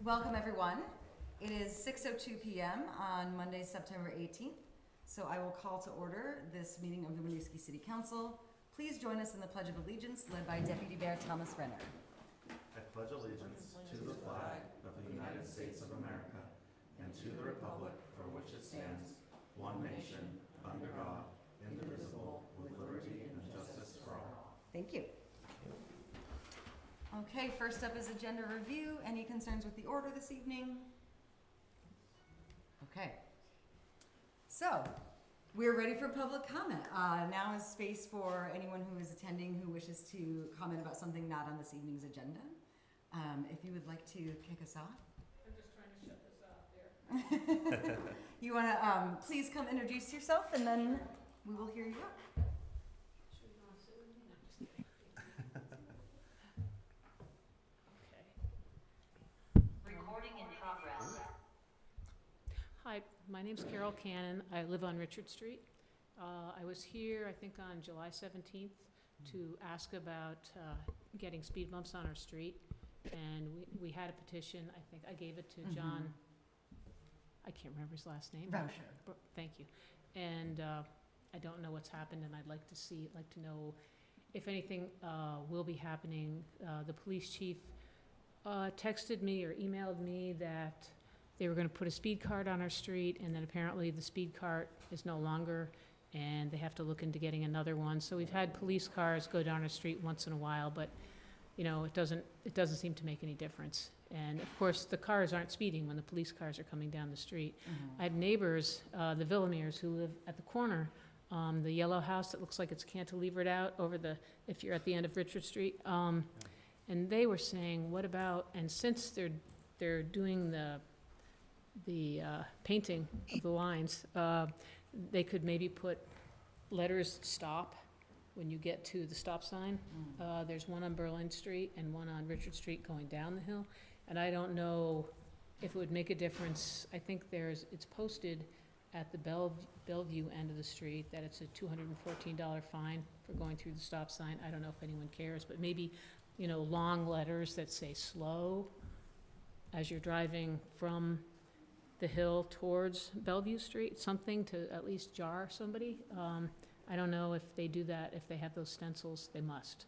Welcome everyone. It is 6:02 p.m. on Monday, September 18th. So I will call to order this meeting of the Winooski City Council. Please join us in the Pledge of Allegiance led by Deputy Mayor Thomas Renner. I pledge allegiance to the flag of the United States of America and to the republic for which it stands, one nation, under God, indivisible, with liberty and justice for all. Thank you. Okay, first up is agenda review. Any concerns with the order this evening? Okay. So, we're ready for public comment. Now is space for anyone who is attending who wishes to comment about something not on this evening's agenda. If you would like to kick us off. I'm just trying to shut this off there. You want to please come introduce yourself and then we will hear you out. Should we go and sit with me? No, just kidding. Okay. Recording in progress. Hi, my name's Carol Cannon. I live on Richard Street. I was here, I think, on July 17th to ask about getting speed bumps on our street. And we had a petition. I think I gave it to John. I can't remember his last name. Rauscher. Thank you. And I don't know what's happened, and I'd like to know if anything will be happening. The police chief texted me or emailed me that they were going to put a speed cart on our street, and then apparently the speed cart is no longer, and they have to look into getting another one. So we've had police cars go down our street once in a while, but you know, it doesn't seem to make any difference. And of course, the cars aren't speeding when the police cars are coming down the street. I have neighbors, the Villamiers, who live at the corner, the yellow house that looks like it's cantilevered out over if you're at the end of Richard Street. And they were saying, what about, and since they're doing the painting of the lines, they could maybe put letters stop when you get to the stop sign. There's one on Berlin Street and one on Richard Street going down the hill. And I don't know if it would make a difference. I think it's posted at the Bellevue end of the street that it's a $214 fine for going through the stop sign. I don't know if anyone cares, but maybe, you know, long letters that say slow as you're driving from the hill towards Bellevue Street, something to at least jar somebody. I don't know if they do that, if they have those stencils. They must.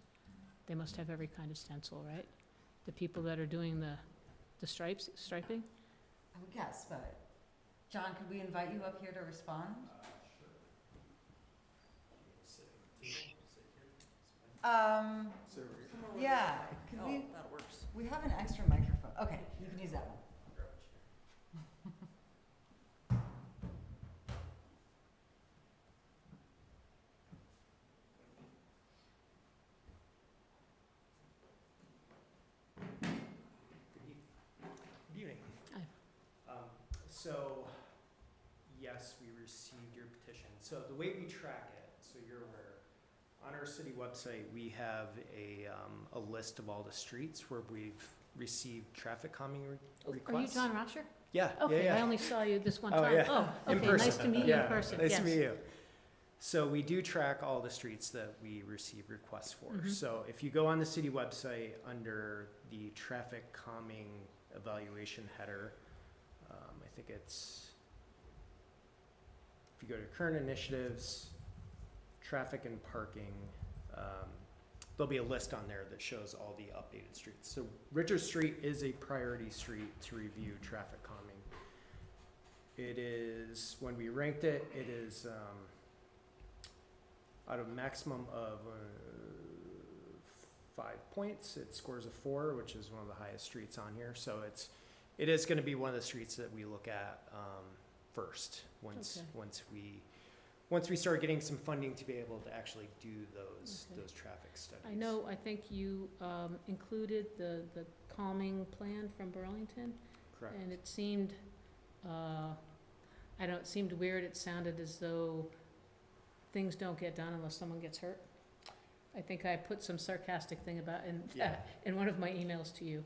They must have every kind of stencil, right? The people that are doing the striping? I would guess, but John, could we invite you up here to respond? Yeah. That works. We have an extra microphone. Okay, you can use that one. Good evening. Hi. So, yes, we received your petition. So the way we track it, so you're aware, on our city website, we have a list of all the streets where we've received traffic calming requests. Are you John Rauscher? Yeah. Okay, yeah. I only saw you this one Oh, time. yeah. Oh, In okay, person. nice to meet you in person. Nice Yes. to meet you. So we do track all the streets that we receive requests for. Mhm. So if you go on the city website under the traffic calming evaluation header, I think it's, if you go to current initiatives, traffic and parking, there'll be a list on there that shows all the updated streets. So Richard Street is a priority street to review traffic calming. It is, when we ranked it, it is out of a maximum of 5 points, it scores a 4, which is one of the highest streets on here. So it is going to be one of the streets that we look at first once we start getting some funding to be able to actually do those traffic studies. I know, I think you included the calming plan from Burlington. Correct. And it seemed, it seemed weird. It sounded as though things don't get done unless someone gets hurt. I think I put some sarcastic thing about in one of my emails to you.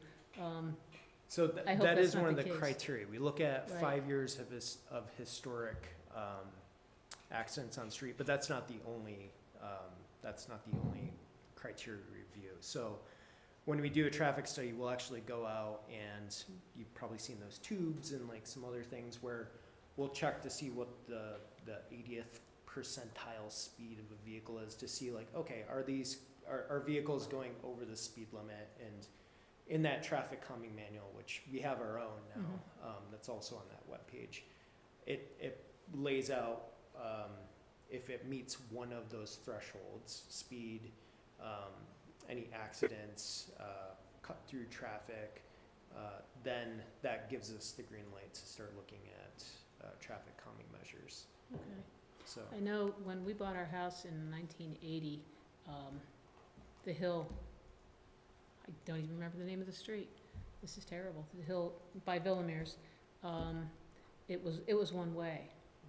So I hope that that's is not one of the the case. criteria. We look at Right. 5 years of historic accidents on street, but that's not the only criteria review. So when we do a traffic study, we'll actually go out and you've probably seen those tubes and like some other things where we'll check to see what the 80th percentile speed of a vehicle is, to see like, okay, are vehicles going over the speed limit? And in that traffic calming manual, which we have our own now, that's also on that webpage, it lays out if it meets one of those thresholds, speed, any accidents, cut through traffic, then that gives us the green light to start looking at traffic calming measures. Okay. So I know when we bought our house in 1980, the hill, I don't even remember the name of the street. This is terrible. The hill by Villamers, it was one way.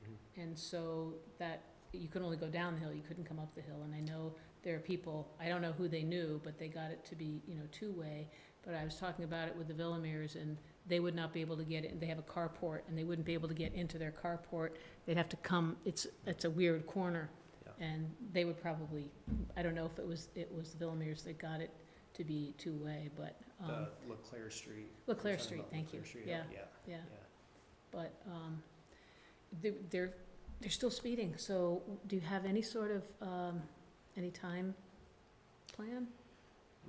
mhm. And so that, you could only go down the hill, you couldn't come up the hill. And I know there are people, I don't know who they knew, but they got it to be, two-way. But I was talking about it with the Villamers, and they would not be able to get in. They have a carport, and they wouldn't be able to get into their carport. They'd have to come, it's a weird corner. Yeah. And they would probably, I don't know if it was the Villamers that got it to be two-way, but, LeClaire Street. LeClaire You're talking Street, about thank you. LeClaire Street, Yeah, yeah, yeah. yeah. But, they're still speeding, so do you have any sort of, any time plan?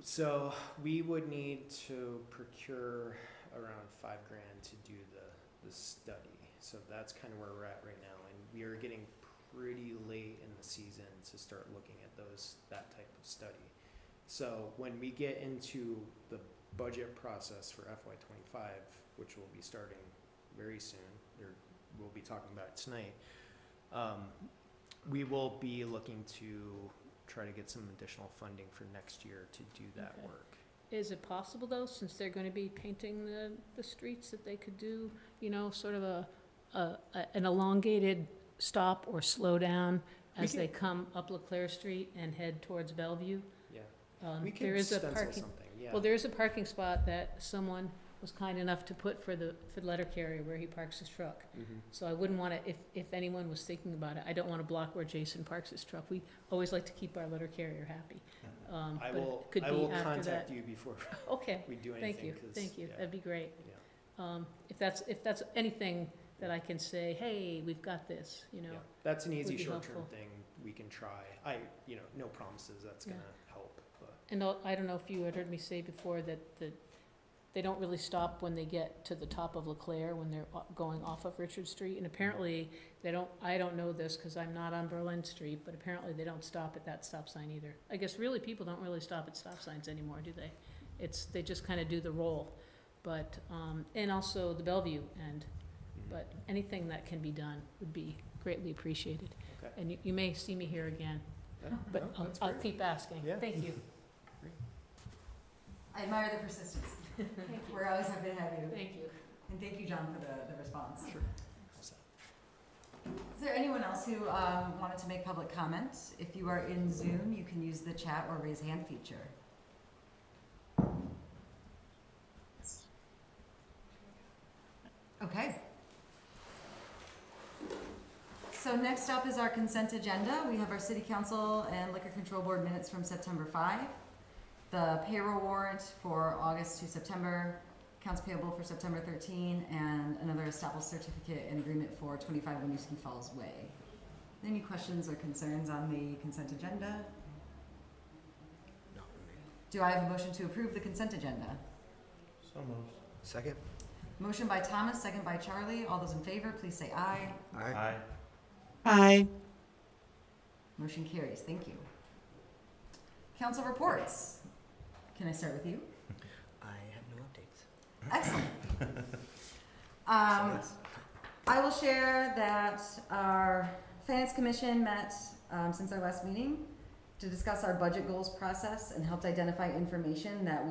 So we would need to procure around $5,000 to do the study. So that's kind of where we're at right now, and we are getting pretty late in the season to start looking at that type of study. So when we get into the budget process for FY25, which will be starting very soon, or we'll be talking about it tonight, we will be looking to try to get some additional funding for next year to do that Okay. work. Is it possible, though, since they're gonna be painting the streets, that they could do, sort of an elongated stop or slow down We as they can- come up LeClaire Street and head towards Bellevue? Yeah, There we could is a stencil parking, something, yeah. well, there is a parking spot that someone was kind enough to put for the letter carrier where he parks his truck. Mhm. So I wouldn't wanna, if anyone was thinking about it, I don't wanna block where Jason parks his truck. We always like to keep our letter carrier happy. I But it will, could I be will after contact that. you before Okay, we do thank anything, you, 'cause, thank you, yeah, that'd be great. yeah. If that's anything that I can say, hey, we've got this, Yeah, that's an easy would be short-term helpful. thing we can try. No promises that's Yeah. gonna help, but, And I don't know if you had heard me say before that they don't really stop when they get to the top of LeClaire, when they're going off of Richard Street. And apparently, I don't know this because I'm not on Berlin Street, but apparently they don't stop at that stop sign either. I guess really people don't really stop at stop signs anymore, do they? They just kind of do the roll. But, and also the Bellevue end. mhm. But anything that can be done would be greatly appreciated. Okay. And you may see me here again, Yeah, but no, that's I'll great. keep asking. Yeah. Thank you. I admire the persistence. We're always happy to have you. Thank you. And thank you, John, for the response. Sure. Is there anyone else who wanted to make public comment? If you are in Zoom, you can use the chat or raise hand feature. Okay. So next up is our consent agenda. We have our City Council and Liquor Control Board minutes from September 5, the payroll warrant for August to September, accounts payable for September 13, and another established certificate and agreement for 25 Winooski Falls Way. Any questions or concerns on the consent agenda? Do I have a motion to approve the consent agenda? So moved. Second? Motion by Thomas, second by Charlie. All those in favor, please say aye. Aye. Aye. Motion carries. Thank you. Council reports. Can I start with you? I have no updates. Excellent. Yes. I will share that our Finance Commission met since our last meeting to discuss our budget goals process and helped identify information that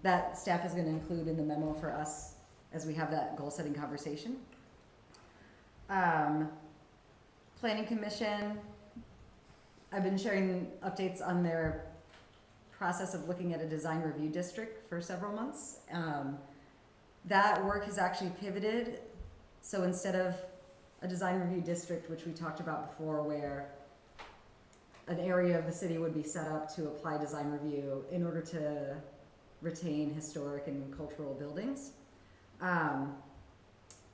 that staff is going to include in the memo for us as we have that goal setting conversation. Planning Commission, I've been sharing updates on their process of looking at a design review district for several months. That work has actually pivoted. So instead of a design review district, which we talked about before, where an area of the city would be set up to apply design review, in order to retain historic and cultural buildings.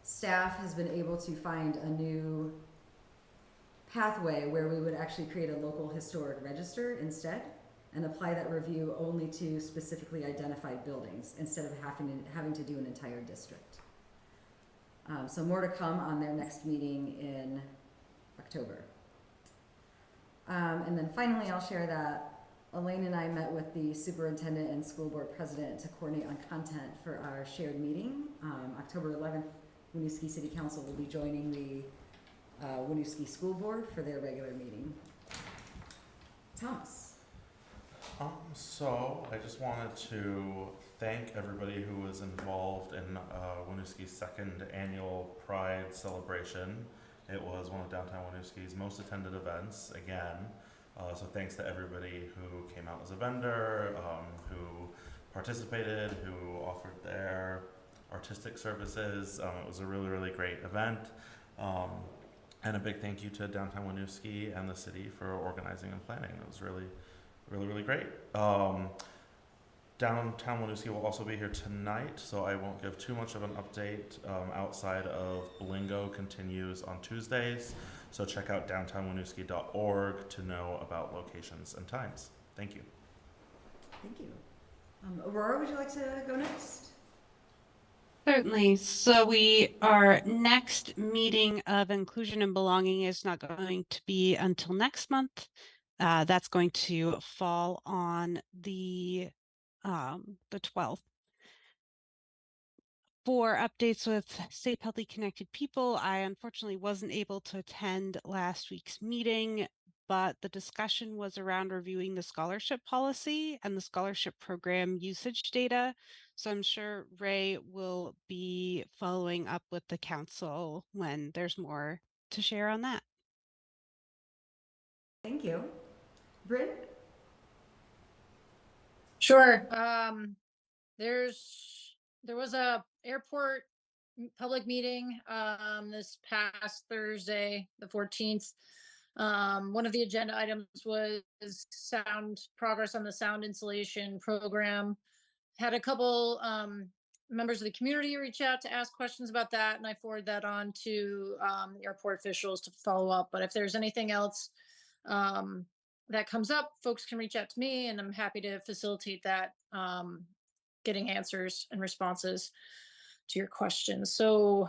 Staff has been able to find a new pathway where we would actually create a local historic register instead and apply that review only to specifically identified buildings instead of having to do an entire district. So more to come on their next meeting in October. And then finally, I'll share that Elaine and I met with the superintendent and school board president to coordinate on content for our shared meeting. October 11th, Winooski City Council will be joining the Winooski School Board for their regular meeting. Thomas. So I just wanted to thank everybody who was involved in Winooski's second annual Pride celebration. It was one of downtown Winooski's most attended events again. So thanks to everybody who came out as a vendor, who participated, who offered their artistic services. It was a really, really great event. And a big thank you to downtown Winooski and the city for organizing and planning. It was really, really, really great. Downtown Winooski will also be here tonight, so I won't give too much of an update outside of Blingo continues on Tuesdays. So check out downtownwinooski.org to know about locations and times. Thank you. Thank you. Aurora, would you like to go next? Certainly. So our next meeting of inclusion and belonging is not going to be until next month. That's going to fall on the 12th. For updates with Safe, Healthy, Connected People, I unfortunately wasn't able to attend last week's meeting, but the discussion was around reviewing the scholarship policy and the scholarship program usage data. So I'm sure Ray will be following up with the council when there's more to share on that. Thank you. Bryn? Sure. There was a airport public meeting this past Thursday, the 14th. One of the agenda items was progress on the sound installation program. Had a couple members of the community reach out to ask questions about that, and I forwarded that on to the airport officials to follow up. But if there's anything else that comes up, folks can reach out to me, and I'm happy to facilitate that, getting answers and responses to your questions. So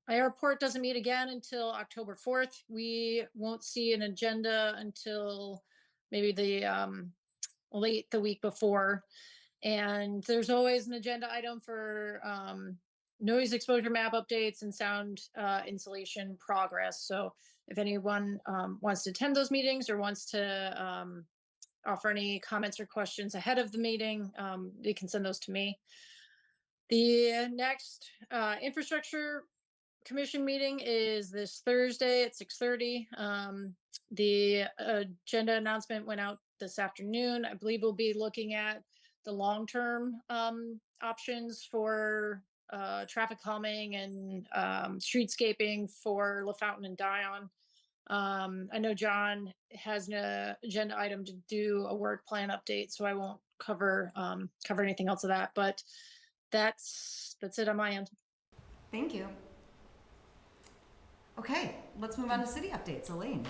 our airport doesn't meet again until October 4th. We won't see an agenda until maybe the late the week before. And there's always an agenda item for noise exposure map updates and sound insulation progress. So if anyone wants to attend those meetings or wants to offer any comments or questions ahead of the meeting, they can send those to me. The next infrastructure commission meeting is this Thursday at 6:30. The agenda announcement went out this afternoon. I believe we'll be looking at the long-term options for traffic calming and streetscaping for LaFountain and Dion. I know John has an agenda item to do a work plan update, so I won't cover anything else of that, but that's it on my end. Thank you. Okay, let's move on to city updates. Elaine.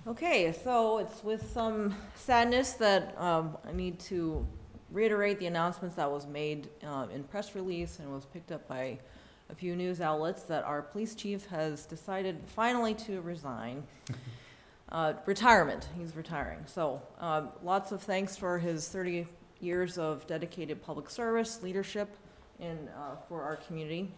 Okay, so it's with some sadness that I need to reiterate the announcements that was made in press release and was picked up by a few news outlets that our police chief has decided finally to resign. Retirement, he's retiring. So lots of thanks for his 30 years of dedicated public service, leadership for our community.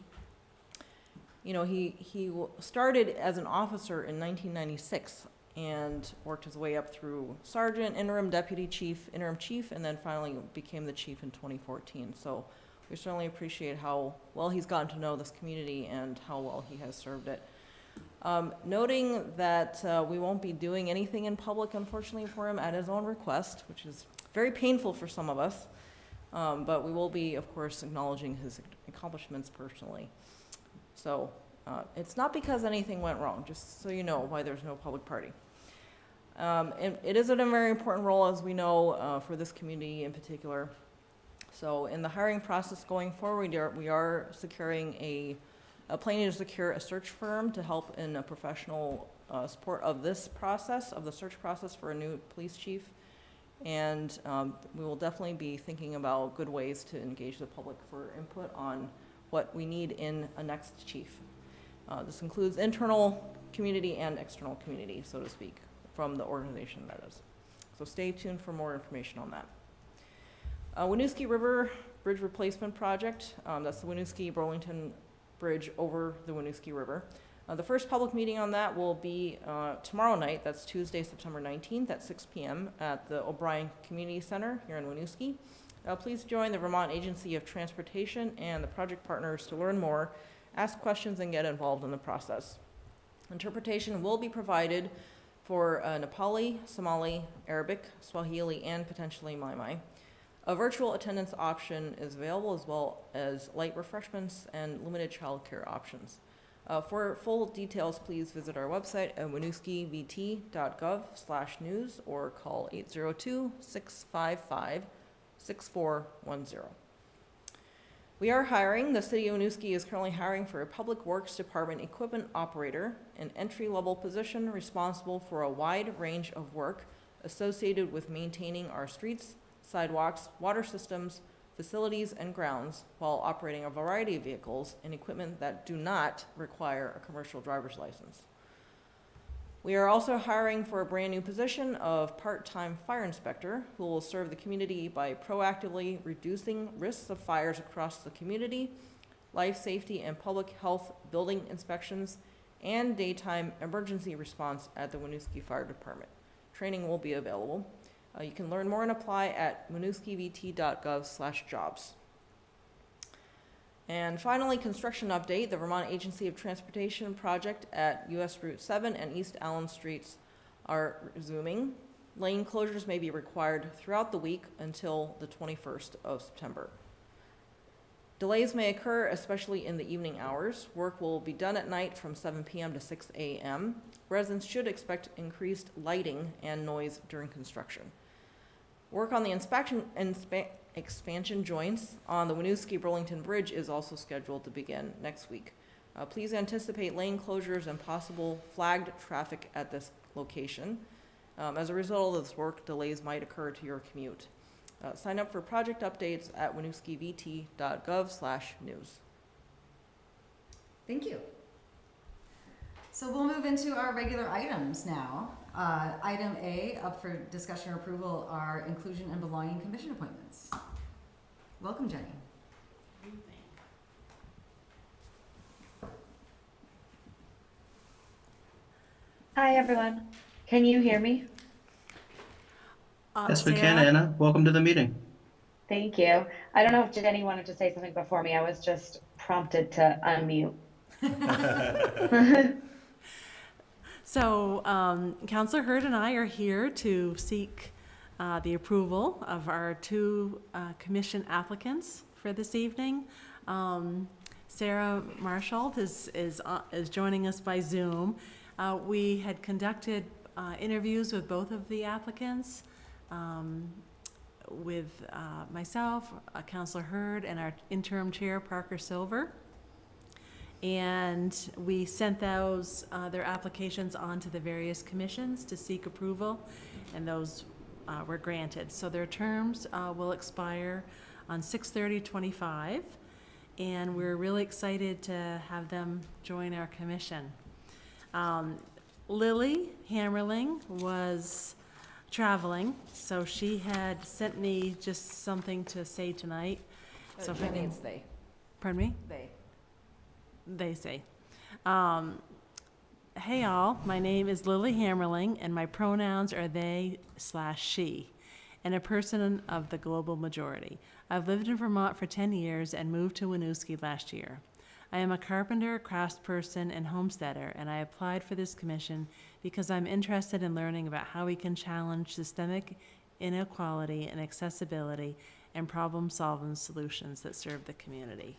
You know, he started as an officer in 1996 and worked his way up through sergeant, interim deputy chief, interim chief, and then finally became the chief in 2014. So we certainly appreciate how well he's gotten to know this community and how well he has served it. Noting that we won't be doing anything in public, unfortunately, for him at his own request, which is very painful for some of us, but we will be, of course, acknowledging his accomplishments personally. So it's not because anything went wrong, just so you know why there's no public party. It is a very important role, as we know, for this community in particular. So in the hiring process going forward, we are securing planning to secure a search firm to help in a professional support of this process, of the search process for a new police chief. And we will definitely be thinking about good ways to engage the public for input on what we need in a next chief. This includes internal community and external community, so to speak, from the organization, that is. So stay tuned for more information on that. Winooski River Bridge Replacement Project, that's the Winooski-Burlington Bridge over the Winooski River. The first public meeting on that will be tomorrow night, that's Tuesday, September 19th at 6 p.m. at the O'Brien Community Center here in Winooski. Please join the Vermont Agency of Transportation and the project partners to learn more, ask questions, and get involved in the process. Interpretation will be provided for Nepali, Somali, Arabic, Swahili, and potentially Mai. A virtual attendance option is available, as well as light refreshments and limited childcare options. For full details, please visit our website at winooskivt.gov/news or call 802-655-6410. We are hiring. The City of Winooski is currently hiring for a Public Works Department equipment operator, an entry-level position responsible for a wide range of work associated with maintaining our streets, sidewalks, water systems, facilities, and grounds while operating a variety of vehicles and equipment that do not require a commercial driver's license. We are also hiring for a brand new position of part-time fire inspector who will serve the community by proactively reducing risks of fires across the community, life safety and public health building inspections, and daytime emergency response at the Winooski Fire Department. Training will be available. You can learn more and apply at winooskivt.gov/jobs. And finally, construction update. The Vermont Agency of Transportation project at US Route 7 and East Allen Streets are resuming. Lane closures may be required throughout the week until the 21st of September. Delays may occur, especially in the evening hours. Work will be done at night from 7 p.m. to 6 a.m. Residents should expect increased lighting and noise during construction. Work on the expansion joints on the Winooski-Burlington Bridge is also scheduled to begin next week. Please anticipate lane closures and possible flagged traffic at this location. As a result of this work, delays might occur to your commute. Sign up for project updates at winooskivt.gov/news. Thank you. So we'll move into our regular items now. Item A, up for discussion or approval, are Inclusion and Belonging Commission appointments. Welcome, Jenny. Hi, everyone. Can you hear me? Yes, we can, Anna. Welcome to the meeting. Thank you. I don't know if Jenny wanted to say something before me. I was just prompted to unmute. So Councillor Hurd and I are here to seek the approval of our two commission applicants for this evening. Sarah Marshall is joining us by Zoom. We had conducted interviews with both of the applicants, with myself, Councillor Hurd, and our interim chair, Parker Silver. And we sent those, their applications on to the various commissions to seek approval, and those were granted. So their terms will expire on 6/30/25, and we're really excited to have them join our commission. Lily Hammerling was traveling, so she had sent me just something to say tonight. So if I can, They. pardon me? They say. Hey all, my name is Lily Hammerling and my pronouns are they/she, and a person of the global majority. I've lived in Vermont for 10 years and moved to Winooski last year. I am a carpenter, craftsperson, and homesteader, and I applied for this commission because I'm interested in learning about how we can challenge systemic inequality and accessibility and problem-solving solutions that serve the community.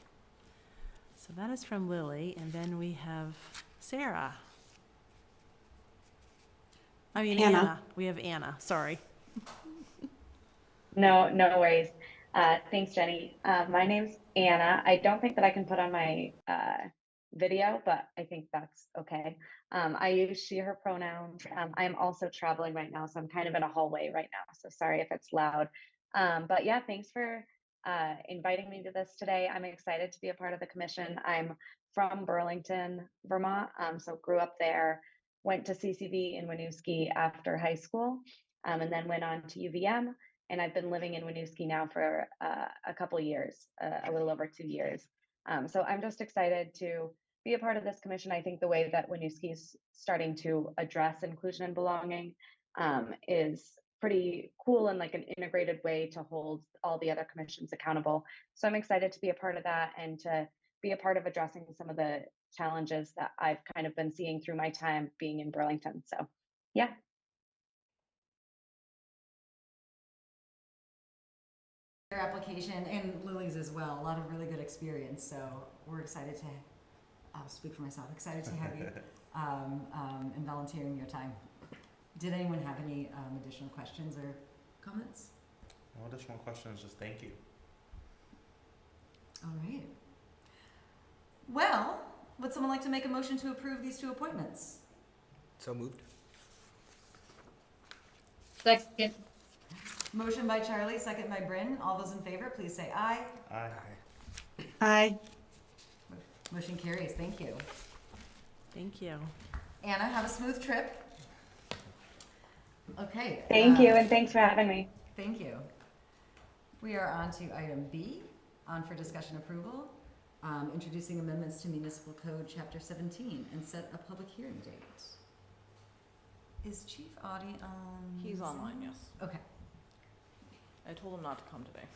So that is from Lily, and then we have Sarah. Anna. We have Anna, sorry. No worries. Thanks, Jenny. My name's Anna. I don't think that I can put on my video, but I think that's okay. I use she, her pronouns. I'm also traveling right now, so I'm kind of in a hallway right now. So sorry if it's loud. But yeah, thanks for inviting me to this today. I'm excited to be a part of the commission. I'm from Burlington, Vermont, so grew up there, went to CCV in Winooski after high school, and then went on to UVM. And I've been living in Winooski now for a couple years, a little over 2 years. So I'm just excited to be a part of this commission. I think the way that Winooski is starting to address inclusion and belonging is pretty cool and like an integrated way to hold all the other commissions accountable. So I'm excited to be a part of that and to be a part of addressing some of the challenges that I've kind of been seeing through my time being in Burlington. So yeah. Your application and Lily's as well, a lot of really good experience. So we're excited to, I'll speak for myself, excited to have you and volunteering your time. Did anyone have any additional questions or comments? No additional questions, just thank you. All right. Well, would someone like to make a motion to approve these 2 appointments? So moved. Second. Motion by Charlie, second by Bryn. All those in favor, please say aye. Aye. Aye. Motion carries. Thank you. Thank you. Anna, have a smooth trip. Okay. Thank you, and thanks for having me. Thank you. We are on to item B, on for discussion approval, introducing amendments to Municipal Code Chapter 17 and set a public hearing date. Is Chief Audie on? He's Zoom? online, yes. Okay. I told him not to come today.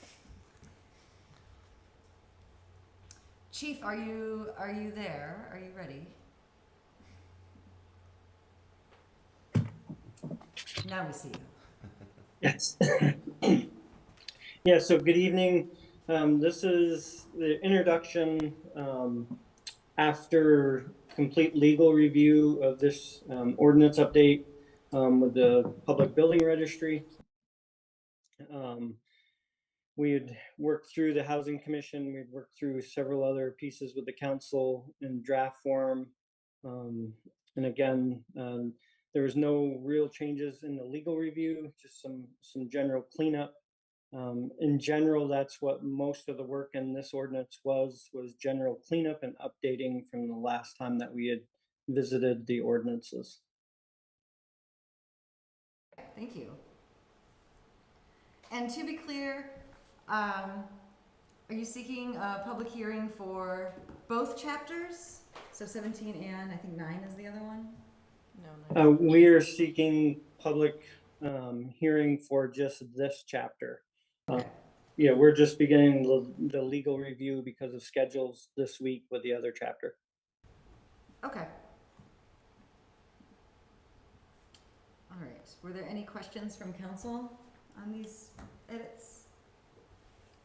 Chief, are you there? Are you ready? Now we see you. Yes. Yeah, so good evening. This is the introduction after complete legal review of this ordinance update with the Public Building Registry. We had worked through the Housing Commission. We'd worked through several other pieces with the council in draft form. And again, there was no real changes in the legal review, just some general cleanup. In general, that's what most of the work in this ordinance was general cleanup and updating from the last time that we had visited the ordinances. Thank you. And to be clear, are you seeking a public hearing for both chapters? So 17 and I think 9 is the other one? No, We are seeking public hearing for just this chapter. Okay. Yeah, we're just beginning the legal review because of schedules this week with the other chapter. Okay. All right. Were there any questions from council on these edits?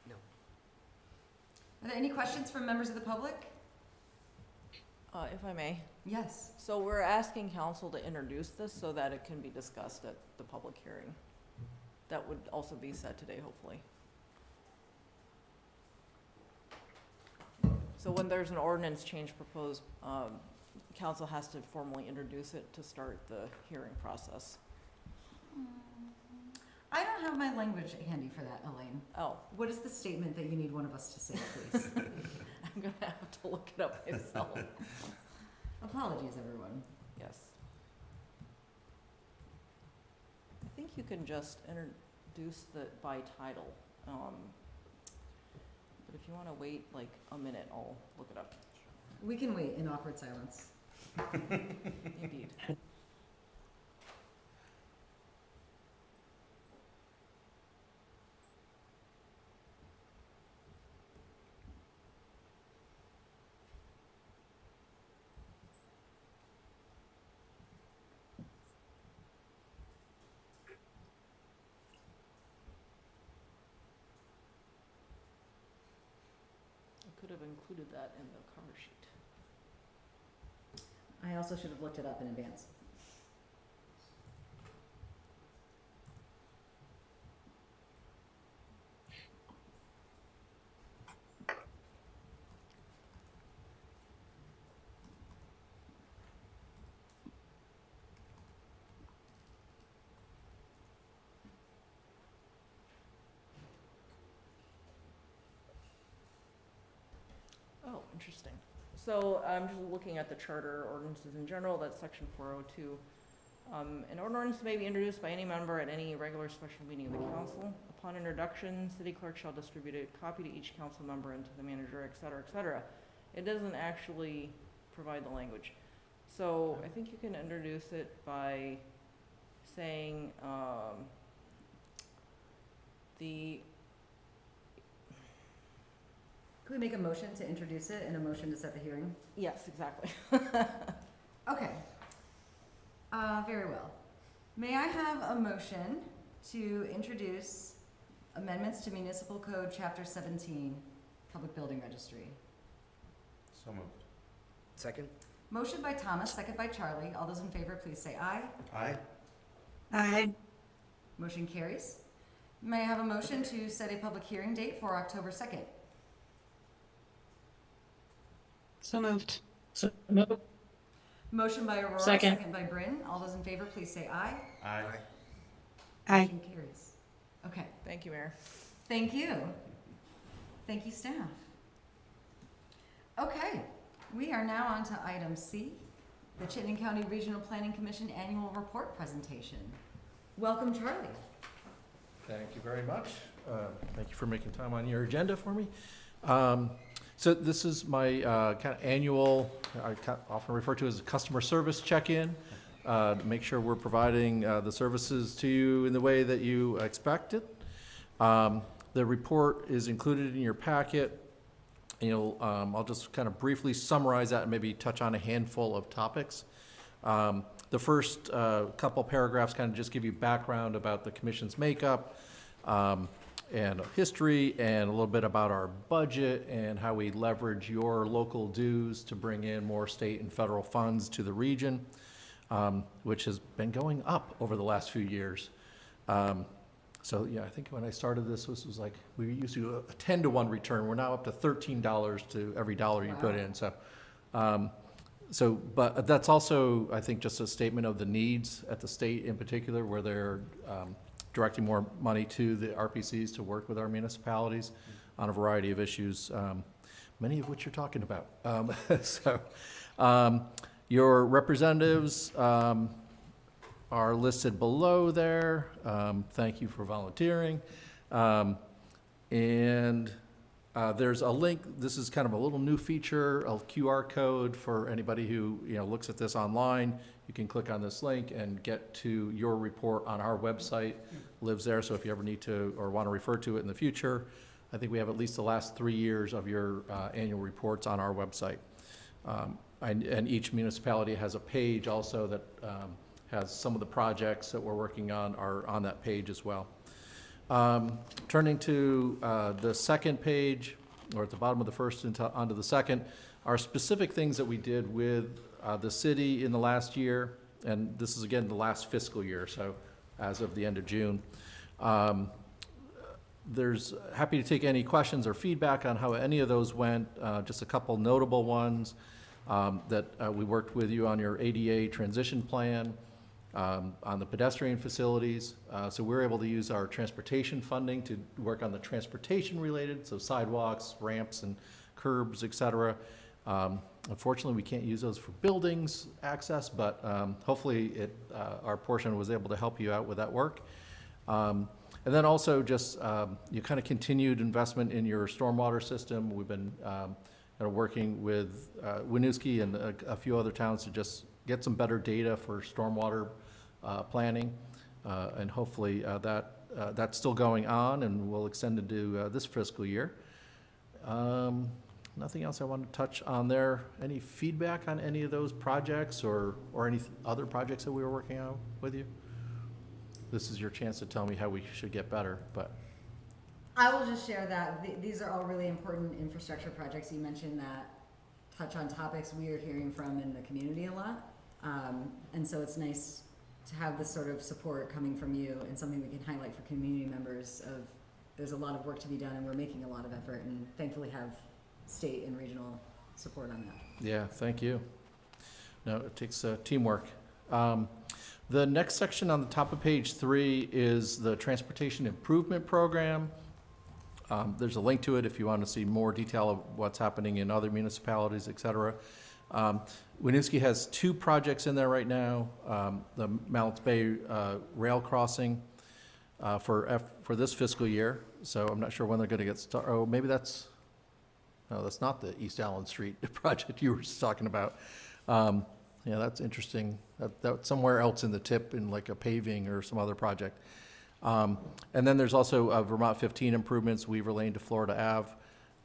No. Are there any questions from members of the public? If I may. Yes. So we're asking council to introduce this so that it can be discussed at the public hearing. That would also be set today, hopefully. So when there's an ordinance change proposed, council has to formally introduce it to start the hearing process. I don't have my language handy for that, Elaine. Oh, What is the statement that you need one of us to say, please? I'm gonna have to look it up myself. Apologies, everyone. Yes. I think you can just introduce the by title. But if you want to wait like a minute, I'll look it up. We can wait in awkward silence. Indeed. Could have included that in the cover sheet. I also should have looked it up in advance. interesting. So I'm just looking at the charter ordinances in general, that's section 402. An ordinance may be introduced by any member at any regular special meeting of the council. Upon introduction, city clerk shall distribute a copy to each council member and to the manager, et cetera, et cetera. It doesn't actually provide the language. So I think you can introduce it by saying, Could we make a motion to introduce it and a motion to set the hearing? yes, exactly. Okay. Very well. May I have a motion to introduce amendments to Municipal Code Chapter 17, Public Building Registry? So moved. Second? Motion by Thomas, second by Charlie. All those in favor, please say aye. Aye. Aye. Motion carries. May I have a motion to set a public hearing date for October 2nd? So moved. So moved. Motion by Aurora, Second. second by Bryn. All those in favor, please say aye. Aye. Aye. Motion carries. Okay, Thank you, Mayor. thank you. Thank you, staff. Okay, we are now on to item C, the Chittenden County Regional Planning Commission Annual Report Presentation. Welcome, Charlie. Thank you very much. Thank you for making time on your agenda for me. So this is my kind of annual, I often refer to as a customer service check-in, to make sure we're providing the services to you in the way that you expect it. The report is included in your packet. I'll just kind of briefly summarize that and maybe touch on a handful of topics. The first couple paragraphs kind of just give you background about the commission's makeup, and history, and a little bit about our budget and how we leverage your local dues to bring in more state and federal funds to the region, which has been going up over the last few years. So yeah, I think when I started this was like, we used to do a 10-to-1 return. We're now up to $13 to every dollar you put in. But that's also, I think, just a statement of the needs at the state in particular, where they're directing more money to the RPCs to work with our municipalities on a variety of issues, many of which you're talking about. Your representatives are listed below there. Thank you for volunteering. There's a link. This is kind of a little new feature, a QR code for anybody who looks at this online. You can click on this link and get to your report on our website. Lives there, so if you ever need to or want to refer to it in the future, I think we have at least the last 3 years of your annual reports on our website. And each municipality has a page also that has some of the projects that we're working on are on that page as well. Turning to the second page, or at the bottom of the first onto the second, are specific things that we did with the city in the last year, and this is again the last fiscal year, so as of the end of June. There's happy to take any questions or feedback on how any of those went. Just a couple notable ones that we worked with you on your ADA transition plan, on the pedestrian facilities. So we're able to use our transportation funding to work on the transportation related, so sidewalks, ramps, and curbs, et cetera. Unfortunately, we can't use those for buildings access, but hopefully our portion was able to help you out with that work. And then also just you kind of continued investment in your stormwater system. We've been working with Winooski and a few other towns to just get some better data for stormwater planning, and hopefully that's still going on and will extend into this fiscal year. Nothing else I want to touch on there. Any feedback on any of those projects or any other projects that we were working on with you? This is your chance to tell me how we should get better, but. I will just share that these are all really important infrastructure projects. You mentioned that touch on topics we are hearing from in the community a lot. And so it's nice to have this sort of support coming from you and something we can highlight for community members of there's a lot of work to be done and we're making a lot of effort and thankfully have state and regional support on that. Yeah, thank you. No, it takes teamwork. The next section on the top of page 3 is the Transportation Improvement Program. There's a link to it if you want to see more detail of what's happening in other municipalities, et cetera. Winooski has 2 projects in there right now. The Mounts Bay rail crossing for this fiscal year. So I'm not sure when they're going to get started. Oh, maybe that's not the East Allen Street project you were just talking about. Yeah, that's interesting. That's somewhere else in the tip in like a paving or some other project. And then there's also Vermont 15 improvements, Weaver Lane to Florida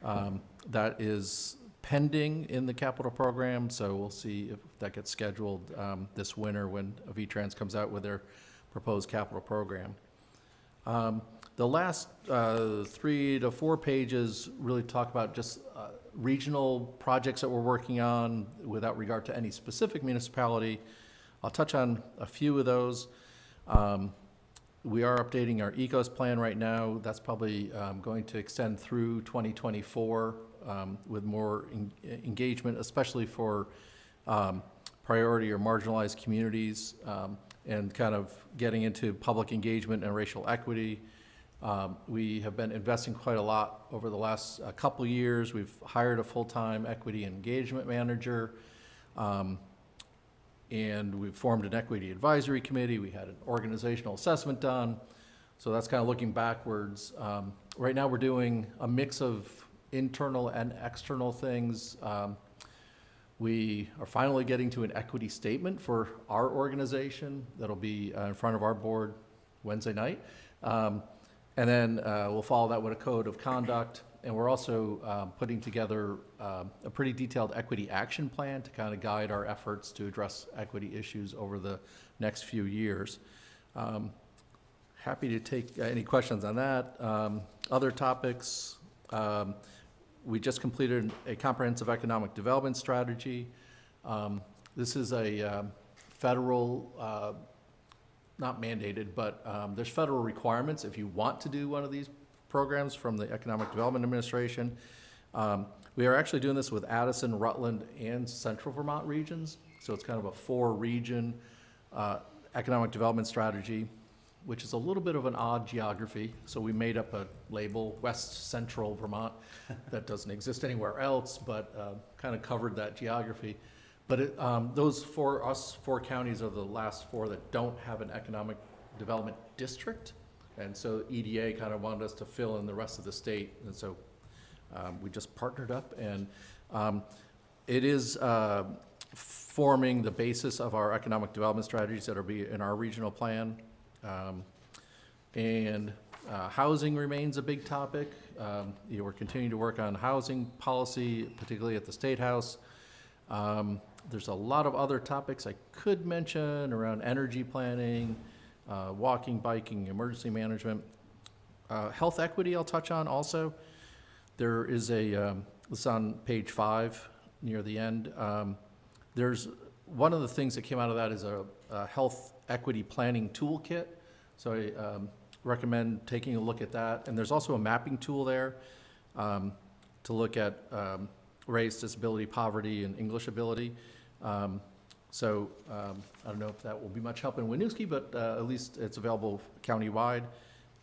Ave. That is pending in the capital program, so we'll see if that gets scheduled this winter when VTrans comes out with their proposed capital program. The last 3 to 4 pages really talk about just regional projects that we're working on without regard to any specific municipality. I'll touch on a few of those. We are updating our ECOS plan right now. That's probably going to extend through 2024 with more engagement, especially for priority or marginalized communities and kind of getting into public engagement and racial equity. We have been investing quite a lot over the last couple of years. We've hired a full-time equity engagement manager, and we've formed an equity advisory committee. We had an organizational assessment done. So that's kind of looking backwards. Right now we're doing a mix of internal and external things. We are finally getting to an equity statement for our organization that'll be in front of our board Wednesday night. And then we'll follow that with a code of conduct. And we're also putting together a pretty detailed equity action plan to kind of guide our efforts to address equity issues over the next few years. Happy to take any questions on that. Other topics, we just completed a comprehensive economic development strategy. This is a federal, not mandated, but there's federal requirements if you want to do one of these programs from the Economic Development Administration. We are actually doing this with Addison, Rutland, and Central Vermont regions. So it's kind of a 4-region economic development strategy, which is a little bit of an odd geography. So we made up a label, West Central Vermont, that doesn't exist anywhere else, but kind of covered that geography. But those 4 counties are the last 4 that don't have an economic development district. And so EDA kind of wanted us to fill in the rest of the state. And so we just partnered up, and it is forming the basis of our economic development strategies that will be in our regional plan. Housing remains a big topic. We're continuing to work on housing policy, particularly at the State House. There's a lot of other topics I could mention around energy planning, walking, biking, emergency management. Health equity I'll touch on also. There is it's on page 5 near the end. There's one of the things that came out of that is a health equity planning toolkit. So I recommend taking a look at that. And there's also a mapping tool there to look at race, disability, poverty, and English ability. I don't know if that will be much help in Winooski, but at least it's available countywide.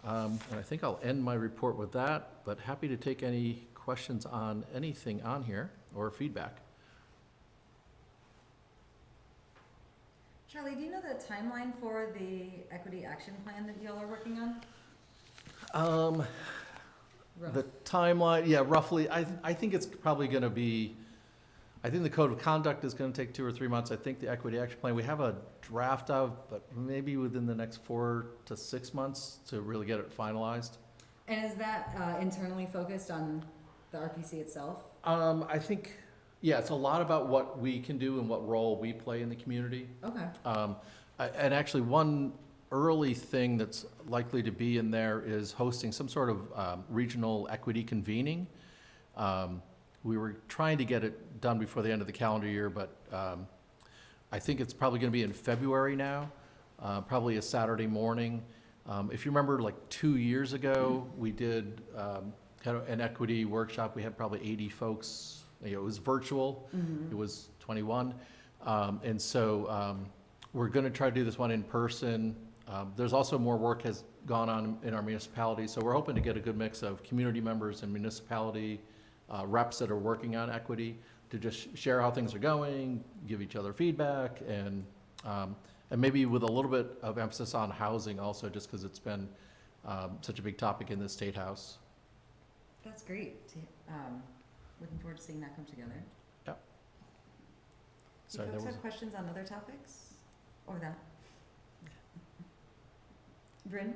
And I think I'll end my report with that, but happy to take any questions on anything on here or feedback. Charlie, do you know the timeline for the equity action plan that y'all are working on? The timeline, yeah, roughly. I think it's probably going to be, I think the code of conduct is going to take 2 or 3 months. I think the equity action plan, we have a draft of, but maybe within the next 4 to 6 months to really get it finalized. And is that internally focused on the RPC itself? I think, yeah, it's a lot about what we can do and what role we play in the community. Okay. And actually one early thing that's likely to be in there is hosting some sort of regional equity convening. We were trying to get it done before the end of the calendar year, but I think it's probably going to be in February now, probably a Saturday morning. If you remember, like 2 years ago, we did kind of an equity workshop. We had probably 80 folks. It was virtual. Mm-hmm. It was 21. And so we're going to try to do this one in person. There's also more work has gone on in our municipality, so we're hoping to get a good mix of community members and municipality reps that are working on equity to just share how things are going, give each other feedback, and maybe with a little bit of emphasis on housing also, just because it's been such a big topic in the State House. That's great. Looking forward to seeing that come together. Yep. Do folks have questions on other topics or that? Bryn?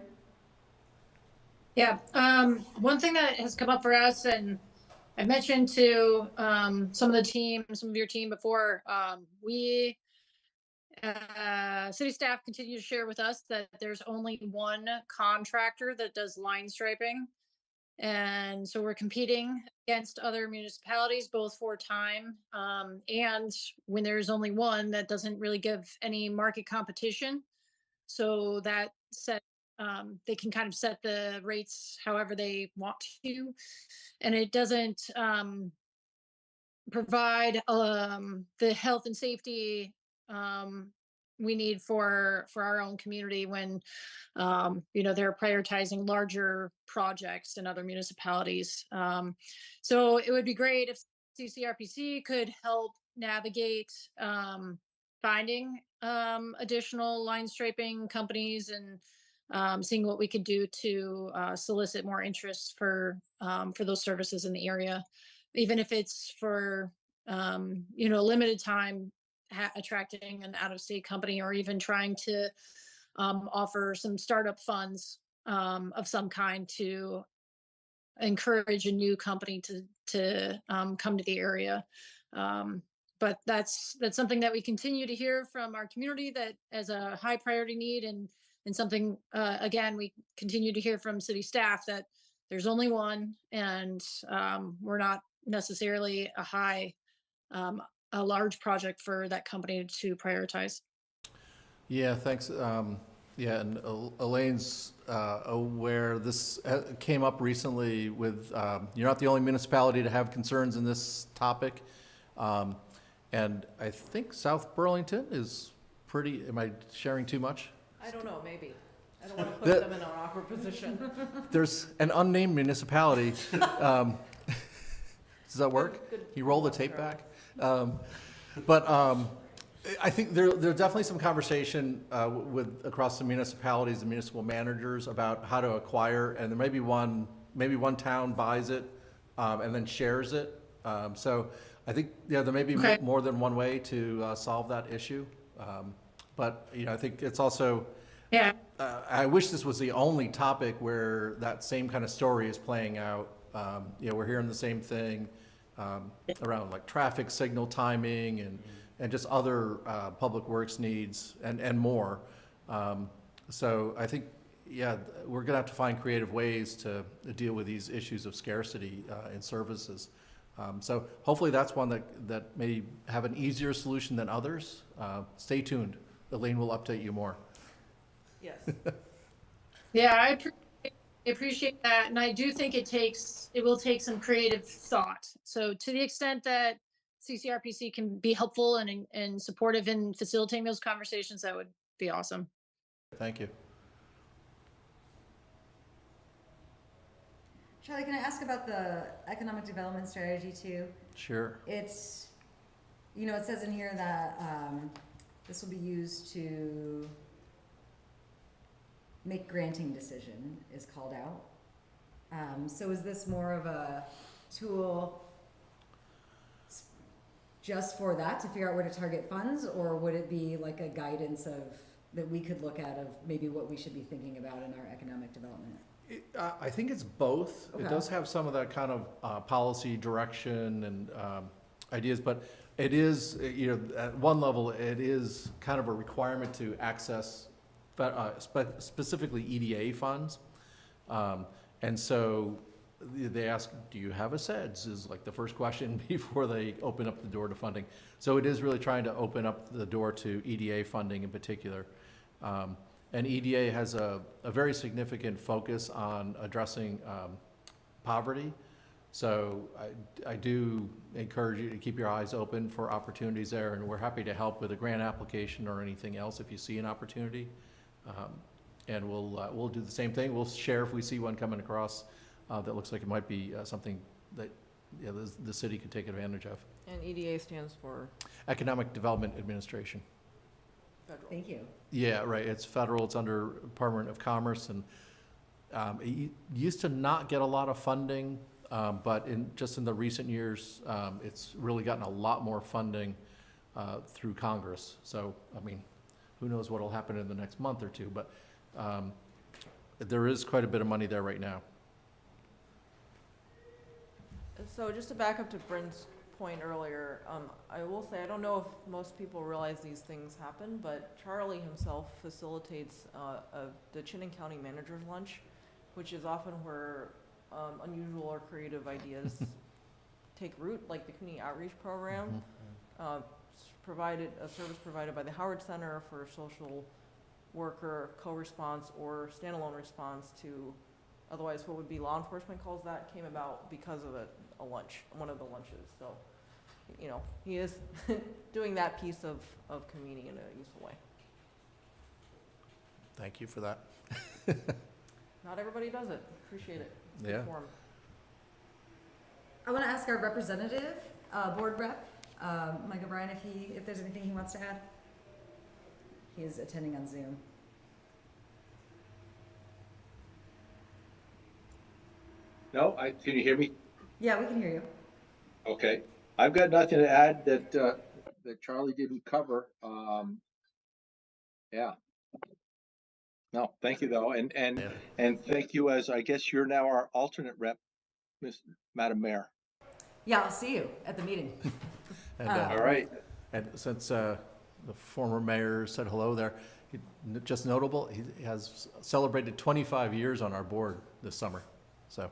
Yeah, one thing that has come up for us, and I mentioned to some of the team, some of your team before, we city staff continue to share with us that there's only one contractor that does line striping. And so we're competing against other municipalities, both for time and when there's only one, that doesn't really give any market competition. So that set, they can kind of set the rates however they want to, and it doesn't provide the health and safety we need for our own community when they're prioritizing larger projects in other municipalities. So it would be great if CCRPC could help navigate finding additional line striping companies and seeing what we could do to solicit more interest for those services in the area, even if it's for a limited time, attracting an out-of-state company, or even trying to offer some startup funds of some kind to encourage a new company to come to the area. But that's something that we continue to hear from our community, that as a high priority need, and something again we continue to hear from city staff, that there's only one, and we're not necessarily a large project for that company to prioritize. Yeah, thanks. Yeah, and Elaine's aware this came up recently with, you're not the only municipality to have concerns in this topic. And I think South Burlington is pretty, am I sharing too much? I don't know, maybe. I don't want to put them in an awkward position. There's an unnamed municipality. Does that work? Good. You roll the tape back? But I think there's definitely some conversation with across the municipalities and municipal managers about how to acquire, and there may be one town buys it and then shares it. So I think there may be more than one way to solve that issue. But I think it's also I wish this was the only topic where that same kind of story is playing out. We're hearing the same thing around like traffic signal timing and just other public works needs and more. So I think, we're gonna have to find creative ways to deal with these issues of scarcity in services. So hopefully that's one that may have an easier solution than others. Stay tuned. Elaine will update you more. Yes. Yeah, I appreciate that, and I do think it will take some creative thought. So to the extent that CCRPC can be helpful and supportive in facilitating those conversations, that would be awesome. Thank you. Charlie, can I ask about the economic development strategy too? Sure. It's, it says in here that this will be used to make granting decision is called out. So is this more of a tool just for that, to figure out where to target funds, or would it be like a guidance that we could look at of maybe what we should be thinking about in our economic development? I think it's both. Okay. It does have some of that kind of policy direction and ideas, but it is, at one level, it is kind of a requirement to access specifically EDA funds. And so they ask, do you have a SEDS, is like the first question before they open up the door to funding. So it is really trying to open up the door to EDA funding in particular. And EDA has a very significant focus on addressing poverty. So I do encourage you to keep your eyes open for opportunities there, and we're happy to help with a grant application or anything else if you see an opportunity. and we'll do the same thing. We'll share if we see one coming across that looks like it might be something that the city could take advantage of. And EDA stands for? Economic Development Administration. Federal. Thank you. Yeah, right. It's federal. It's under Department of Commerce, and it used to not get a lot of funding, but just in the recent years, it's really gotten a lot more funding through Congress. So, I mean, who knows what will happen in the next month or two, but there is quite a bit of money there right now. So just to back up to Bryn's point earlier, I will say, I don't know if most people realize these things happen, but Charlie himself facilitates the Chittenden County Manager's Lunch, which is often where unusual or creative ideas take root, like the community outreach program. A service provided by the Howard Center for social worker co-response or standalone response to otherwise what would be law enforcement calls, that came about because of a lunch, one of the lunches. So, you know, he is doing that piece of community in a useful way. Thank you for that. Not everybody does it. Appreciate it. Good Yeah. form. I want to ask our representative, board rep, Mike O'Brien, if there's anything he wants to add. He is attending on Zoom. No, can you hear me? Yeah, we can hear you. Okay, I've got nothing to add that Charlie didn't cover. Yeah. No, thank you though, and thank you, as I guess you're now our alternate rep, Madam Mayor. Yeah, I'll see you at the meeting. And, All right. And since the former mayor said hello there, just notable, he has celebrated 25 years on our board this summer. So.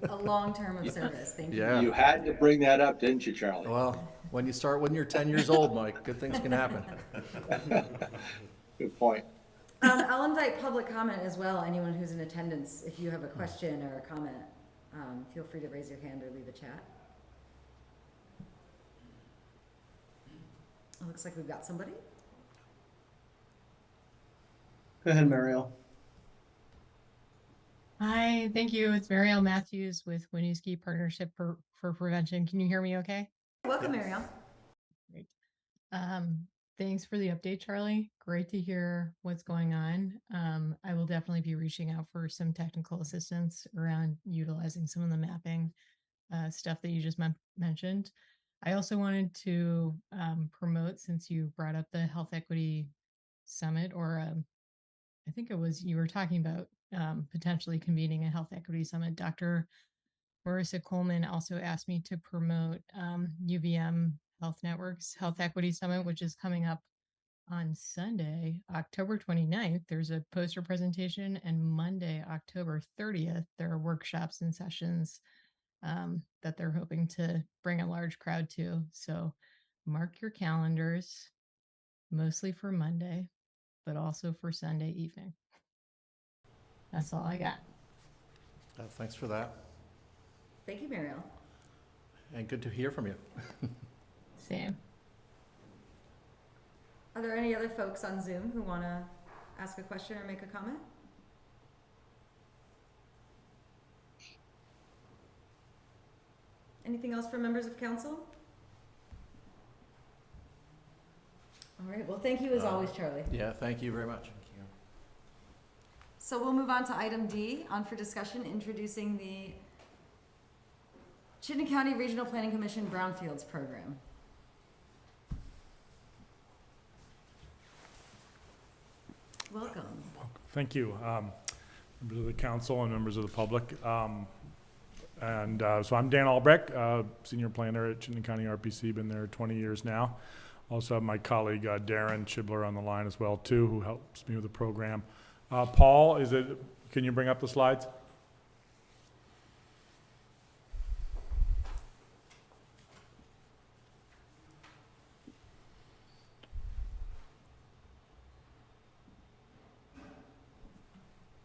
A long term of service. Thank you. Yeah. You had to bring that up, didn't you, Charlie? Well, when you're 10 years old, Mike, good things can happen. Good point. I'll invite public comment as well. Anyone who's in attendance, if you have a question or a comment, feel free to raise your hand or leave a chat. It looks like we've got somebody. Go ahead, Mariel. Hi, thank you. It's Mariel Matthews with Winooski Partnership for Prevention. Can you hear me okay? Welcome, Mariel. Great. Thanks for the update, Charlie. Great to hear what's going on. I will definitely be reaching out for some technical assistance around utilizing some of the mapping stuff that you just mentioned. I also wanted to promote, since you brought up the Health Equity Summit, or I think it was you were talking about potentially convening a Health Equity Summit. Dr. Marissa Coleman also asked me to promote UVM Health Network's Health Equity Summit, which is coming up on Sunday, October 29th. There's a poster presentation, and Monday, October 30th, there are workshops and sessions that they're hoping to bring a large crowd to. So mark your calendars, mostly for Monday, but also for Sunday evening. That's all I got. Thanks for that. Thank you, Mariel. And good to hear from you. Same. Are there any other folks on Zoom who want to ask a question or make a comment? Anything else from members of council? All right, well, thank you as always, Charlie. Yeah, thank you very much. So we'll move on to item D, on for discussion, introducing the Chittenden County Regional Planning Commission Brownfields program. Welcome. Thank you, members of the council and members of the public. So I'm Dan Albrecht, senior planner at Chittenden County RPC, been there 20 years now. Also have my colleague Darren Schibler on the line as well too, who helps me with the program. Paul, can you bring up the slides?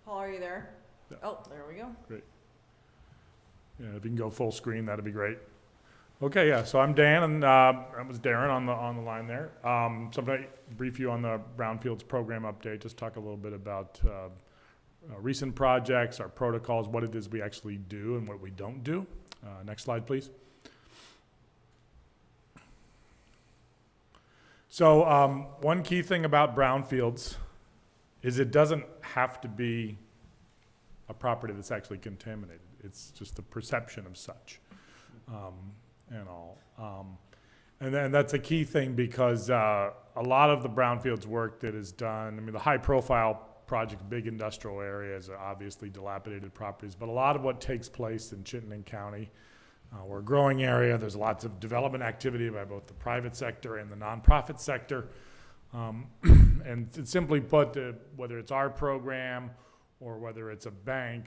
Paul, are you there? Yeah. Oh, there we go. Great. Yeah, if you can go full screen, that'd be great. Okay, yeah, so I'm Dan, and that was Darren on the line there. So I'm going to brief you on the Brownfields program update, just talk a little bit about recent projects, our protocols, what it is we actually do and what we don't do. Next slide, please. So one key thing about Brownfields is it doesn't have to be a property that's actually contaminated. It's just a perception of such. And all. And then that's a key thing because a lot of the Brownfields work that is done, I mean, the high profile projects, big industrial areas are obviously dilapidated properties, but a lot of what takes place in Chittenden County, we're a growing area, there's lots of development activity by both the private sector and the nonprofit sector. And simply put, whether it's our program or whether it's a bank,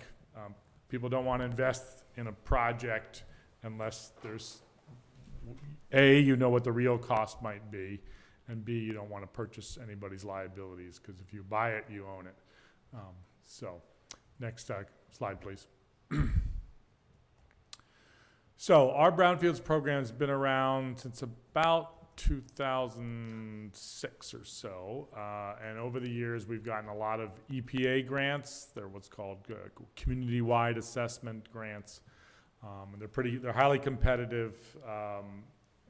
people don't want to invest in a project unless there's A, you know what the real cost might be, and B, you don't want to purchase anybody's liabilities, because if you buy it, you own it. So next slide, please. So our Brownfields program has been around since about 2006 or so, and over the years we've gotten a lot of EPA grants. They're what's called community-wide assessment grants. And they're highly competitive,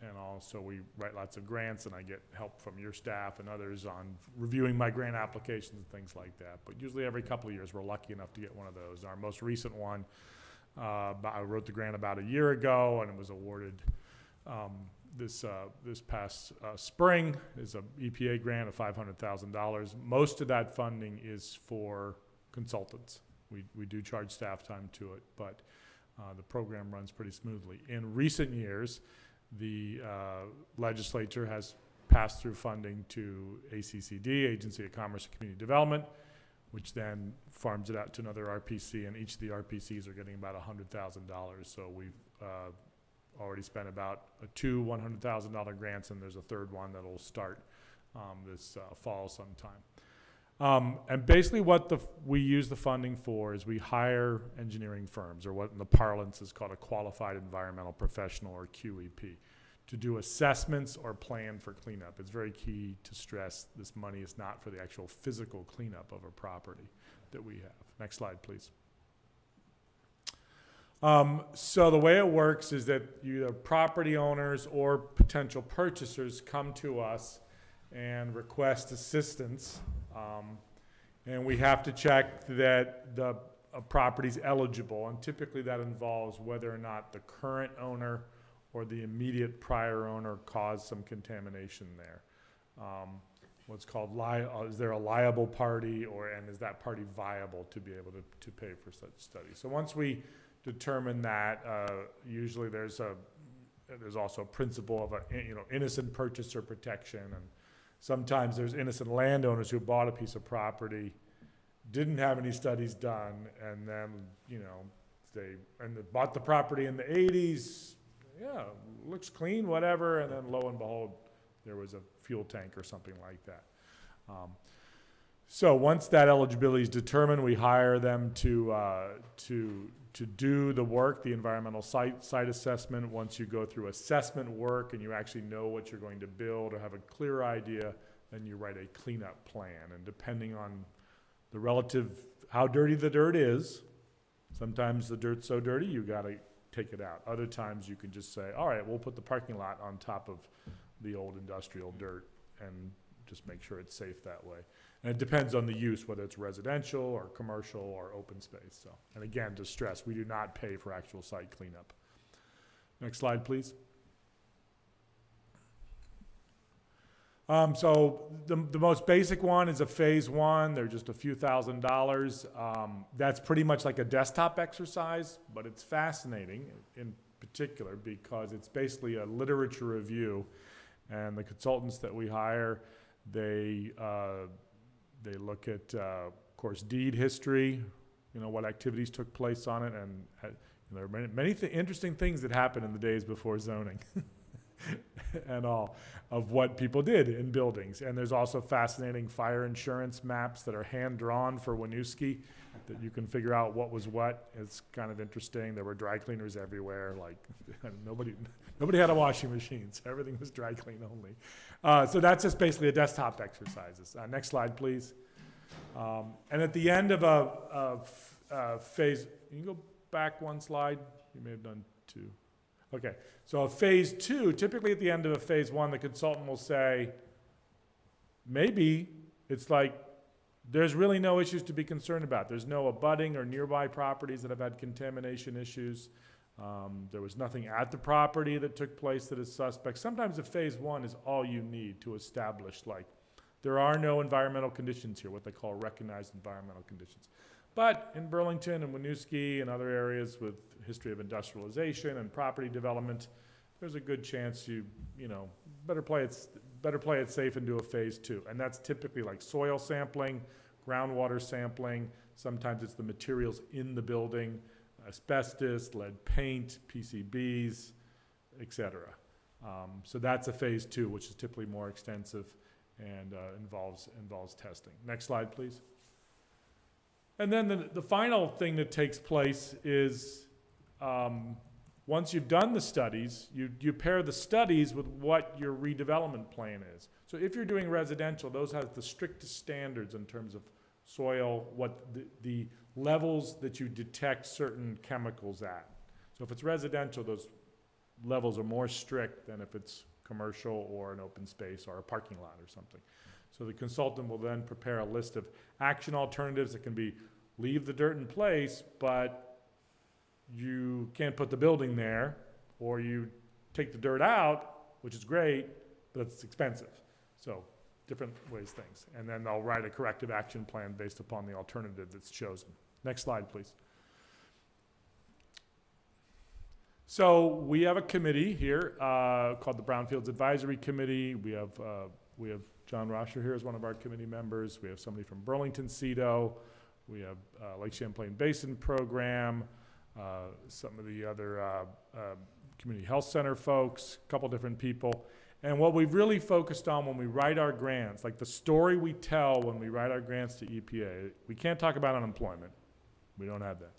and also we write lots of grants, and I get help from your staff and others on reviewing my grant applications and things like that. But usually every couple of years we're lucky enough to get one of those. Our most recent one, I wrote the grant about a year ago, and it was awarded this past spring. Is a EPA grant of $500,000. Most of that funding is for consultants. We do charge staff time to it, but the program runs pretty smoothly. In recent years, the legislature has passed through funding to ACCD, Agency of Commerce and Community Development, which then farms it out to another RPC, and each of the RPCs are getting about $100,000. So we've already spent about two $100,000 grants, and there's a third one that'll start this fall sometime. And basically what we use the funding for is we hire engineering firms, or what in the parlance is called a qualified environmental professional, or QEP, to do assessments or plan for cleanup. It's very key to stress this money is not for the actual physical cleanup of a property that we have. Next slide, please. So the way it works is that either property owners or potential purchasers come to us and request assistance. And we have to check that a property's eligible, and typically that involves whether or not the current owner or the immediate prior owner caused some contamination there. What's called is there a liable party, and is that party viable to be able to pay for such studies? So once we determine that, usually there's also a principle of innocent purchaser protection, and sometimes there's innocent landowners who bought a piece of property, didn't have any studies done, and then, they bought the property in the 80s, yeah, looks clean, whatever, and then lo and behold, there was a fuel tank or something like that. So once that eligibility is determined, we hire them to do the work, the environmental site assessment. Once you go through assessment work and you actually know what you're going to build or have a clear idea, then you write a cleanup plan. And depending on the relative, how dirty the dirt is, sometimes the dirt's so dirty you gotta take it out. Other times you can just say, all right, we'll put the parking lot on top of the old industrial dirt and just make sure it's safe that way. And it depends on the use, whether it's residential or commercial or open space. So, and again, to stress, we do not pay for actual site cleanup. Next slide, please. So the most basic one is a phase one. They're just a few $1,000s. That's pretty much like a desktop exercise, but it's fascinating in particular because it's basically a literature review, and the consultants that we hire, they look at, of course, deed history, what activities took place on it, and there are many interesting things that happened in the days before zoning. And all of what people did in buildings. And there's also fascinating fire insurance maps that are hand-drawn for Winooski that you can figure out what was what. It's kind of interesting. There were dry cleaners everywhere. Like nobody had a washing machine, so everything was dry clean only. So that's just basically a desktop exercises. Next slide, please. And at the end of a phase, you can go back one slide. You may have done two. Okay, so a phase two, typically at the end of a phase one, the consultant will say, maybe it's like, there's really no issues to be concerned about. There's no abutting or nearby properties that have had contamination issues. There was nothing at the property that took place that is suspect. Sometimes a phase one is all you need to establish, like, there are no environmental conditions here, what they call recognized environmental conditions. But in Burlington and Winooski and other areas with history of industrialization and property development, there's a good chance you better play it safe and do a phase two. And that's typically like soil sampling, groundwater sampling. Sometimes it's the materials in the building, asbestos, lead paint, PCBs, etc. So that's a phase two, which is typically more extensive and involves testing. Next slide, please. And then the final thing that takes place is once you've done the studies, you pair the studies with what your redevelopment plan is. So if you're doing residential, those have the strictest standards in terms of soil, what the levels that you detect certain chemicals at. So if it's residential, those levels are more strict than if it's commercial or an open space or a parking lot or something. So the consultant will then prepare a list of action alternatives that can be leave the dirt in place, but you can't put the building there, or you take the dirt out, which is great, but it's expensive. So different ways things. And then they'll write a corrective action plan based upon the alternative that's chosen. Next slide, please. So we have a committee here called the Brownfields Advisory Committee. We have John Rosher here as one of our committee members. We have somebody from Burlington CEDO. We have Lake Champlain Basin Program, some of the other Community Health Center folks, a couple different people. And what we've really focused on when we write our grants, like the story we tell when we write our grants to EPA, we can't talk about unemployment. We don't have that.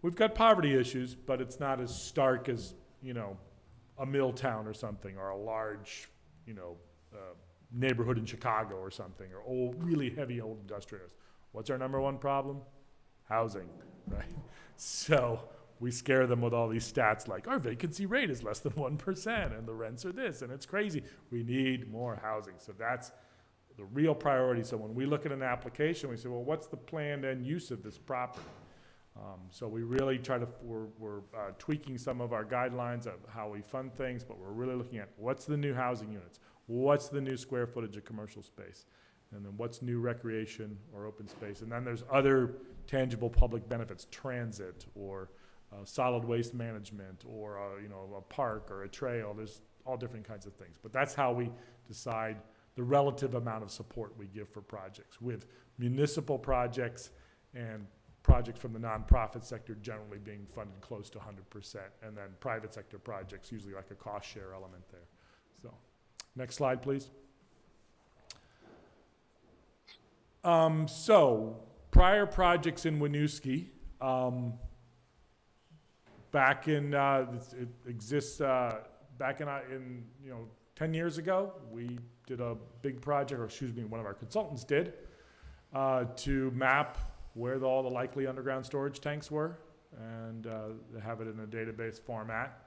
We've got poverty issues, but it's not as stark as, a mill town or something, or a large, neighborhood in Chicago or something, or really heavy old industrials. What's our number one problem? Housing, right? So we scare them with all these stats like our vacancy rate is less than 1% and the rents are this and it's crazy. We need more housing. So that's the real priority. So when we look at an application, we say, well, what's the planned end use of this property? So we really try to, we're tweaking some of our guidelines of how we fund things, but we're really looking at what's the new housing units? What's the new square footage of commercial space? And then what's new recreation or open space? And then there's other tangible public benefits, transit or solid waste management or a park or a trail. There's all different kinds of things. But that's how we decide the relative amount of support we give for projects, with municipal projects and projects from the nonprofit sector generally being funded close to 100%, and then private sector projects usually like a cost share element there. So next slide, please. So prior projects in Winooski, back in, it exists, back in 10 years ago, we did a big project, or excuse me, one of our consultants did, to map where all the likely underground storage tanks were and have it in a database format.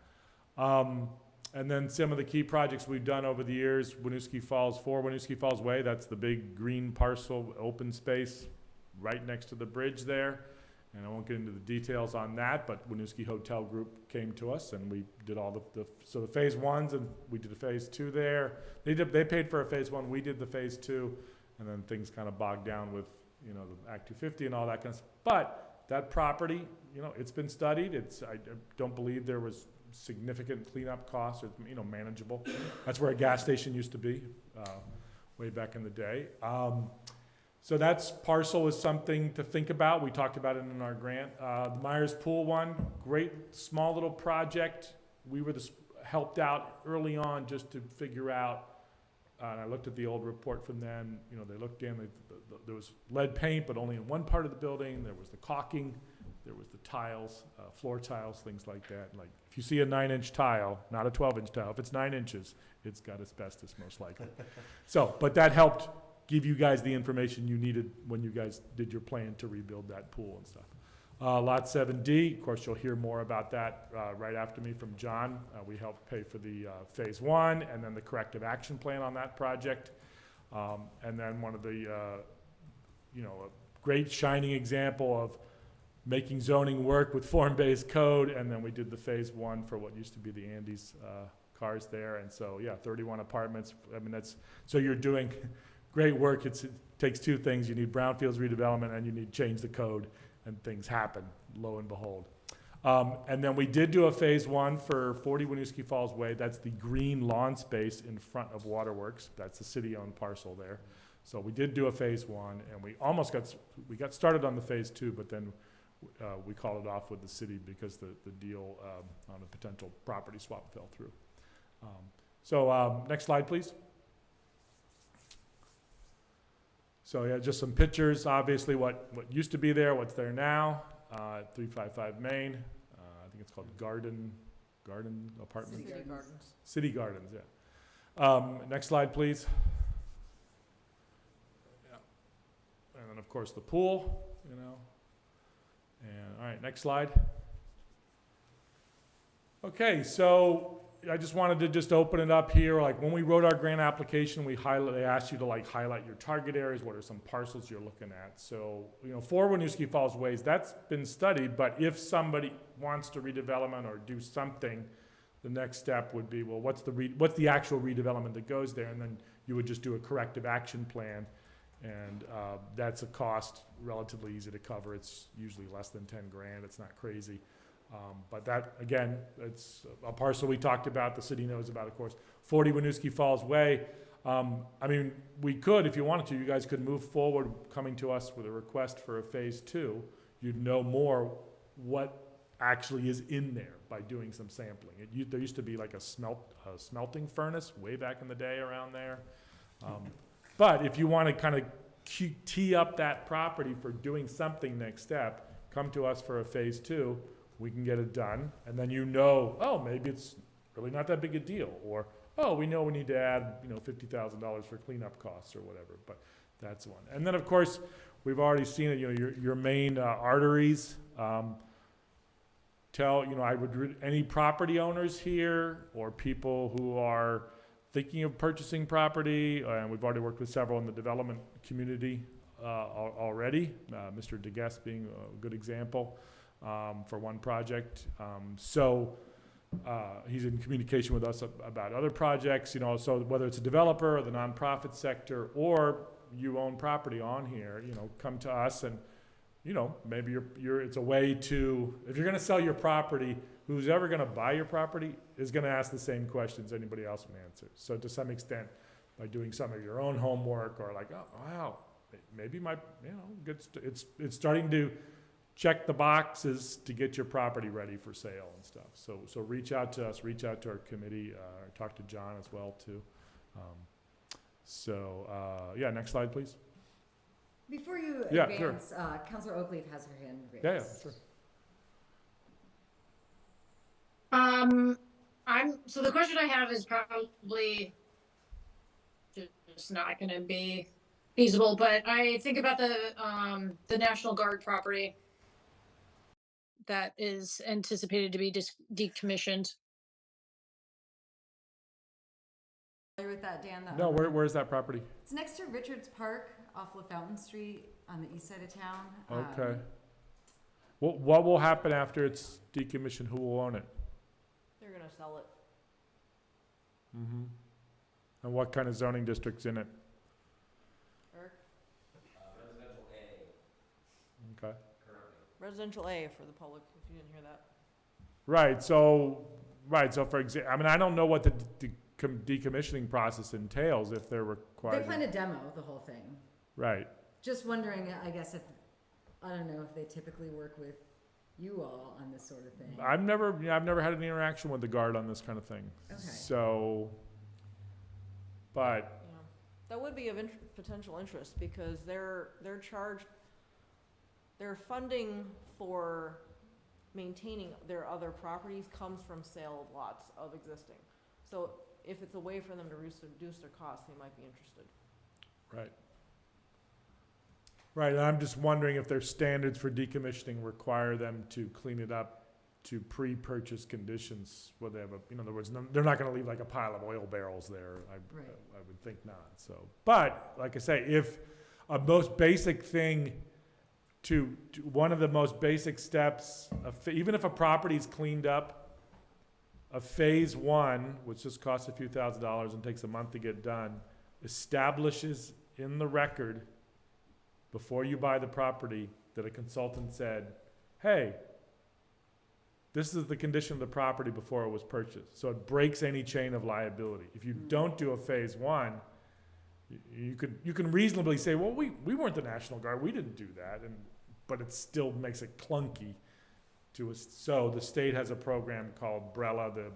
And then some of the key projects we've done over the years, Winooski Falls 4, Winooski Falls Way, that's the big green parcel, open space right next to the bridge there. And I won't get into the details on that, but Winooski Hotel Group came to us and we did all so the phase ones, and we did a phase two there. They paid for a phase one, we did the phase two, and then things kind of bogged down with, the Act 250 and all that kind of stuff. But that property, it's been studied. I don't believe there was significant cleanup costs, or manageable. That's where a gas station used to be way back in the day. So that's parcel is something to think about. We talked about it in our grant. The Myers Pool one, great small little project. We were helped out early on just to figure out and I looked at the old report from them, you know, they looked in, there was lead paint, but only in one part of the building, there was the caulking, there was the tiles, floor tiles, things like that. Like, if you see a 9-inch tile, not a 12-inch tile, if it's 9 inches, it's got asbestos most likely. So, but that helped give you guys the information you needed when you guys did your plan to rebuild that pool and stuff. Lot 7D, of course, you'll hear more about that right after me from John. We helped pay for the phase 1 and then the corrective action plan on that project. And then one of the, you know, a great shining example of making zoning work with form-based code, and then we did the phase 1 for what used to be the Andes cars there. And so, yeah, 31 apartments. I mean, that's, so you're doing great work. It takes two things. You need brownfields redevelopment and you need to change the code, and things happen, lo and behold. And then we did do a phase 1 for 40 Winooski Falls Way. That's the green lawn space in front of Waterworks. That's the city-owned parcel there. So we did do a phase 1, and we almost got started on the phase 2, but then we called it off with the city because the deal on a potential property swap fell through. Next slide, please. So yeah, just some pictures, obviously what used to be there, what's there now, 355 Main, I think it's called Garden Apartments. City Gardens. City Gardens, yeah. Next slide, please. Yeah. And then of course the pool, you know. And all right, next slide. Okay, so I just wanted to just open it up here. Like when we wrote our grant application, they asked you to like highlight your target areas. What are some parcels you're looking at? So, you know, for Winooski Falls Ways, that's been studied, but if somebody wants to redevelopment or do something, the next step would be, well, what's the actual redevelopment that goes there? And then you would just do a corrective action plan. And that's a cost relatively easy to cover. It's usually less than 10 grand. It's not crazy. But that, again, it's a parcel we talked about, the city knows about, of course. 40 Winooski Falls Way. I mean, we could, if you wanted to, you guys could move forward coming to us with a request for a phase 2. You'd know more what actually is in there by doing some sampling. There used to be like a smelting furnace way back in the day around there. But if you want to kind of tee up that property for doing something next step, come to us for a phase 2. We can get it done, and then you know, oh, maybe it's really not that big a deal, or oh, we know we need to add, you know, $50,000 for cleanup costs or whatever. But that's one. And then of course, we've already seen it. You know, your main arteries. I would any property owners here or people who are thinking of purchasing property, and we've already worked with several in the development community already. Mr. DeGuest being a good example. For one project. He's in communication with us about other projects, you know, so whether it's a developer or the nonprofit sector, or you own property on here, you know, come to us and, you know, maybe it's a way to, if you're going to sell your property, who's ever going to buy your property is going to ask the same questions anybody else would answer. So to some extent, by doing some of your own homework or like, oh, wow, maybe it's starting to check the boxes to get your property ready for sale and stuff. So reach out to us, reach out to our committee, talk to John as well too. Yeah, next slide, please. Before you Yeah, advance, sure. Councilor Oakley has her hand raised. Yeah, sure. So the question I have is probably just not going to be feasible, but I think about the National Guard property that is anticipated to be decommissioned. Familiar with that, Dan? No, where's that property? It's next to Richards Park off LaFountain Street on the east side of town. Okay. What will happen after it's decommissioned? Who will own it? They're gonna sell it. Mm-hmm. And what kind of zoning district's in it? Residential A. Okay. Residential A for the public, if you didn't hear that. Right, so for example, I mean, I don't know what the decommissioning process entails if they're required. They plan to demo the whole thing. Right. Just wondering, I guess, I don't know if they typically work with you all on this sort of thing. I've never had any interaction with the Guard on this kind of thing. Okay. So, but That would be of potential interest, because their funding for maintaining their other properties comes from sale of lots of existing. So if it's a way for them to reduce their costs, they might be interested. Right. Right, and I'm just wondering if their standards for decommissioning require them to clean it up to pre-purchase conditions, where they have in other words, they're not gonna leave like a pile of oil barrels there. I would think not, so. But, like I say, if a most basic thing to one of the most basic steps, even if a property's cleaned up, a phase one, which just costs a few $1,000s and takes a month to get done, establishes in the record before you buy the property that a consultant said, hey, this is the condition of the property before it was purchased. So it breaks any chain of liability. If you don't do a phase one, you can reasonably say, well, we weren't the National Guard, we didn't do that, but it still makes it clunky to us. So the state has a program called BRELA, the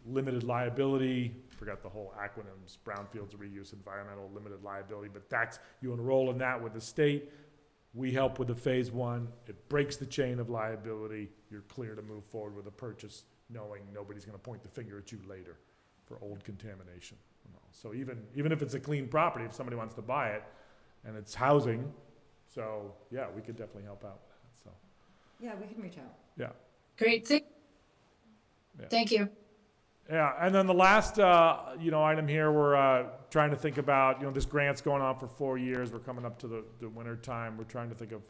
limited liability, forgot the whole acronyms, Brownfields reuse, environmental limited liability, but that's, you enroll in that with the state. We help with the phase one. It breaks the chain of liability. You're clear to move forward with a purchase, knowing nobody's going to point the finger at you later for old contamination. So even if it's a clean property, if somebody wants to buy it, and it's housing, so yeah, we could definitely help out with that. So Yeah, we can reach out. yeah. Great. Thank you. Yeah, and then the last, item here, we're trying to think about, this grant's going on for 4 years. We're coming up to the winter time. We're trying to think of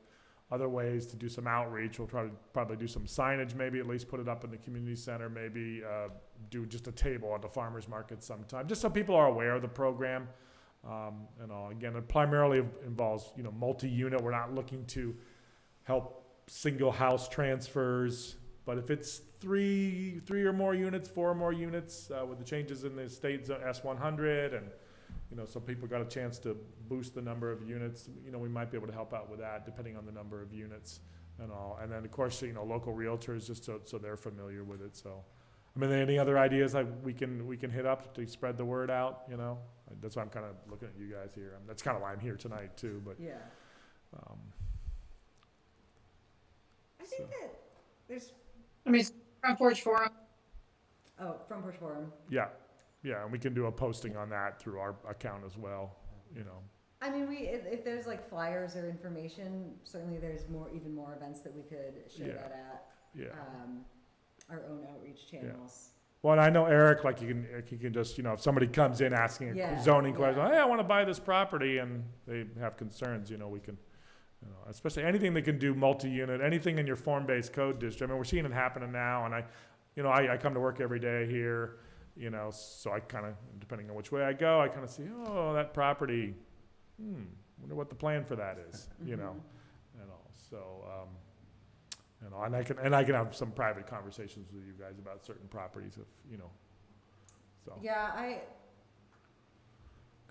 other ways to do some outreach. We'll try to probably do some signage, maybe at least put it up in the community center, maybe do just a table at the farmer's market sometime, just so people are aware of the program. And all. Again, it primarily involves, multi-unit. We're not looking to help single house transfers. But if it's three or more units, 4 or more units, with the changes in the state S100, and some people got a chance to boost the number of units, we might be able to help out with that, depending on the number of units and all. And then of course, local realtors, just so they're familiar with it. So, I mean, any other ideas we can hit up to spread the word out? That's why I'm kind of looking at you guys here. That's kind of why I'm here tonight too. But yeah, I think that there's. Front Porch Forum. Oh, Front Porch Forum. Yeah, and we can do a posting on that through our account as well, I mean, if there's like flyers or information, certainly there's even more events that we could share that at. Yeah. Our own outreach channels. Well, and I know Eric, like you can just, if somebody comes in asking a zoning question, hey, I want to buy this property, and they have concerns, we can, especially anything that can do multi-unit, anything in your form-based code district. I mean, we're seeing it happening now, and I come to work every day here, so I kind of, depending on which way I go, I kind of see, oh, that property, wonder what the plan for that is, and all. So, and I can have some private conversations with you guys about certain properties if, so. Yeah,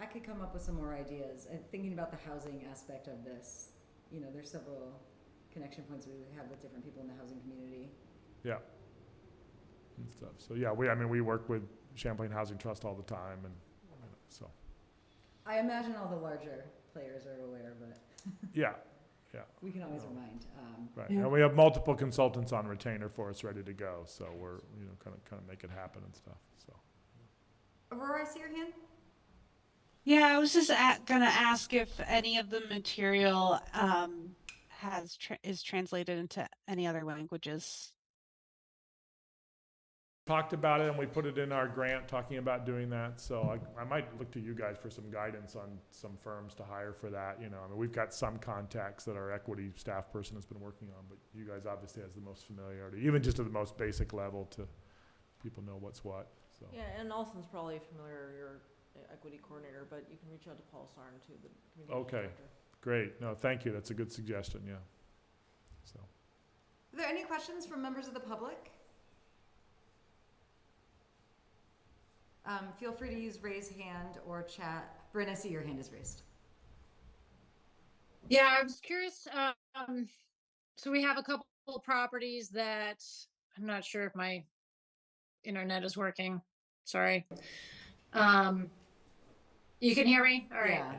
I could come up with some more ideas. And thinking about the housing aspect of this, there's several connection points we have with different people in the housing community. Yeah. And stuff. So yeah, we work with Champlain Housing Trust all the time, and so. I imagine all the larger players are aware, but. Yeah. We can always remind. Right, and we have multiple consultants on retainer for us ready to go, so we're, kind of make it happen and stuff, so. Aurora, I see your hand? Yeah, I was just gonna ask if any of the material is translated into any other languages. Talked about it, and we put it in our grant talking about doing that, so I might look to you guys for some guidance on some firms to hire for that. I mean, we've got some contacts that our equity staff person has been working on, but you guys obviously has the most familiarity, even just at the most basic level, to people know what's what. So. Yeah, and Nelson's probably familiar, your equity coordinator, but you can reach out to Paul Sarn too, the communications director. Great. No, thank you. That's a good suggestion. Yeah. So. Are there any questions from members of the public? Feel free to use raise hand or chat. Bryn, I see your hand is raised. Yeah, I was curious. So we have a couple of properties that I'm not sure if my internet is working. Sorry. You can hear me? All right. Yeah.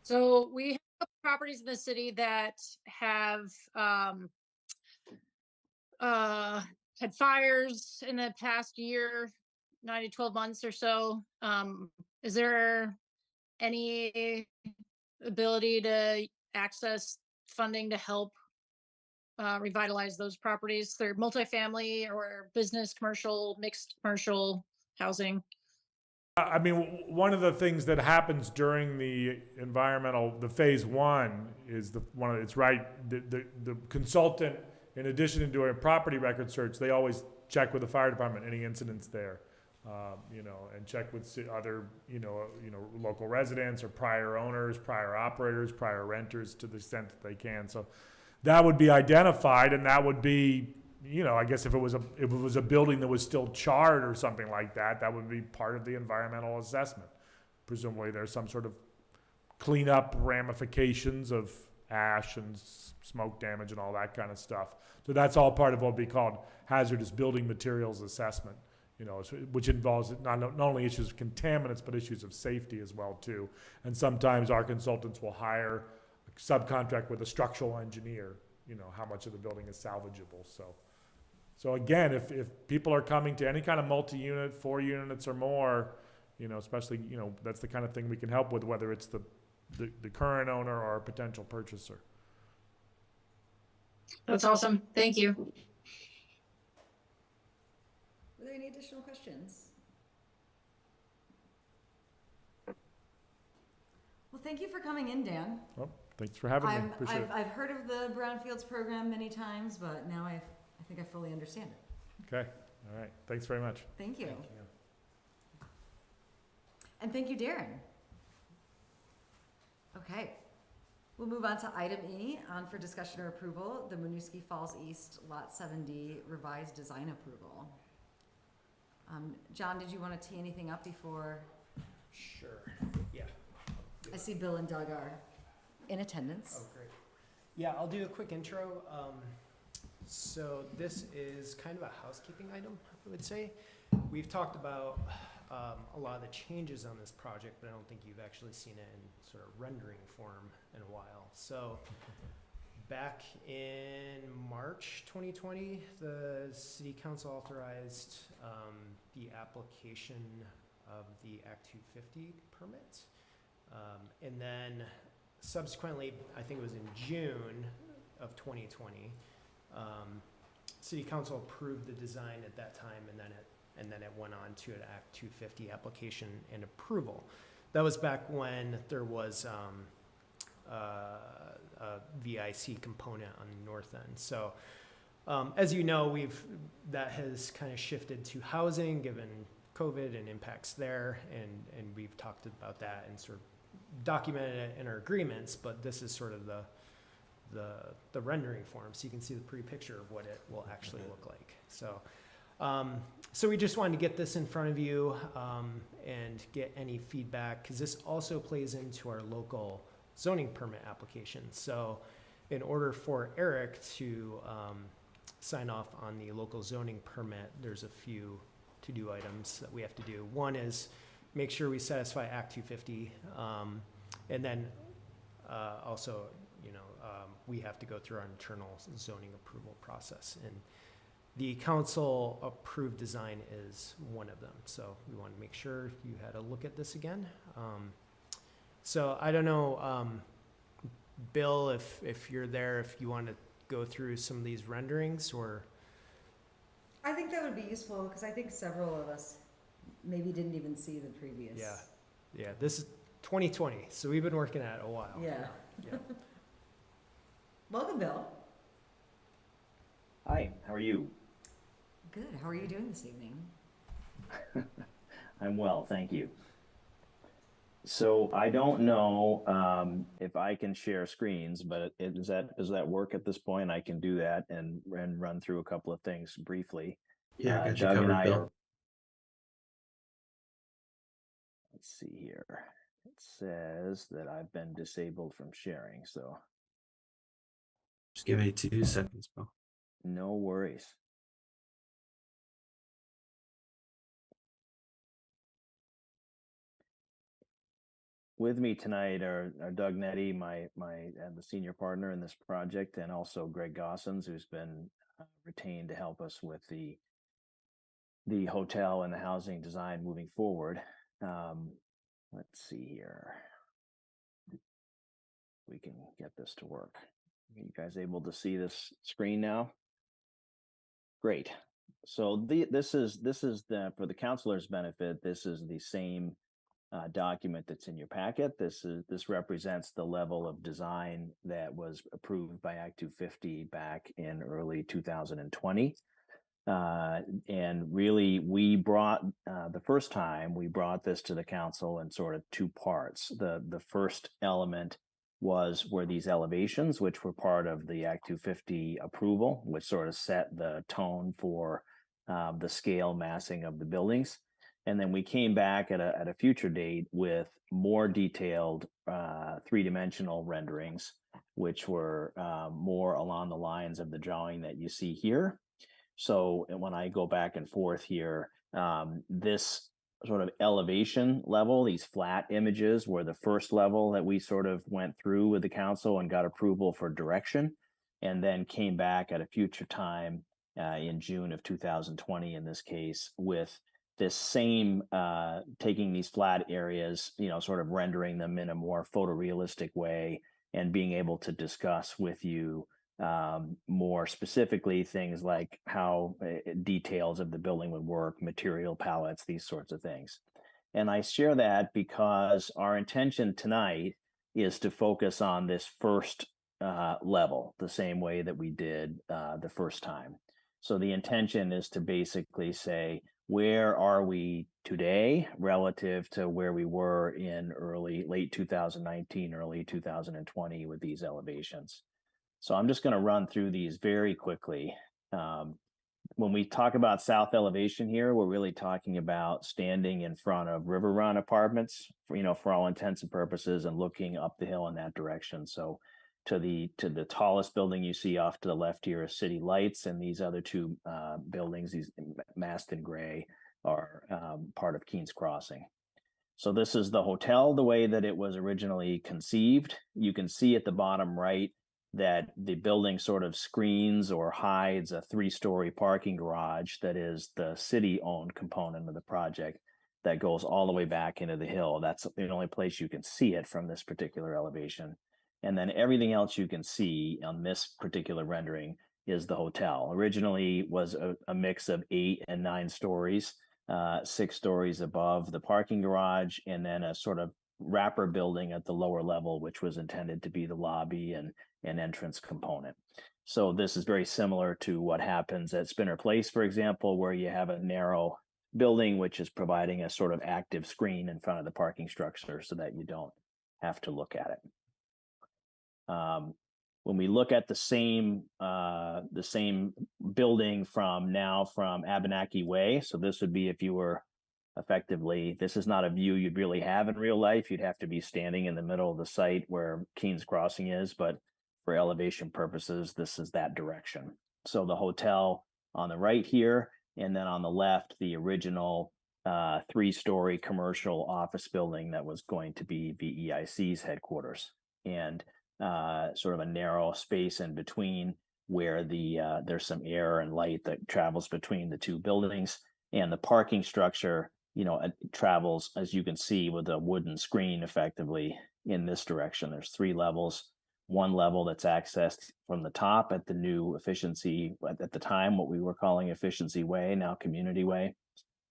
So we have a couple properties in the city that have had fires in the past year, 9 to 12 months or so. Is there any ability to access funding to help revitalize those properties? They're multifamily or business, commercial, mixed commercial housing. I mean, one of the things that happens during the phase one is it's right, the consultant, in addition to doing a property record search, they always check with the fire department, any incidents there, and check with other, local residents or prior owners, prior operators, prior renters to the extent that they can. So that would be identified, and that would be, I guess if it was a building that was still charred or something like that, that would be part of the environmental assessment. Presumably there's some sort of cleanup ramifications of ash and smoke damage and all that kind of stuff. So that's all part of what would be called hazardous building materials assessment, which involves not only issues of contaminants, but issues of safety as well too. And sometimes our consultants will hire a subcontract with a structural engineer, how much of the building is salvageable. So again, if people are coming to any kind of multi-unit, 4 units or more, especially, that's the kind of thing we can help with, whether it's the current owner or a potential purchaser. That's awesome. Thank you. Were there any additional questions? Well, thank you for coming in, Dan. Well, thanks for having me. Appreciate it. I've heard of the Brownfields program many times, but now I think I fully understand it. Okay. All right. Thanks very much. Thank you. And thank you, Darren. Okay. We'll move on to item E, on for discussion or approval, the Winooski Falls East Lot 7D revised design approval. John, did you want to tee anything up before? Sure. Yeah. I see Bill and Doug are in attendance. Oh, great. Yeah, I'll do a quick intro. So this is kind of a housekeeping item, I would say. We've talked about a lot of the changes on this project, but I don't think you've actually seen it in sort of rendering form in a while. So back in March 2020, the City Council authorized the application of the Act 250 permit. And then subsequently, I think it was in June of 2020, City Council approved the design at that time, and then it went on to an Act 250 application and approval. That was back when there was a VIC component on the north end. So as you know, that has kind of shifted to housing given COVID and impacts there, and we've talked about that and sort of documented it in our agreements, but this is sort of the rendering form, so you can see the pre-picture of what it will actually look like. So we just wanted to get this in front of you and get any feedback, because this also plays into our local zoning permit application. So in order for Eric to sign off on the local zoning permit, there's a few to-do items that we have to do. One is make sure we satisfy Act 250, and then also, we have to go through our internal zoning approval process. And the council approved design is one of them. So we want to make sure you had a look at this again. So I don't know, Bill, if you're there, if you want to go through some of these renderings, or. I think that would be useful, because I think several of us maybe didn't even see the previous. Yeah, this is 2020, so we've been working at it a while. Yeah. Yeah. Welcome, Bill. Hi, how are you? Good. How are you doing this evening? I'm well, thank you. So I don't know if I can share screens, but does that work at this point? I can do that and run through a couple of things briefly. Yeah, I got you Doug and covered, I Bill. Let's see here. It says that I've been disabled from sharing, so. Just give me 2 seconds, Bill. No worries. with me tonight are Doug Nettie, the senior partner in this project, and also Greg Gossens, who's been retained to help us with the hotel and the housing design moving forward. Let's see here. We can get this to work. Are you guys able to see this screen now? Great. So this is for the counselor's benefit. This is the same document that's in your packet. This represents the level of design that was approved by Act 250 back in early 2020. And really, we brought the first time we brought this to the council in sort of two parts. The first element were these elevations, which were part of the Act 250 approval, which sort of set the tone for the scale massing of the buildings. And then we came back at a future date with more detailed three-dimensional renderings, which were more along the lines of the drawing that you see here. So when I go back and forth here, this sort of elevation level, these flat images were the first level that we sort of went through with the council and got approval for direction, and then came back at a future time in June of 2020, in this case, with this same taking these flat areas, sort of rendering them in a more photorealistic way and being able to discuss with you more specifically things like how details of the building would work, material palettes, these sorts of things. And I share that because our intention tonight is to focus on this first level, the same way that we did the first time. So the intention is to basically say, where are we today relative to where we were in late 2019, early 2020 with these elevations? So I'm just going to run through these very quickly. When we talk about south elevation here, we're really talking about standing in front of River Run Apartments, for all intents and purposes, and looking up the hill in that direction. So to the tallest building you see off to the left here is City Lights, and these other two buildings, these masked in gray, are part of Keene's Crossing. So this is the hotel, the way that it was originally conceived. You can see at the bottom right that the building sort of screens or hides a 3-story parking garage that is the city-owned component of the project that goes all the way back into the hill. That's the only place you can see it from this particular elevation. And then everything else you can see on this particular rendering is the hotel. Originally was a mix of 8 and 9 stories, 6 stories above the parking garage, and then a sort of wrapper building at the lower level, which was intended to be the lobby and an entrance component. So this is very similar to what happens at Spinner Place, for example, where you have a narrow building which is providing a sort of active screen in front of the parking structure so that you don't have to look at it. When we look at the same building from Abenaki Way, so this would be if you were effectively, this is not a view you'd really have in real life. You'd have to be standing in the middle of the site where Keene's Crossing is, but for elevation purposes, this is that direction. So the hotel on the right here, and then on the left, the original 3-story commercial office building that was going to be VEIC's headquarters, and sort of a narrow space in between where there's some air and light that travels between the two buildings, and the parking structure travels, as you can see, with a wooden screen effectively in this direction. There's 3 levels. 1 level that's accessed from the top at the new Efficiency, at the time, what we were calling Efficiency Way, now Community Way.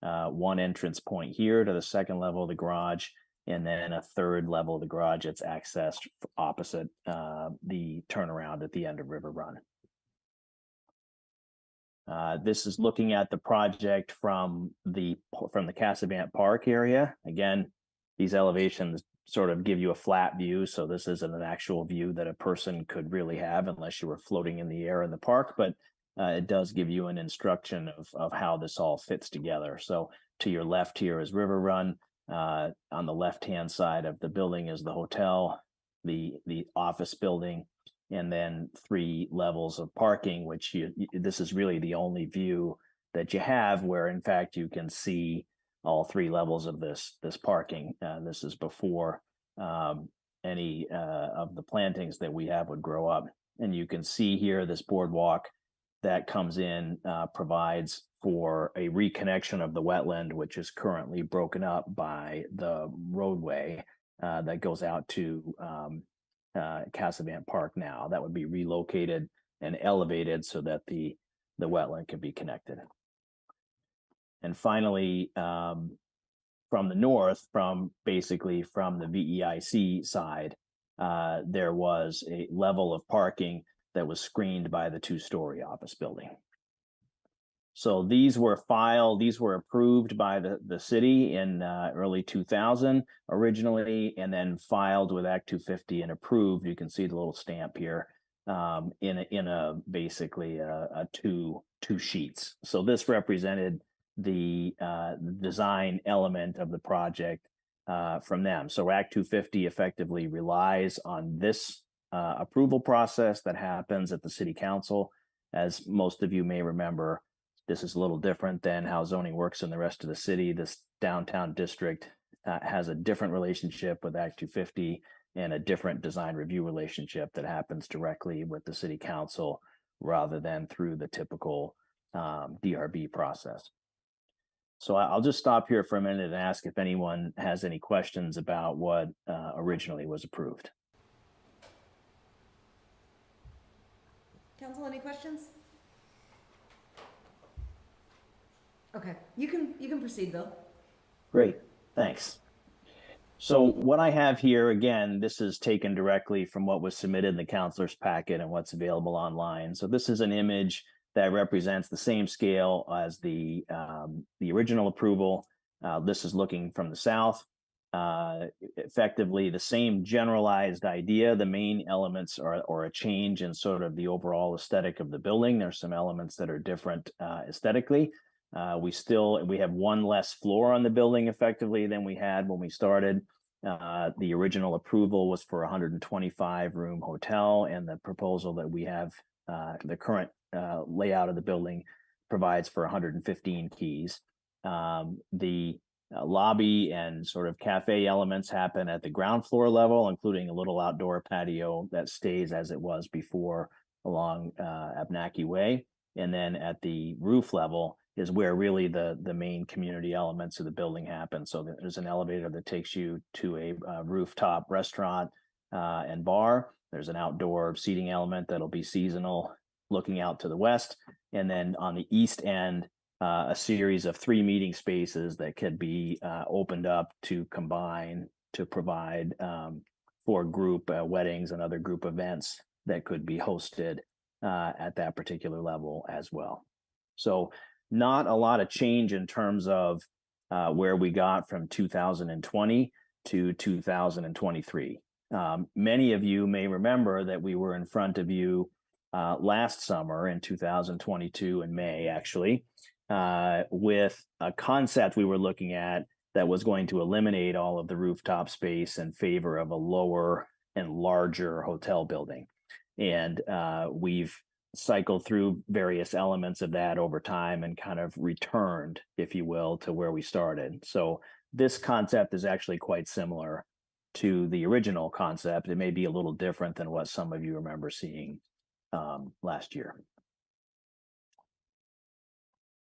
1 entrance point here to the 2nd level of the garage, and then a 3rd level of the garage that's accessed opposite the turnaround at the end of River Run. This is looking at the project from the Cassavant Park area. Again, these elevations sort of give you a flat view, so this isn't an actual view that a person could really have unless you were floating in the air in the park, but it does give you an instruction of how this all fits together. So to your left here is River Run. On the left-hand side of the building is the hotel, the office building, and then 3 levels of parking, which this is really the only view that you have where, in fact, you can see all 3 levels of this parking. This is before any of the plantings that we have would grow up. And you can see here this boardwalk that comes in provides for a reconnection of the wetland, which is currently broken up by the roadway that goes out to Cassavant Park now. That would be relocated and elevated so that the wetland can be connected. And finally, from the north, basically from the VEIC side, there was a level of parking that was screened by the two-story office building. So these were approved by the city in early 2000 originally, and then filed with Act 250 and approved. You can see the little stamp here in a basically a two sheets. So this represented the design element of the project from them. So Act 250 effectively relies on this approval process that happens at the city council. As most of you may remember, this is a little different than how zoning works in the rest of the city. This downtown district has a different relationship with Act 250 and a different design review relationship that happens directly with the city council rather than through the typical DRB process. So I'll just stop here for a minute and ask if anyone has any questions about what originally was approved. Council, any questions? Okay, you can proceed, Bill. Great, thanks. So what I have here, again, this is taken directly from what was submitted in the counselor's packet and what's available online. So this is an image that represents the same scale as the original approval. This is looking from the south. Effectively the same generalized idea. The main elements are a change in sort of the overall aesthetic of the building. There's some elements that are different aesthetically. We have one less floor on the building effectively than we had when we started. The original approval was for a 125 room hotel, and the proposal that we have, the current layout of the building provides for 115 keys. The lobby and sort of cafe elements happen at the ground floor level, including a little outdoor patio that stays as it was before along Abnaki Way. And then at the roof level is where really the main community elements of the building happen. So there's an elevator that takes you to a rooftop restaurant and bar. There's an outdoor seating element that'll be seasonal looking out to the west. And then on the east end, a series of 3 meeting spaces that could be opened up to combine to provide for group weddings and other group events that could be hosted at that particular level as well. So not a lot of change in terms of where we got from 2020 to 2023. Many of you may remember that we were in front of you last summer in 2022 in May, actually, with a concept we were looking at that was going to eliminate all of the rooftop space in favor of a lower and larger hotel building. And we've cycled through various elements of that over time and kind of returned, if you will, to where we started. So this concept is actually quite similar to the original concept. It may be a little different than what some of you remember seeing last year.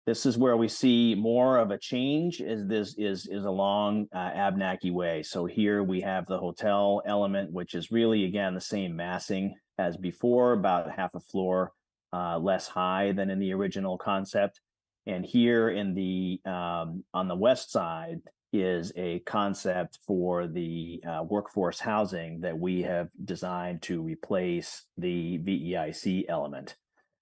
This is where we see more of a change is along Abnaki Way. So here we have the hotel element, which is really, again, the same massing as before, about half a floor less high than in the original concept. And here in the on the west side is a concept for the workforce housing that we have designed to replace the VEIC element.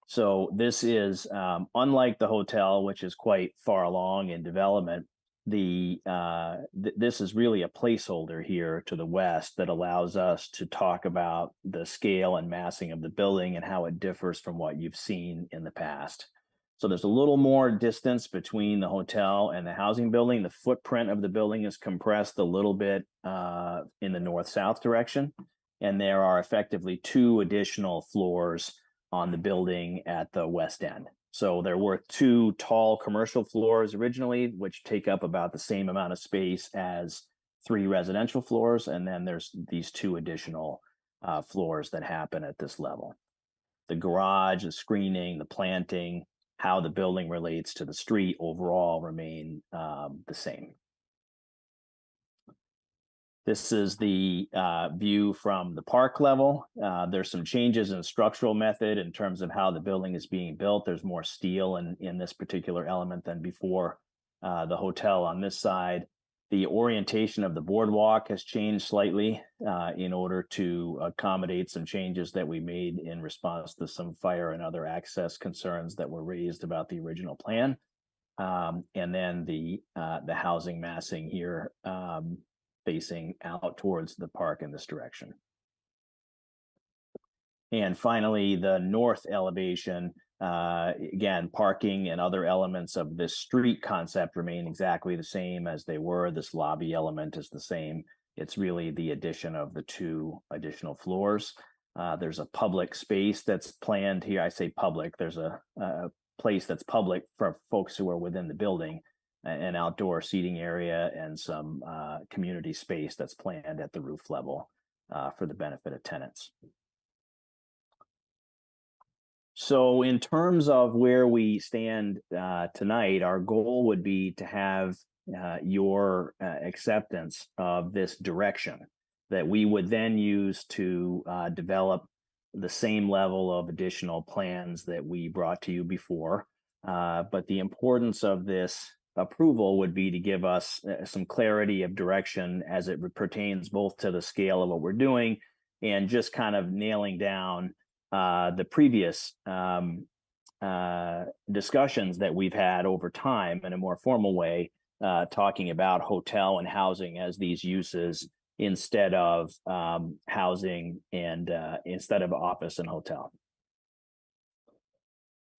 So this is unlike the hotel, which is quite far along in development. This is really a placeholder here to the west that allows us to talk about the scale and massing of the building and how it differs from what you've seen in the past. So there's a little more distance between the hotel and the housing building. The footprint of the building is compressed a little bit in the north-south direction. And there are effectively 2 additional floors on the building at the west end. So there were 2 tall commercial floors originally, which take up about the same amount of space as 3 residential floors, and then there's these 2 additional floors that happen at this level. The garage, the screening, the planting, how the building relates to the street overall remain the same. This is the view from the park level. There's some changes in structural method in terms of how the building is being built. There's more steel in this particular element than before. The hotel on this side. The orientation of the boardwalk has changed slightly in order to accommodate some changes that we made in response to some fire and other access concerns that were raised about the original plan. And then the housing massing here facing out towards the park in this direction. And finally, the north elevation, again, parking and other elements of this street concept remain exactly the same as they were. This lobby element is the same. It's really the addition of the 2 additional floors. There's a public space that's planned here. I say public, there's a place that's public for folks who are within the building, an outdoor seating area and some community space that's planned at the roof level for the benefit of tenants. So in terms of where we stand tonight, our goal would be to have your acceptance of this direction that we would then use to develop the same level of additional plans that we brought to you before. But the importance of this approval would be to give us some clarity of direction as it pertains both to the scale of what we're doing and just kind of nailing down the previous discussions that we've had over time in a more formal way, talking about hotel and housing as these uses instead of housing and instead of office and hotel.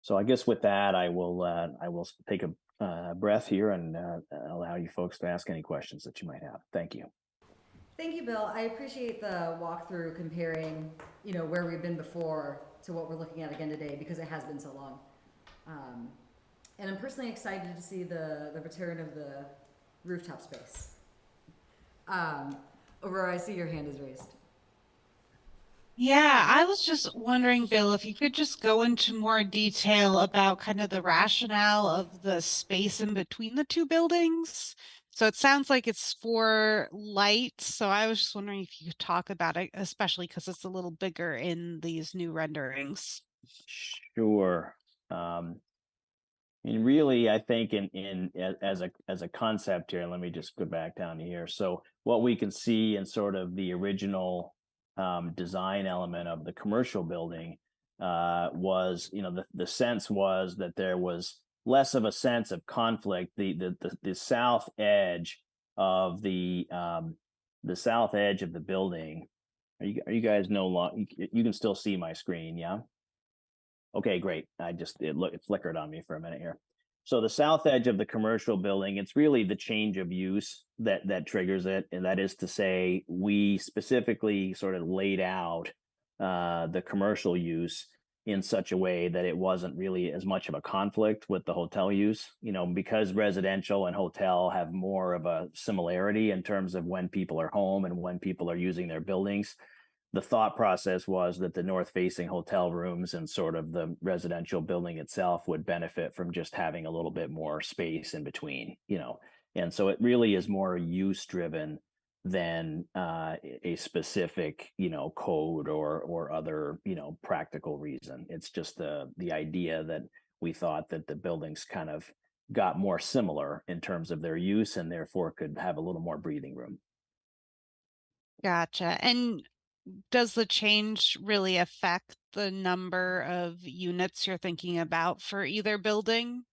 So I guess with that, I will take a breath here and allow you folks to ask any questions that you might have. Thank you. Thank you, Bill. I appreciate the walkthrough comparing, where we've been before to what we're looking at again today, because it has been so long. And I'm personally excited to see the return of the rooftop space. Aurora, I see your hand is raised. Yeah, I was just wondering, Bill, if you could just go into more detail about kind of the rationale of the space in between the 2 buildings. So it sounds like it's for light. So I was just wondering if you could talk about it, especially because it's a little bigger in these new renderings. Sure. And really, I think as a concept here, let me just go back down here. So what we can see in sort of the original design element of the commercial building was, the sense was that there was less of a sense of conflict. The south edge of the south edge of the building. Are you guys no longer? You can still see my screen, yeah? Okay, great. It flickered on me for a minute here. So the south edge of the commercial building, it's really the change of use that triggers it. And that is to say, we specifically sort of laid out the commercial use in such a way that it wasn't really as much of a conflict with the hotel use, because residential and hotel have more of a similarity in terms of when people are home and when people are using their buildings. The thought process was that the north-facing hotel rooms and sort of the residential building itself would benefit from just having a little bit more space in between, And so it really is more use-driven than a specific, code or other, practical reason. It's just the idea that we thought that the buildings kind of got more similar in terms of their use and therefore could have a little more breathing room. Gotcha. And does the change really affect the number of units you're thinking about for either building?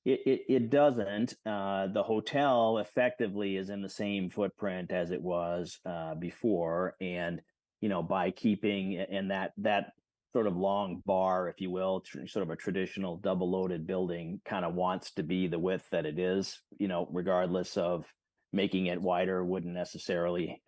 It doesn't. The hotel effectively is in the same footprint as it was before, and by keeping and that sort of long bar, if you will, sort of a traditional double-loaded building, kind of wants to be the width that it is. Regardless of making it wider, wouldn't necessarily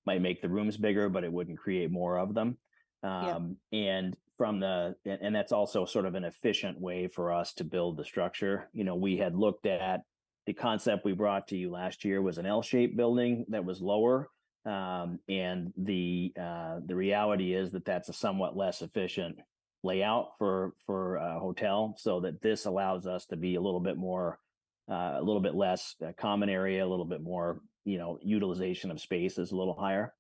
might make the rooms bigger, but it wouldn't create more of them. And that's also sort of an efficient way for us to build the structure. We had looked at the concept we brought to you last year was an L-shaped building that was lower. And the reality is that that's a somewhat less efficient layout for a hotel, so that this allows us to be a little bit more, a little bit less common area, a little bit more, utilization of space is a little higher.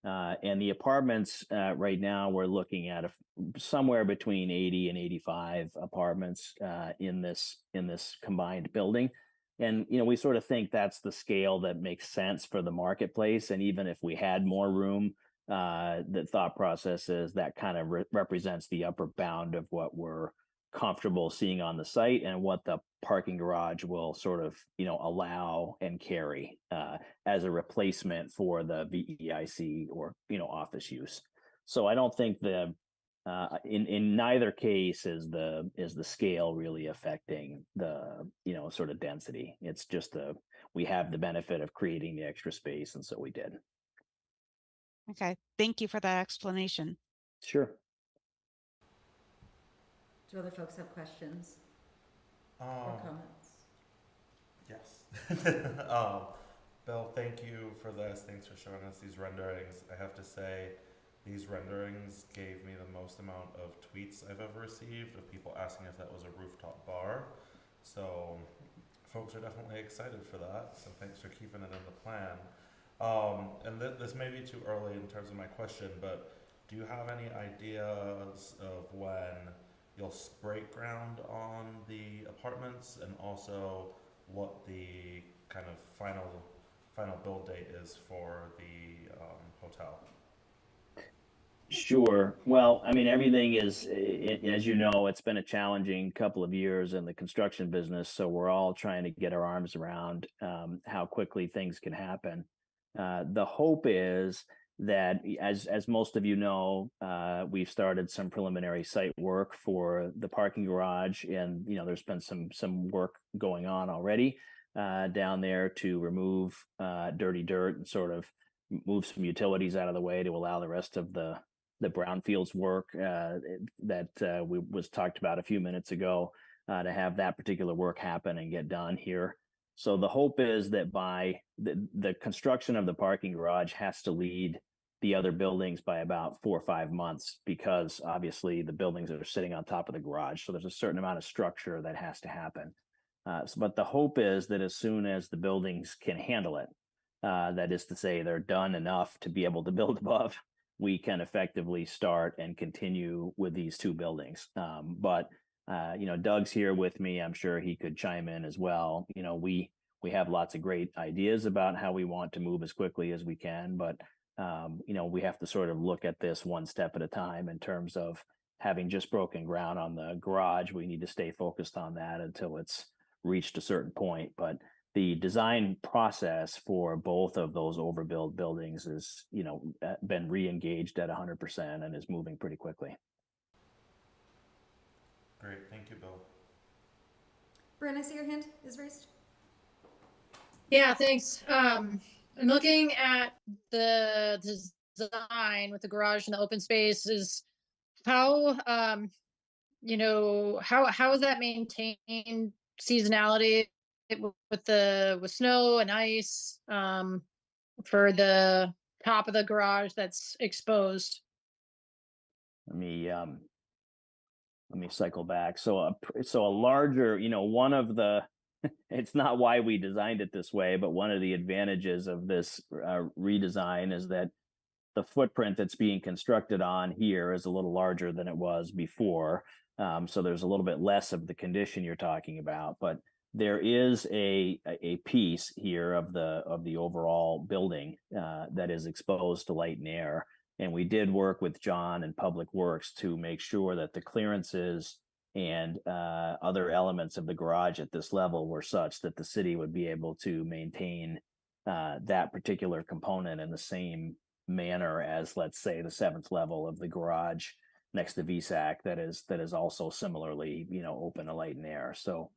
And the apartments right now, we're looking at somewhere between 80 and 85 apartments in this combined building. And, we sort of think that's the scale that makes sense for the marketplace. And even if we had more room, the thought process is that kind of represents the upper bound of what we're comfortable seeing on the site and what the parking garage will sort of, allow and carry as a replacement for the VEIC or, office use. So I don't think in neither case is the scale really affecting the, sort of density. It's just we have the benefit of creating the extra space, and so we did. Okay, thank you for that explanation. Sure. Do other folks have questions or comments? Yes. Bill, thank you for this. Thanks for showing us these renderings. I have to say, these renderings gave me the most amount of tweets I've ever received of people asking if that was a rooftop bar. So folks are definitely excited for that. So thanks for keeping it in the plan. And this may be too early in terms of my question, but do you have any ideas of when you'll break ground on the apartments, and also what the kind of final build date is for the hotel? Sure. Well, I mean, everything is, as you know, it's been a challenging couple of years in the construction business. So we're all trying to get our arms around how quickly things can happen. The hope is that, as most of you know, we've started some preliminary site work for the parking garage, and there's been some work going on already down there to remove dirty dirt and sort of move some utilities out of the way to allow the rest of the Brownfields work that was talked about a few minutes ago to have that particular work happen and get done here. So the hope is that by the construction of the parking garage has to lead the other buildings by about 4 or 5 months, because obviously the buildings are sitting on top of the garage. So there's a certain amount of structure that has to happen. But the hope is that as soon as the buildings can handle it, that is to say they're done enough to be able to build above, we can effectively start and continue with these 2 buildings. But Doug's here with me. I'm sure he could chime in as well. We have lots of great ideas about how we want to move as quickly as we can, but we have to sort of look at this one step at a time. In terms of having just broken ground on the garage, we need to stay focused on that until it's reached a certain point. But the design process for both of those overbuild buildings is, been re-engaged at 100% and is moving pretty quickly. Great, thank you, Bill. Bryn, I see your hand is raised. Yeah, thanks. I'm looking at the design with the garage and the open space. Is how how is that maintained seasonality with snow and ice for the top of the garage that's exposed? Let me cycle back. So a larger, one of the, it's not why we designed it this way, but one of the advantages of this redesign is that the footprint that's being constructed on here is a little larger than it was before. So there's a little bit less of the condition you're talking about, but there is a piece here of the overall building that is exposed to light and air. And we did work with John and Public Works to make sure that the clearances and other elements of the garage at this level were such that the city would be able to maintain that particular component in the same manner as, let's say, the 7th level of the garage next to VSAC that is also similarly, open to light and air. So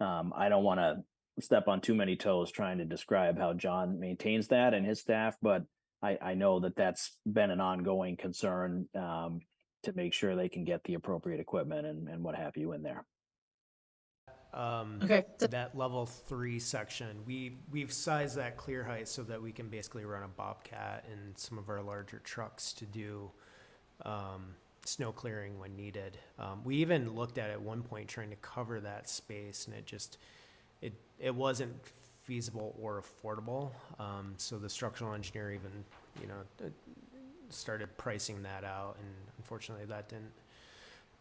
I don't want to step on too many toes trying to describe how John maintains that and his staff, but I know that that's been an ongoing concern to make sure they can get the appropriate equipment and what have you in there. Okay. That level 3 section, we've sized that clear height so that we can basically run a Bobcat and some of our larger trucks to do snow clearing when needed. We even looked at one point trying to cover that space, and it wasn't feasible or affordable. So the structural engineer even, started pricing that out, and unfortunately that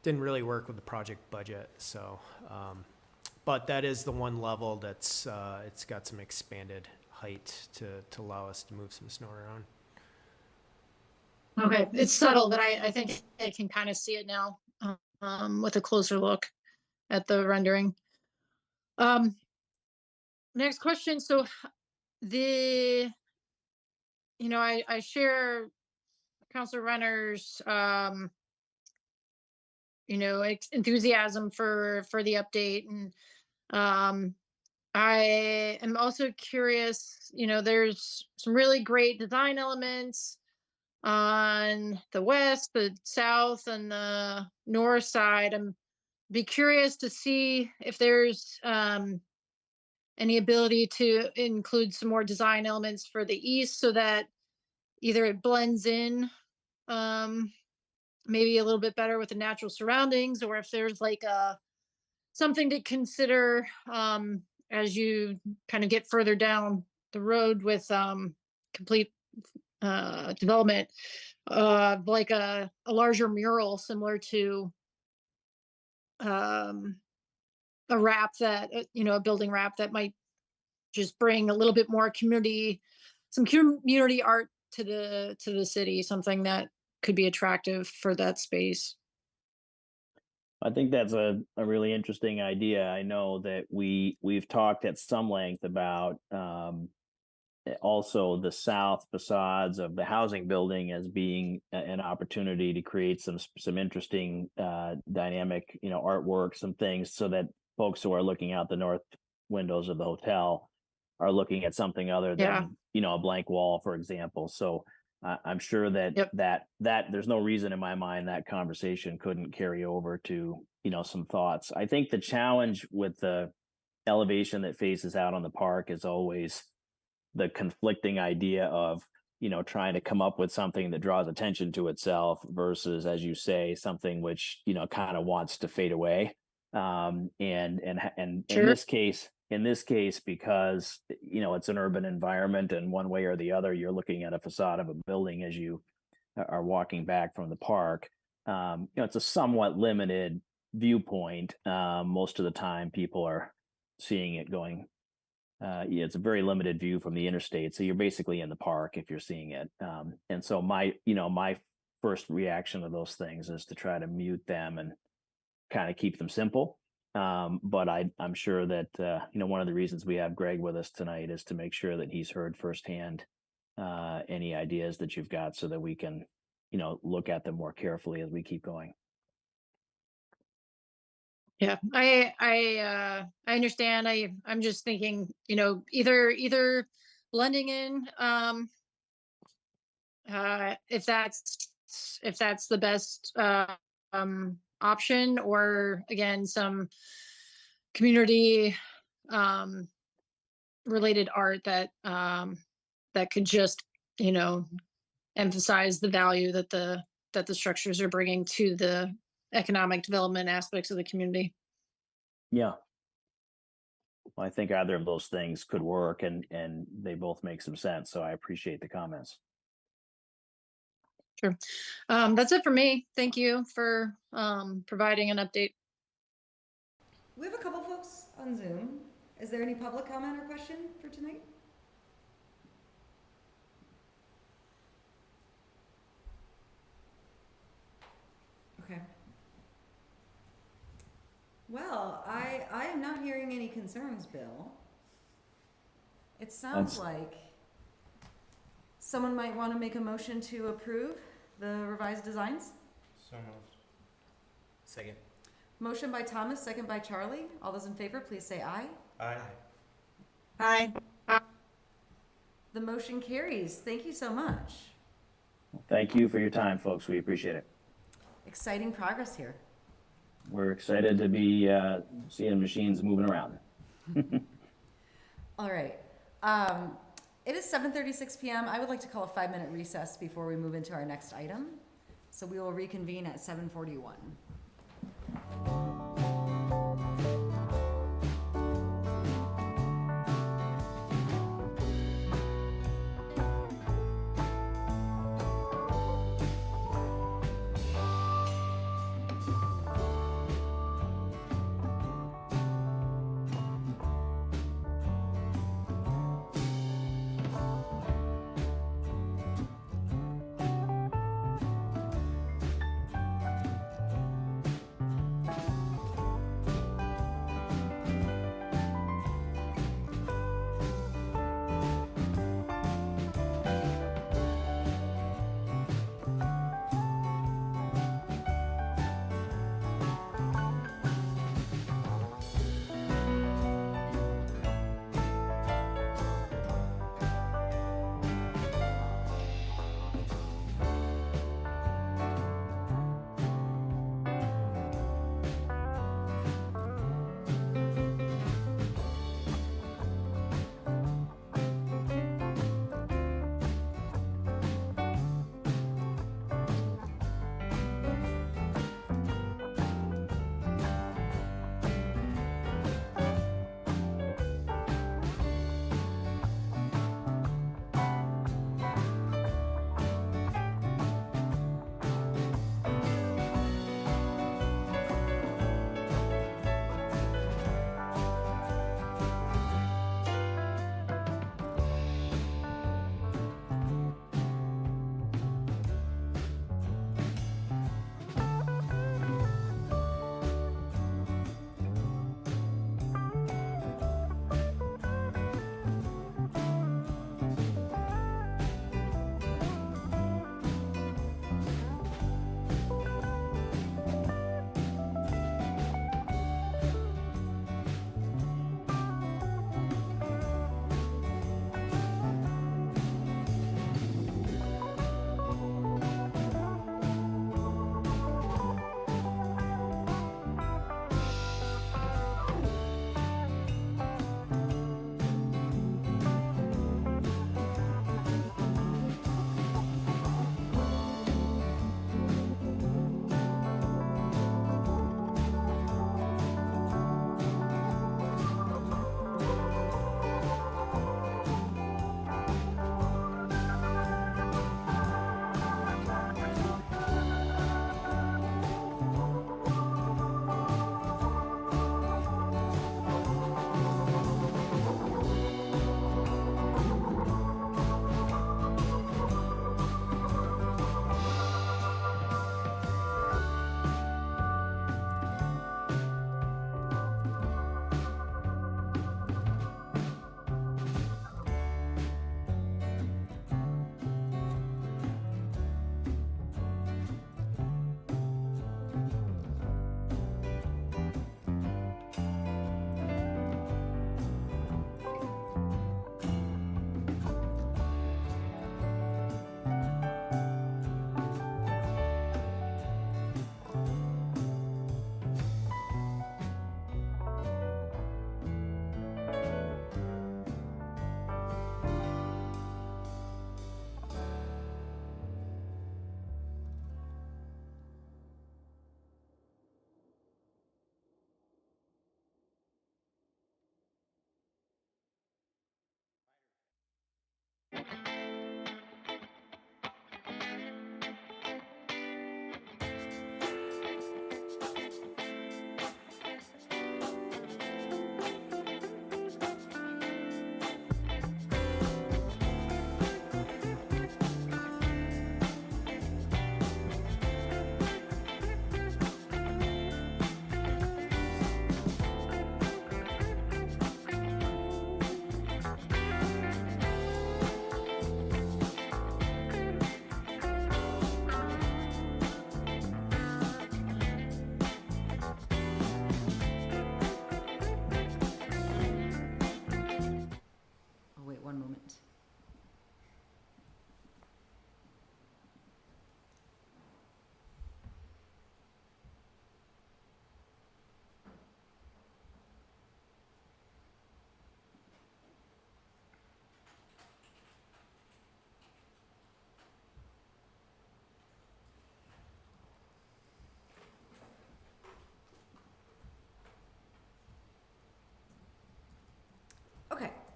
didn't really work with the project budget. So, but that is the one level that's it's got some expanded height to allow us to move some snow around. Okay, it's subtle, but I think I can kind of see it now with a closer look at the rendering. Next question. So I share Councilor Renner's enthusiasm for the update, and I am also curious. There's some really great design elements on the west, the south, and the north side. I'm be curious to see if there's any ability to include some more design elements for the east, so that either it blends in maybe a little bit better with the natural surroundings, or if there's like something to consider as you kind of get further down the road with complete development, like a larger mural similar to a wrap that a building wrap that might just bring a little bit more some community art to the city, something that could be attractive for that space. I think that's a really interesting idea. I know that we've talked at some length about also the south facades of the housing building as being an opportunity to create some interesting dynamic, artwork, some things, so that folks who are looking out the north windows of the hotel are looking at something other than a blank wall, for example. So I'm sure that that there's no reason in my mind that conversation couldn't carry over to some thoughts. I think the challenge with the elevation that faces out on the park is always the conflicting idea of trying to come up with something that draws attention to itself versus, as you say, something which kind of wants to fade away. And Sure. in this case, because it's an urban environment, and one way or the other, you're looking at a facade of a building as you are walking back from the park. It's a somewhat limited viewpoint. Most of the time, people are seeing it going. It's a very limited view from the interstate, so you're basically in the park if you're seeing it. And so my first reaction to those things is to try to mute them and kind of keep them simple. But I'm sure that one of the reasons we have Greg with us tonight is to make sure that he's heard firsthand any ideas that you've got, so that we can look at them more carefully as we keep going. Yeah, I understand. I'm just thinking, either blending in, if that's the best option, or again some community related art that could just emphasize the value that the structures are bringing to the economic development aspects of the community. Yeah. Well, I think either of those things could work, and they both make some sense. So I appreciate the comments. Sure. That's it for me. Thank you for providing an update. We have a couple folks on Zoom. Is there any public comment or question for tonight? Okay. Well, I am not hearing any concerns, Bill. It sounds like someone might want to make a motion to approve the revised designs. So moved. Second. Motion by Thomas, second by Charlie. All those in favor, please say aye. Aye. Aye. The motion carries. Thank you so much. Thank you for your time, folks. We appreciate it. Exciting progress here. we're excited to be seeing machines moving around. All right. It is 7:36 p.m. I would like to call a 5-minute recess before we move into our next item. So we will reconvene at 7:41.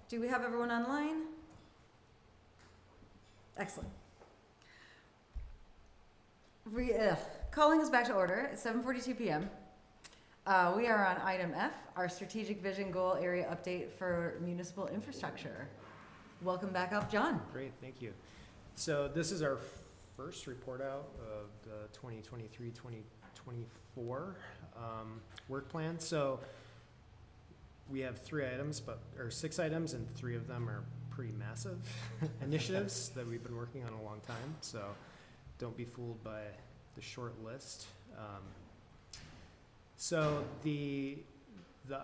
do we have everyone online? Excellent. Calling us back to order at 7:42 p.m. We are on item F, our strategic vision goal area update for municipal infrastructure. Welcome back up, John. Great, thank you. So this is our first report out of the 2023-2024 work plan. So we have 6 items, and 3 of them are pretty massive initiatives that we've been working on a long time. So don't be fooled by the short list. So the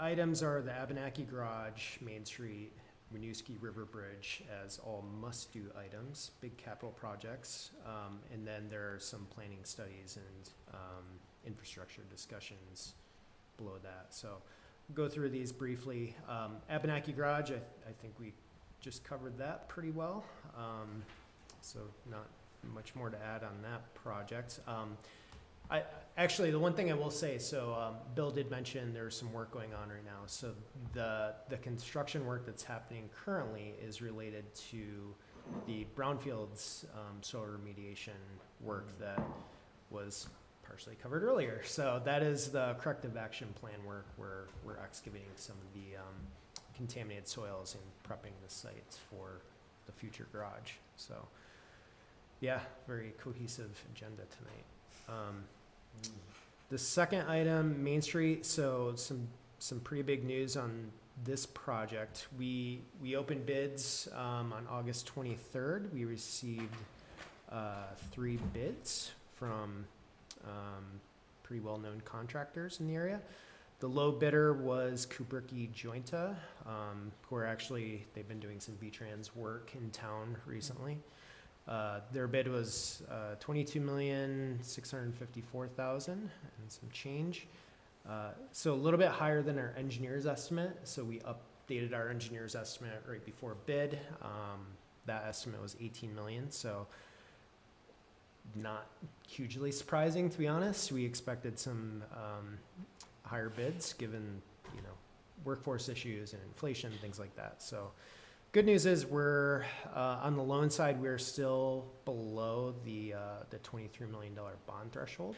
items are the Abenaki Garage, Main Street, Winooski River Bridge as all must-do items, big capital projects, and then there are some planning studies and infrastructure discussions below that. So go through these briefly. Abenaki Garage, I think we just covered that pretty well, so not much more to add on that project. Actually, the one thing I will say, so Bill did mention there's some work going on right now. So the construction work that's happening currently is related to the Brownfields soil remediation work that was partially covered earlier. So that is the corrective action plan work where we're excavating some of the contaminated soils and prepping the site for the future garage. So yeah, very cohesive agenda tonight. The second item, Main Street, so some pretty big news on this project. We opened bids on August 23rd. We received 3 bids from pretty well-known contractors in the area. The low bidder was Kubricki Jointa, who are actually, they've been doing some V-Trans work in town recently. Their bid was $22,654,000 and some change. So a little bit higher than our engineer's estimate. So we updated our engineer's estimate right before bid. That estimate was 18 million. So not hugely surprising, to be honest. We expected some higher bids given, workforce issues and inflation, things like that. So good news is we're on the loan side, we're still below the $23 million bond threshold.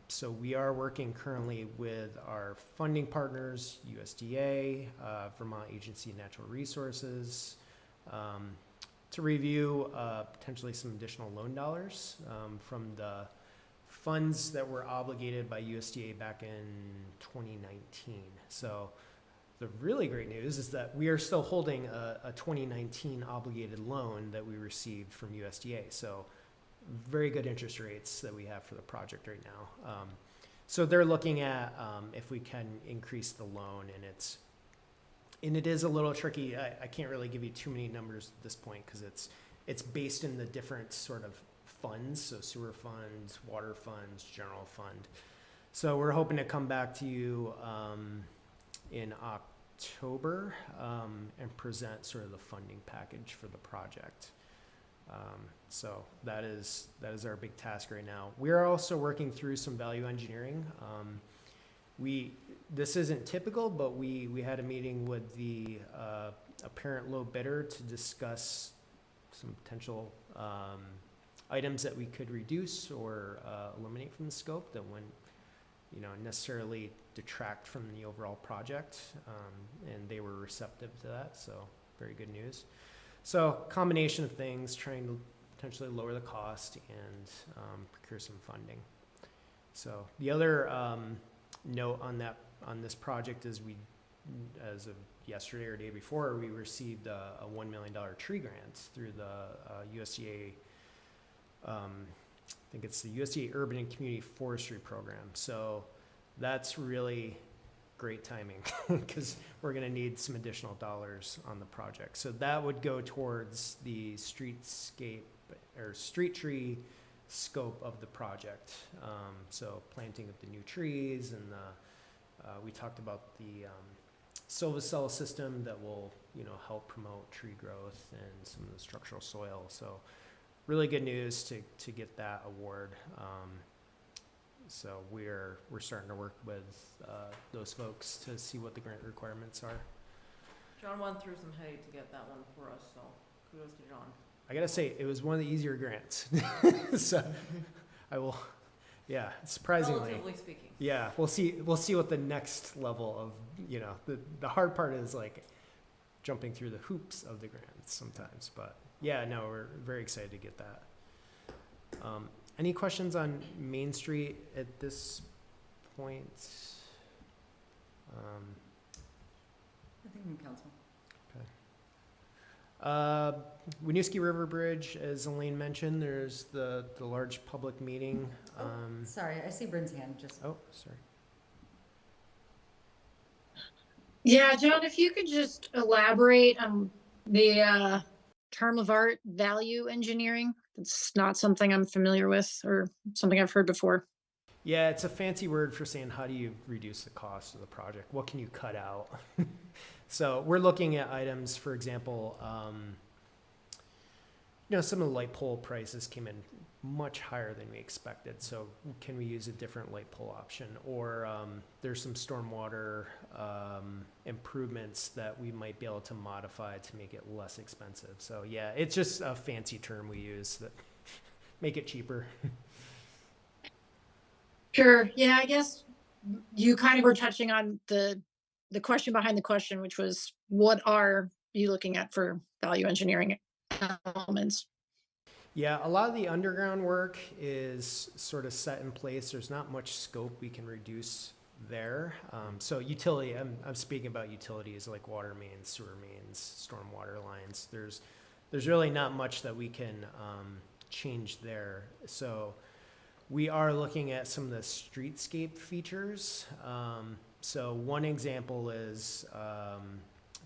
So we are working currently with our funding partners, USDA, Vermont Agency of Natural Resources, to review potentially some additional loan dollars from the funds that were obligated by USDA back in 2019. So the really great news is that we are still holding a 2019 obligated loan that we received from USDA. So very good interest rates that we have for the project right now. So they're looking at if we can increase the loan, and it is a little tricky. I can't really give you too many numbers at this point because it's based in the different sort of funds, so sewer funds, water funds, general fund. So we're hoping to come back to you in October and present sort of the funding package for the project. So that is our big task right now. We are also working through some value engineering. This isn't typical, but we had a meeting with the apparent low bidder to discuss some potential items that we could reduce or eliminate from the scope that wouldn't, necessarily detract from the overall project, and they were receptive to that, so very good news. So combination of things, trying to potentially lower the cost and procure some funding. So the other note on this project is as of yesterday or day before, we received a $1 million tree grant through the USDA. I think it's the USDA Urban and Community Forestry Program. So that's really great timing because we're going to need some additional dollars on the project. So that would go towards the streetscape or street tree scope of the project. So planting of the new trees, and we talked about the silvicell system that will, help promote tree growth and some of the structural soil. So really good news to get that award. So we're starting to work with those folks to see what the grant requirements are. John went through some headache to get that one for us, so kudos to John. I gotta say, it was one of the easier grants. So I will, yeah, surprisingly. Relatively speaking. Yeah, we'll see what the next level of, the hard part is like jumping through the hoops of the grants sometimes, but yeah, no, we're very excited to get that. Any questions on Main Street at this point? Nothing from council. Winooski River Bridge, as Elaine mentioned, there's the large public meeting. Sorry, I see Bryn's hand, just. Oh, sorry. Yeah, John, if you could just elaborate on the term of art value engineering. It's not something I'm familiar with or something I've heard before. Yeah, it's a fancy word for saying how do you reduce the cost of the project? What can you cut out? So we're looking at items, for example, some of the light pole prices came in much higher than we expected. So can we use a different light pole option? Or there's some stormwater improvements that we might be able to modify to make it less expensive. So yeah, it's just a fancy term we use that make it cheaper. Sure. Yeah, I guess you kind of were touching on the question behind the question, which was, what are you looking at for value engineering elements? Yeah, a lot of the underground work is sort of set in place. There's not much scope we can reduce there. So utility, I'm speaking about utilities like water mains, sewer mains, stormwater lines. There's really not much that we can change there. So we are looking at some of the streetscape features. So one example is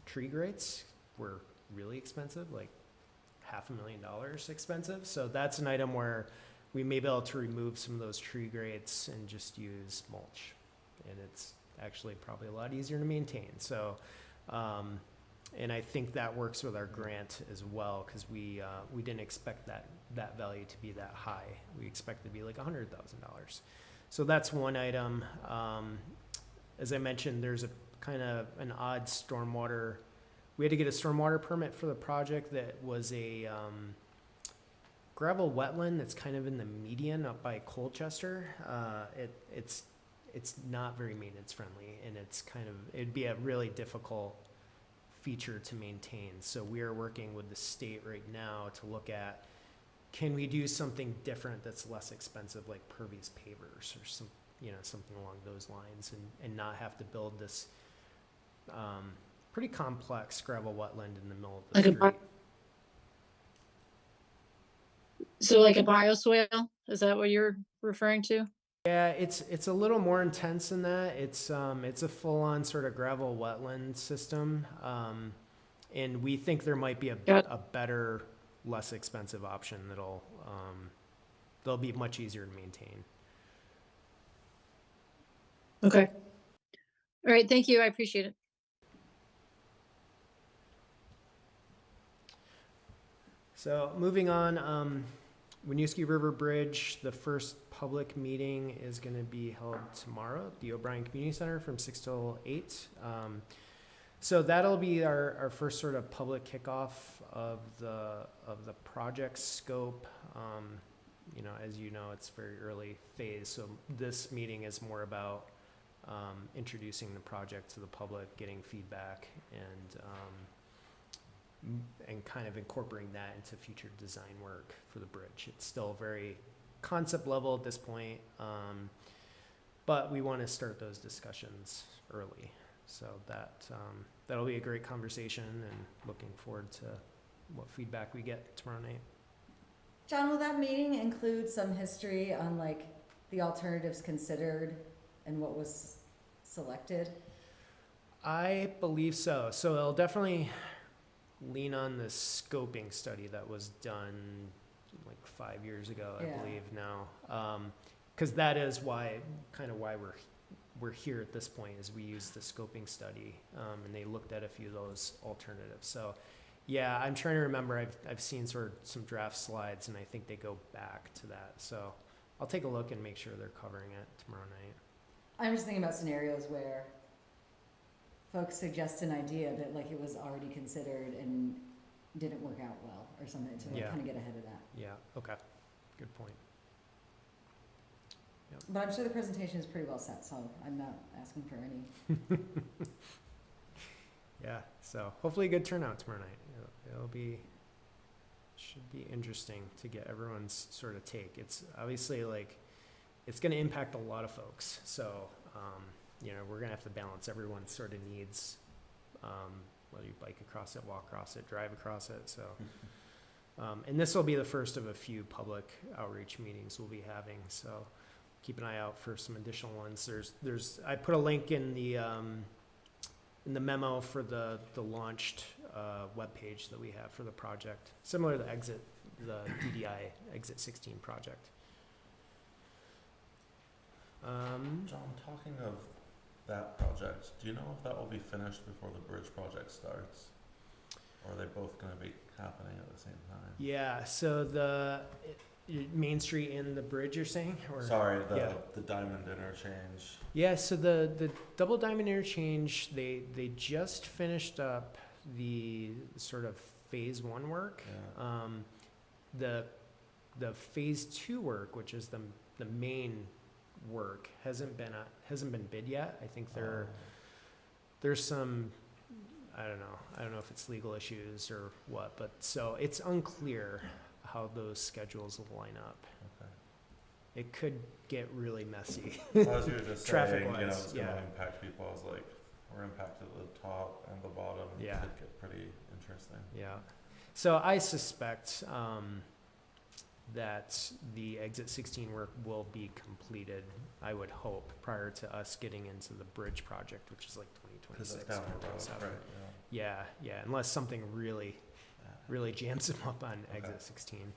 tree grates were really expensive, like $500,000 expensive. So that's an item where we may be able to remove some of those tree grates and just use mulch. And it's actually probably a lot easier to maintain. So, and I think that works with our grant as well, because we didn't expect that value to be that high. We expect it to be like $100,000. So that's one item. As I mentioned, there's a kind of an odd stormwater. We had to get a stormwater permit for the project that was a gravel wetland that's kind of in the median up by Colchester. It's not very maintenance friendly, and it'd be a really difficult feature to maintain. So we are working with the state right now to look at, can we do something different that's less expensive, like pervious pavers or something along those lines, and not have to build this pretty complex gravel wetland in the middle of the street. So like a bioswale, is that what you're referring to? Yeah, it's a little more intense than that. It's a full-on sort of gravel wetland system, and we think there might be a better, less expensive option that'll be much easier to maintain. Okay. All right. Thank you. I appreciate it. So moving on, Winooski River Bridge, the first public meeting is going to be held tomorrow at the O'Brien Community Center from 6 till 8. So that'll be our first sort of public kickoff of the project scope. As you know, it's very early phase. So this meeting is more about introducing the project to the public, getting feedback, and kind of incorporating that into future design work for the bridge. It's still very concept level at this point, but we want to start those discussions early. So that'll be a great conversation, and looking forward to what feedback we get tomorrow night. John, will that meeting include some history on like the alternatives considered and what was selected? I believe so. So it'll definitely lean on the scoping study that was done like 5 years ago, I believe now. Because that is why we're here at this point, is we use the scoping study, and they looked at a few of those alternatives. So yeah, I'm trying to remember. I've seen sort of some draft slides, and I think they go back to that. So I'll take a look and make sure they're covering it tomorrow night. I'm just thinking about scenarios where folks suggest an idea, but like it was already considered and didn't work out well or something, to like Yeah. kind of get ahead of that. Yeah, okay, good point. But I'm sure the presentation is pretty well set, so I'm not asking for any. Yeah, so hopefully a good turnout tomorrow night. It'll be, should be interesting to get everyone's sort of take. It's obviously like, it's gonna impact a lot of folks, so, you know, we're gonna have to balance everyone's sort of needs, whether you bike across it, walk across it, drive across it, so. And this will be the first of a few public outreach meetings we'll be having, so keep an eye out for some additional ones. I put a link in the memo for the launched webpage that we have for the project, similar to the DDI Exit 16 project. John, talking of that project, do you know if that will be finished before the bridge project starts? Or are they both gonna be happening at the same time? Yeah, so Main Street and the bridge, you're saying? Or, Sorry, yeah. the Diamond Interchange. Yeah, so the double diamond interchange, they just finished up the sort of phase 1 work. Yeah. The phase 2 work, which is the main work, hasn't been bid yet. I think there's some, I don't know if it's legal issues or what, but so it's unclear how those schedules will line up. Okay. It could get really messy. As you were just traffic saying, you know, wise, it's yeah. gonna impact people. I was like, we're impacted at the top and the bottom. Yeah. It could get pretty interesting. Yeah. So I suspect that the Exit 16 work will be completed, I would hope, prior to us getting into the bridge project, which is like 2026. Because it's down the road, 2027. right? Yeah, unless something really jams them up on Exit 16.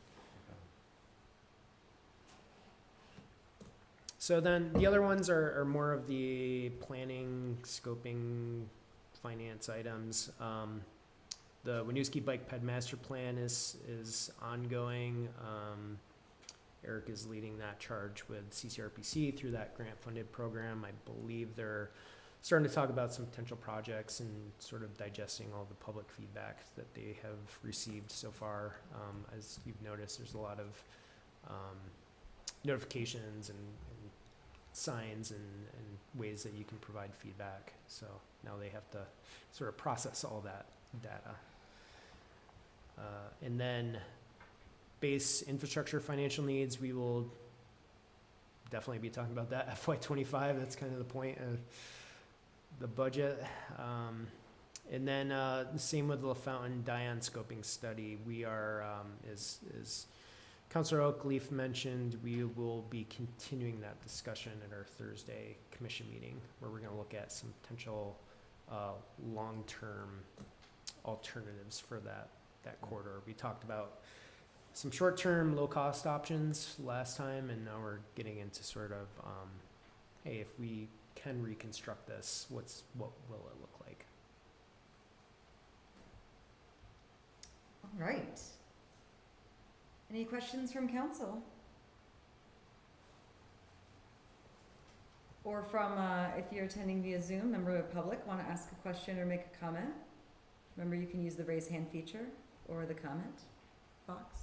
So then the other ones are more of the planning, scoping, finance items. The Winooski Bike Ped Master Plan is ongoing. Eric is leading that charge with CCRPC through that grant-funded program. I believe they're starting to talk about some potential projects and sort of digesting all the public feedback that they have received so far. As you've noticed, there's a lot of notifications and signs and ways that you can provide feedback. So now they have to sort of process all that data. And then base infrastructure financial needs, we will definitely be talking about that FY25. That's kind of the point of the budget. And then the same with the LaFountain Dion scoping study. We are, as Councilor Oakleaf mentioned, we will be continuing that discussion at our Thursday commission meeting, where we're going to look at some potential long-term alternatives for that corridor. We talked about some short-term, low-cost options last time, and now we're getting into sort of, hey, if we can reconstruct this, what will it look like? All right. Any questions from council? Or from, if you're attending via Zoom, member of the public want to ask a question or make a comment? Remember, you can use the raise hand feature or the comment box.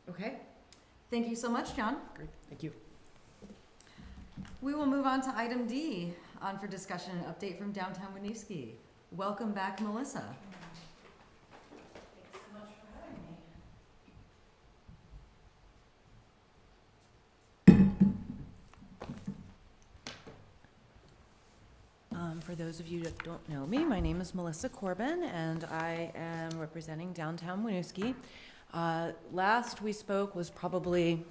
Okay. Thank you so much, John. Great, thank you. We will move on to item D, on for discussion and update from downtown Winooski. Welcome back, Melissa. Thanks so much for having me. For those of you that don't know me, my name is Melissa Corbin, and I am representing downtown Winooski. Last we spoke was probably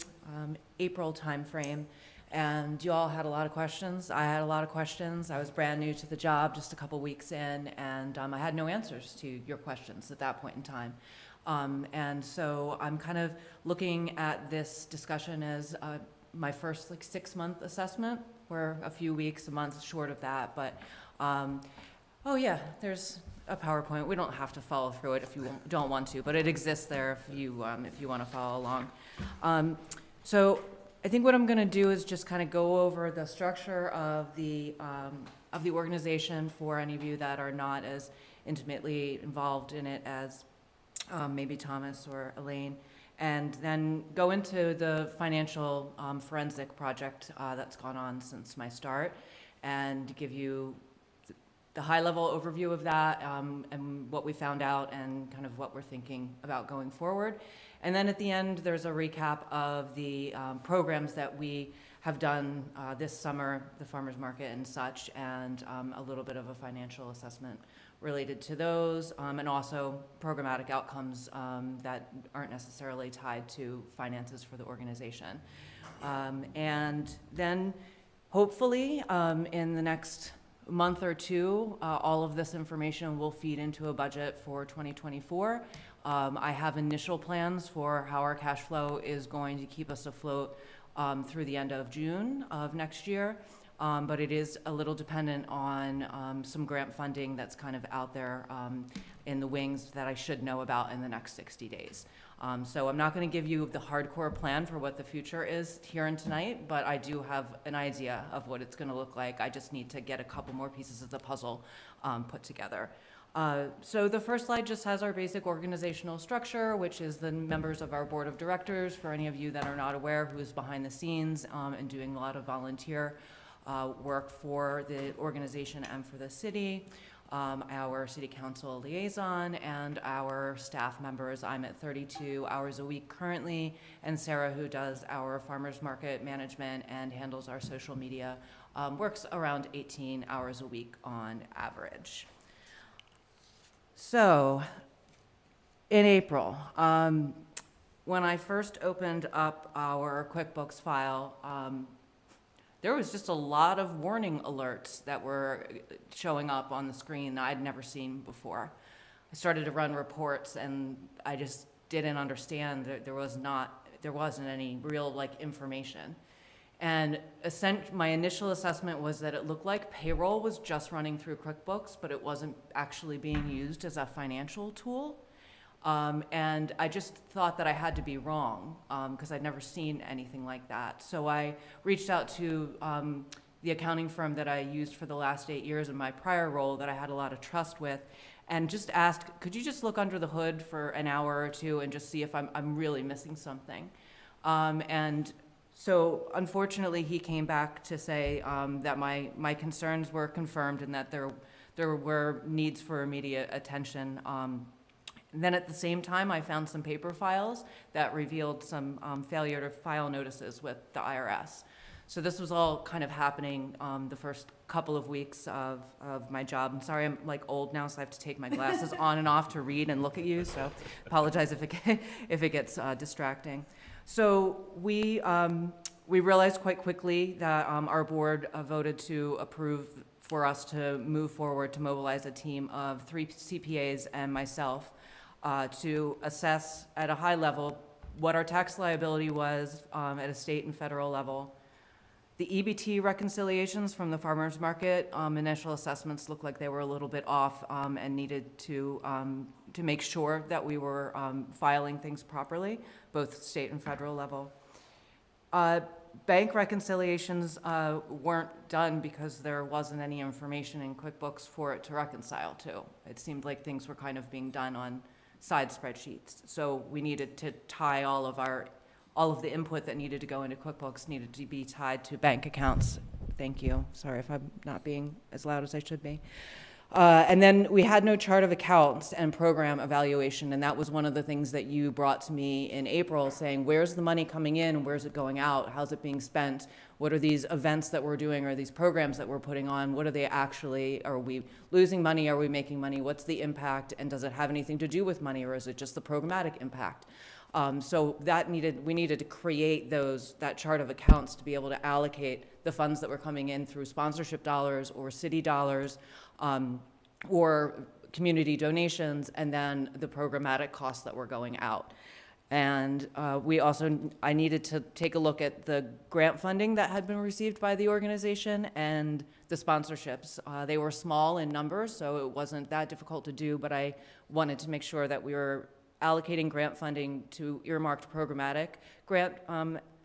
April timeframe, and you all had a lot of questions. I had a lot of questions. I was brand new to the job, just a couple weeks in, and I had no answers to your questions at that point in time. And so I'm kind of looking at this discussion as my first 6-month assessment. We're a few weeks, a month short of that, but oh yeah, there's a PowerPoint. We don't have to follow through it if you don't want to, but it exists there if you want to follow along. So I think what I'm going to do is just kind of go over the structure of the organization for any of you that are not as intimately involved in it as maybe Thomas or Elaine, and then go into the financial forensic project that's gone on since my start, and give you the high-level overview of that and what we found out and kind of what we're thinking about going forward. And then at the end, there's a recap of the programs that we have done this summer, the farmers market and such, and a little bit of a financial assessment related to those, and also programmatic outcomes that aren't necessarily tied to finances for the organization. And then hopefully in the next month or two, all of this information will feed into a budget for 2024. I have initial plans for how our cash flow is going to keep us afloat through the end of June of next year. But it is a little dependent on some grant funding that's kind of out there in the wings that I should know about in the next 60 days. So I'm not going to give you the hardcore plan for what the future is here and tonight, but I do have an idea of what it's going to look like. I just need to get a couple more pieces of the puzzle put together. So the first slide just has our basic organizational structure, which is the members of our board of directors, for any of you that are not aware, who is behind the scenes and doing a lot of volunteer work for the organization and for the city, our city council liaison, and our staff members. I'm at 32 hours a week currently, and Sarah, who does our farmers market management and handles our social media, works around 18 hours a week on average. So in April, when I first opened up our QuickBooks file, there was just a lot of warning alerts that were showing up on the screen that I'd never seen before. I started to run reports and I just didn't understand that there wasn't any real information. And my initial assessment was that it looked like payroll was just running through QuickBooks, but it wasn't actually being used as a financial tool. And I just thought that I had to be wrong because I'd never seen anything like that. So I reached out to the accounting firm that I used for the last 8 years in my prior role that I had a lot of trust with, and just asked, could you just look under the hood for an hour or two and just see if I'm really missing something? And so unfortunately, he came back to say that my concerns were confirmed and that there were needs for immediate attention. Then at the same time, I found some paper files that revealed some failure to file notices with the IRS. So this was all kind of happening the first couple of weeks of my job. I'm sorry, I'm old now, so I have to take my glasses on and off to read and look at you. So apologize if it gets distracting. So we realized quite quickly that our board voted to approve for us to move forward to mobilize a team of 3 CPAs and myself to assess at a high level what our tax liability was at a state and federal level. The EBT reconciliations from the farmers market, initial assessments looked like they were a little bit off and needed to make sure that we were filing things properly, both state and federal level. Bank reconciliations weren't done because there wasn't any information in QuickBooks for it to reconcile to. It seemed like things were kind of being done on side spreadsheets. So we needed to tie all of the input that needed to go into QuickBooks needed to be tied to bank accounts. Thank you. Sorry if I'm not being as loud as I should be. And then we had no chart of accounts and program evaluation, and that was one of the things that you brought to me in April, saying, where's the money coming in, where's it going out, how's it being spent, what are these events that we're doing or these programs that we're putting on, what are they actually, are we losing money, are we making money, what's the impact, and does it have anything to do with money, or is it just the programmatic impact? So we needed to create that chart of accounts to be able to allocate the funds that were coming in through sponsorship dollars or city dollars or community donations, and then the programmatic costs that were going out. And I needed to take a look at the grant funding that had been received by the organization and the sponsorships. They were small in numbers, so it wasn't that difficult to do, but I wanted to make sure that we were allocating grant funding to earmarked programmatic grant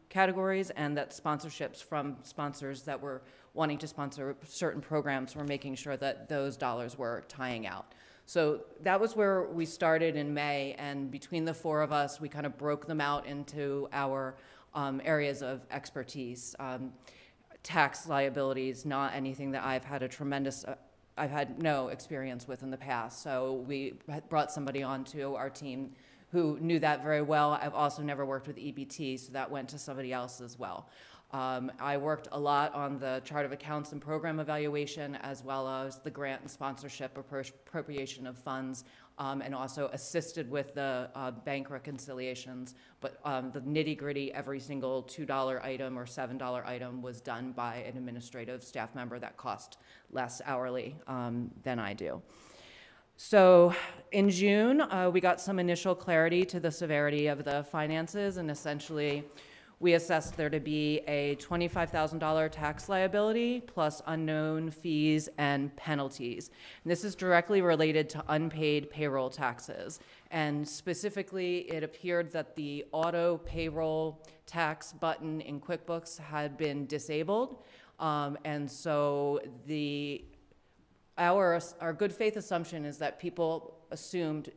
categories, and that sponsorships from sponsors that were wanting to sponsor certain programs were making sure that those dollars were tying out. So that was where we started in May, and between the four of us, we kind of broke them out into our areas of expertise. Tax liabilities, not anything that I've had no experience with in the past. So we brought somebody onto our team who knew that very well. I've also never worked with EBT, so that went to somebody else as well. I worked a lot on the chart of accounts and program evaluation, as well as the grant and sponsorship appropriation of funds, and also assisted with the bank reconciliations. But the nitty-gritty, every single $2 item or $7 item was done by an administrative staff member that cost less hourly than I do. So in June, we got some initial clarity to the severity of the finances, and essentially we assessed there to be a $25,000 tax liability plus unknown fees and penalties. And this is directly related to unpaid payroll taxes. And specifically, it appeared that the auto payroll tax button in QuickBooks had been disabled. And so our good faith assumption is that people assumed,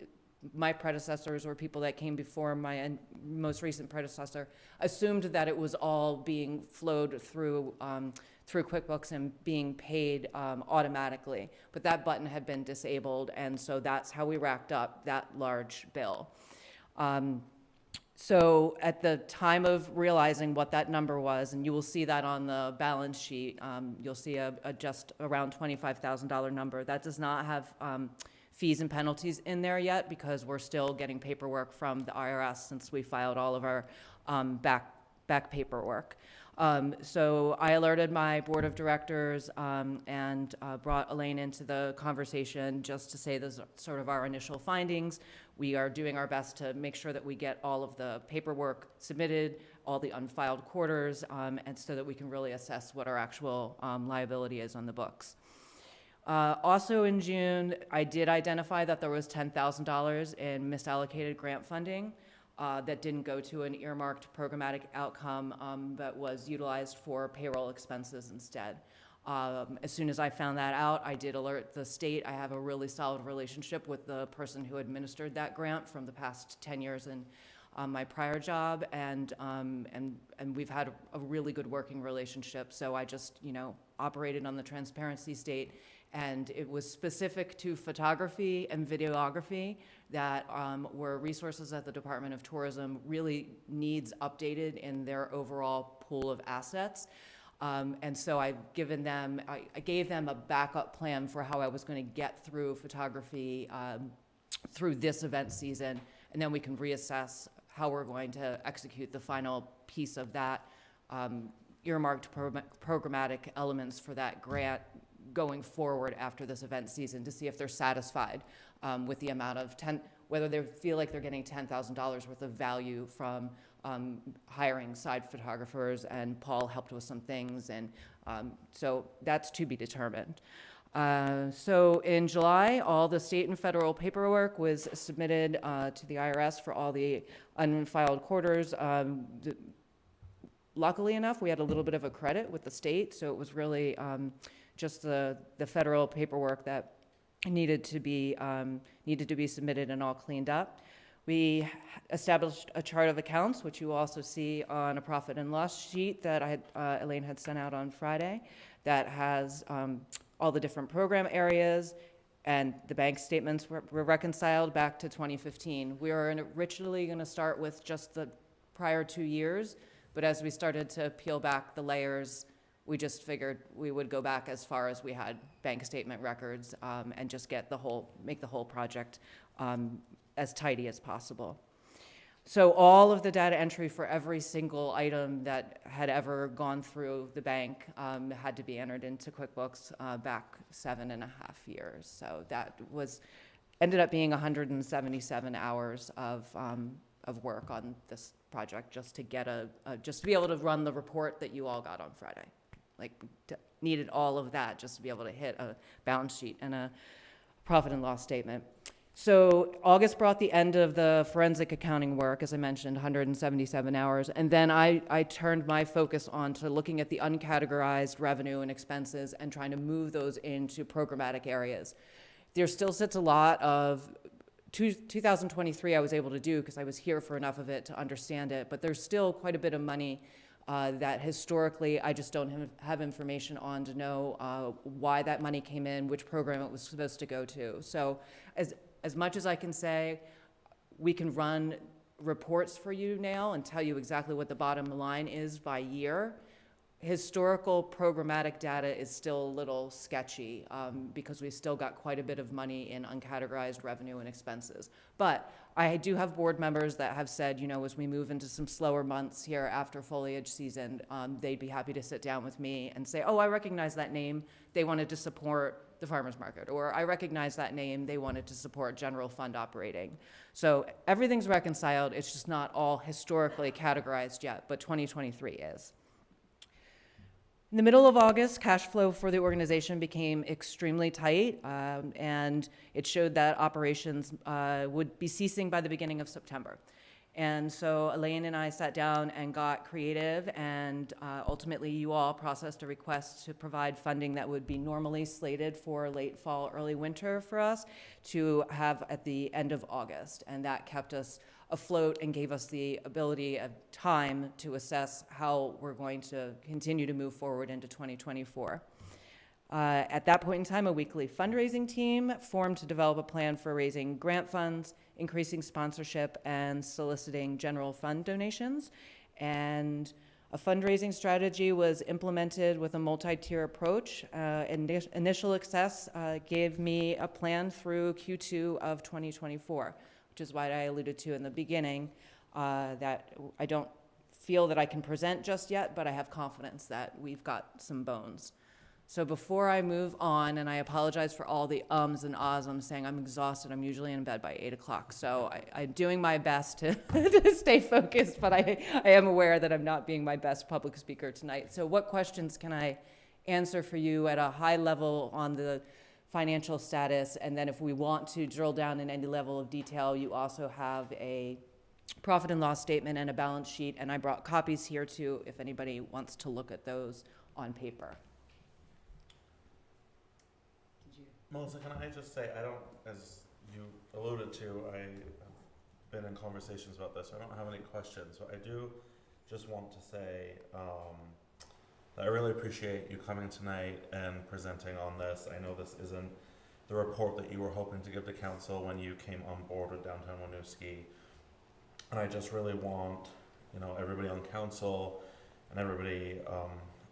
my predecessors or people that came before my most recent predecessor, assumed that it was all being flowed through QuickBooks and being paid automatically. But that button had been disabled, and so that's how we racked up that large bill. So at the time of realizing what that number was, and you will see that on the balance sheet, you'll see a just around $25,000 number. That does not have fees and penalties in there yet, because we're still getting paperwork from the IRS since we filed all of our back paperwork. So I alerted my board of directors and brought Elaine into the conversation just to say those are sort of our initial findings. We are doing our best to make sure that we get all of the paperwork submitted, all the unfiled quarters, and so that we can really assess what our actual liability is on the books. Also in June, I did identify that there was $10,000 in misallocated grant funding that didn't go to an earmarked programmatic outcome, but was utilized for payroll expenses instead. As soon as I found that out, I did alert the state. I have a really solid relationship with the person who administered that grant from the past 10 years in my prior job, and we've had a really good working relationship. So I just, operated on the transparency state. And it was specific to photography and videography that were resources that the Department of Tourism really needs updated in their overall pool of assets. And so I gave them a backup plan for how I was going to get through photography through this event season. And then we can reassess how we're going to execute the final piece of that earmarked programmatic elements for that grant going forward after this event season, to see if they're satisfied with the amount of whether they feel like they're getting $10,000 worth of value from hiring side photographers, and Paul helped with some things, and so that's to be determined. So in July, all the state and federal paperwork was submitted to the IRS for all the unfiled quarters. Luckily enough, we had a little bit of a credit with the state, so it was really just the federal paperwork that needed to be submitted and all cleaned up. We established a chart of accounts, which you also see on a profit and loss sheet that Elaine had sent out on Friday, that has all the different program areas, and the bank statements were reconciled back to 2015. We were originally going to start with just the prior 2 years, but as we started to peel back the layers, we just figured we would go back as far as we had bank statement records, and just make the whole project as tidy as possible. So all of the data entry for every single item that had ever gone through the bank had to be entered into QuickBooks back 7.5 years. So that ended up being 177 hours of of work on this project just to get just to be able to run the report that you all got on Friday. Like, needed all of that just to be able to hit a balance sheet and a profit and loss statement. So August brought the end of the forensic accounting work, as I mentioned, 177 hours. And then I turned my focus on to looking at the uncategorized revenue and expenses and trying to move those into programmatic areas. There still sits a lot of 2023 I was able to do because I was here for enough of it to understand it, but there's still quite a bit of money that historically I just don't have information on to know why that money came in, which program it was supposed to go to. So as much as I can say, we can run reports for you now and tell you exactly what the bottom line is by year. Historical programmatic data is still a little sketchy because we've still got quite a bit of money in uncategorized revenue and expenses. But I do have board members that have said, you know, as we move into some slower months here after foliage season, they'd be happy to sit down with me and say, oh, I recognize that name. They wanted to support the farmer's market, or I recognize that name. They wanted to support general fund operating. So everything's reconciled. It's just not all historically categorized yet, but 2023 is. In the middle of August, cash flow for the organization became extremely tight, and it showed that operations would be ceasing by the beginning of September. And so Elaine and I sat down and got creative, and ultimately you all processed a request to provide funding that would be normally slated for late fall, early winter for us to have at the end of August. And that kept us afloat and gave us the ability of time to assess how we're going to continue to move forward into 2024. At that point in time, a weekly fundraising team formed to develop a plan for raising grant funds, increasing sponsorship, and soliciting general fund donations. And a fundraising strategy was implemented with a multi-tier approach. Initial success gave me a plan through Q2 of 2024, which is what I alluded to in the beginning, that I don't feel that I can present just yet, but I have confidence that we've got some bones. So before I move on, and I apologize for all the ums and ahs, I'm saying I'm exhausted. I'm usually in bed by 8 o'clock. So I'm doing my best to, to stay focused, but I am aware that I'm not being my best public speaker tonight. So what questions can I answer for you at a high level on the financial status? And then if we want to drill down in any level of detail, you also have a profit and loss statement and a balance sheet. And I brought copies here too, if anybody wants to look at those on paper. Melissa, can I just say, I don't, as you alluded to, I've been in conversations about this, so I don't have any questions, but I do just want to say that I really appreciate you coming tonight and presenting on this. I know this isn't the report that you were hoping to give to council when you came on board with Downtown Winooski, and I just really want, you know, everybody on council and everybody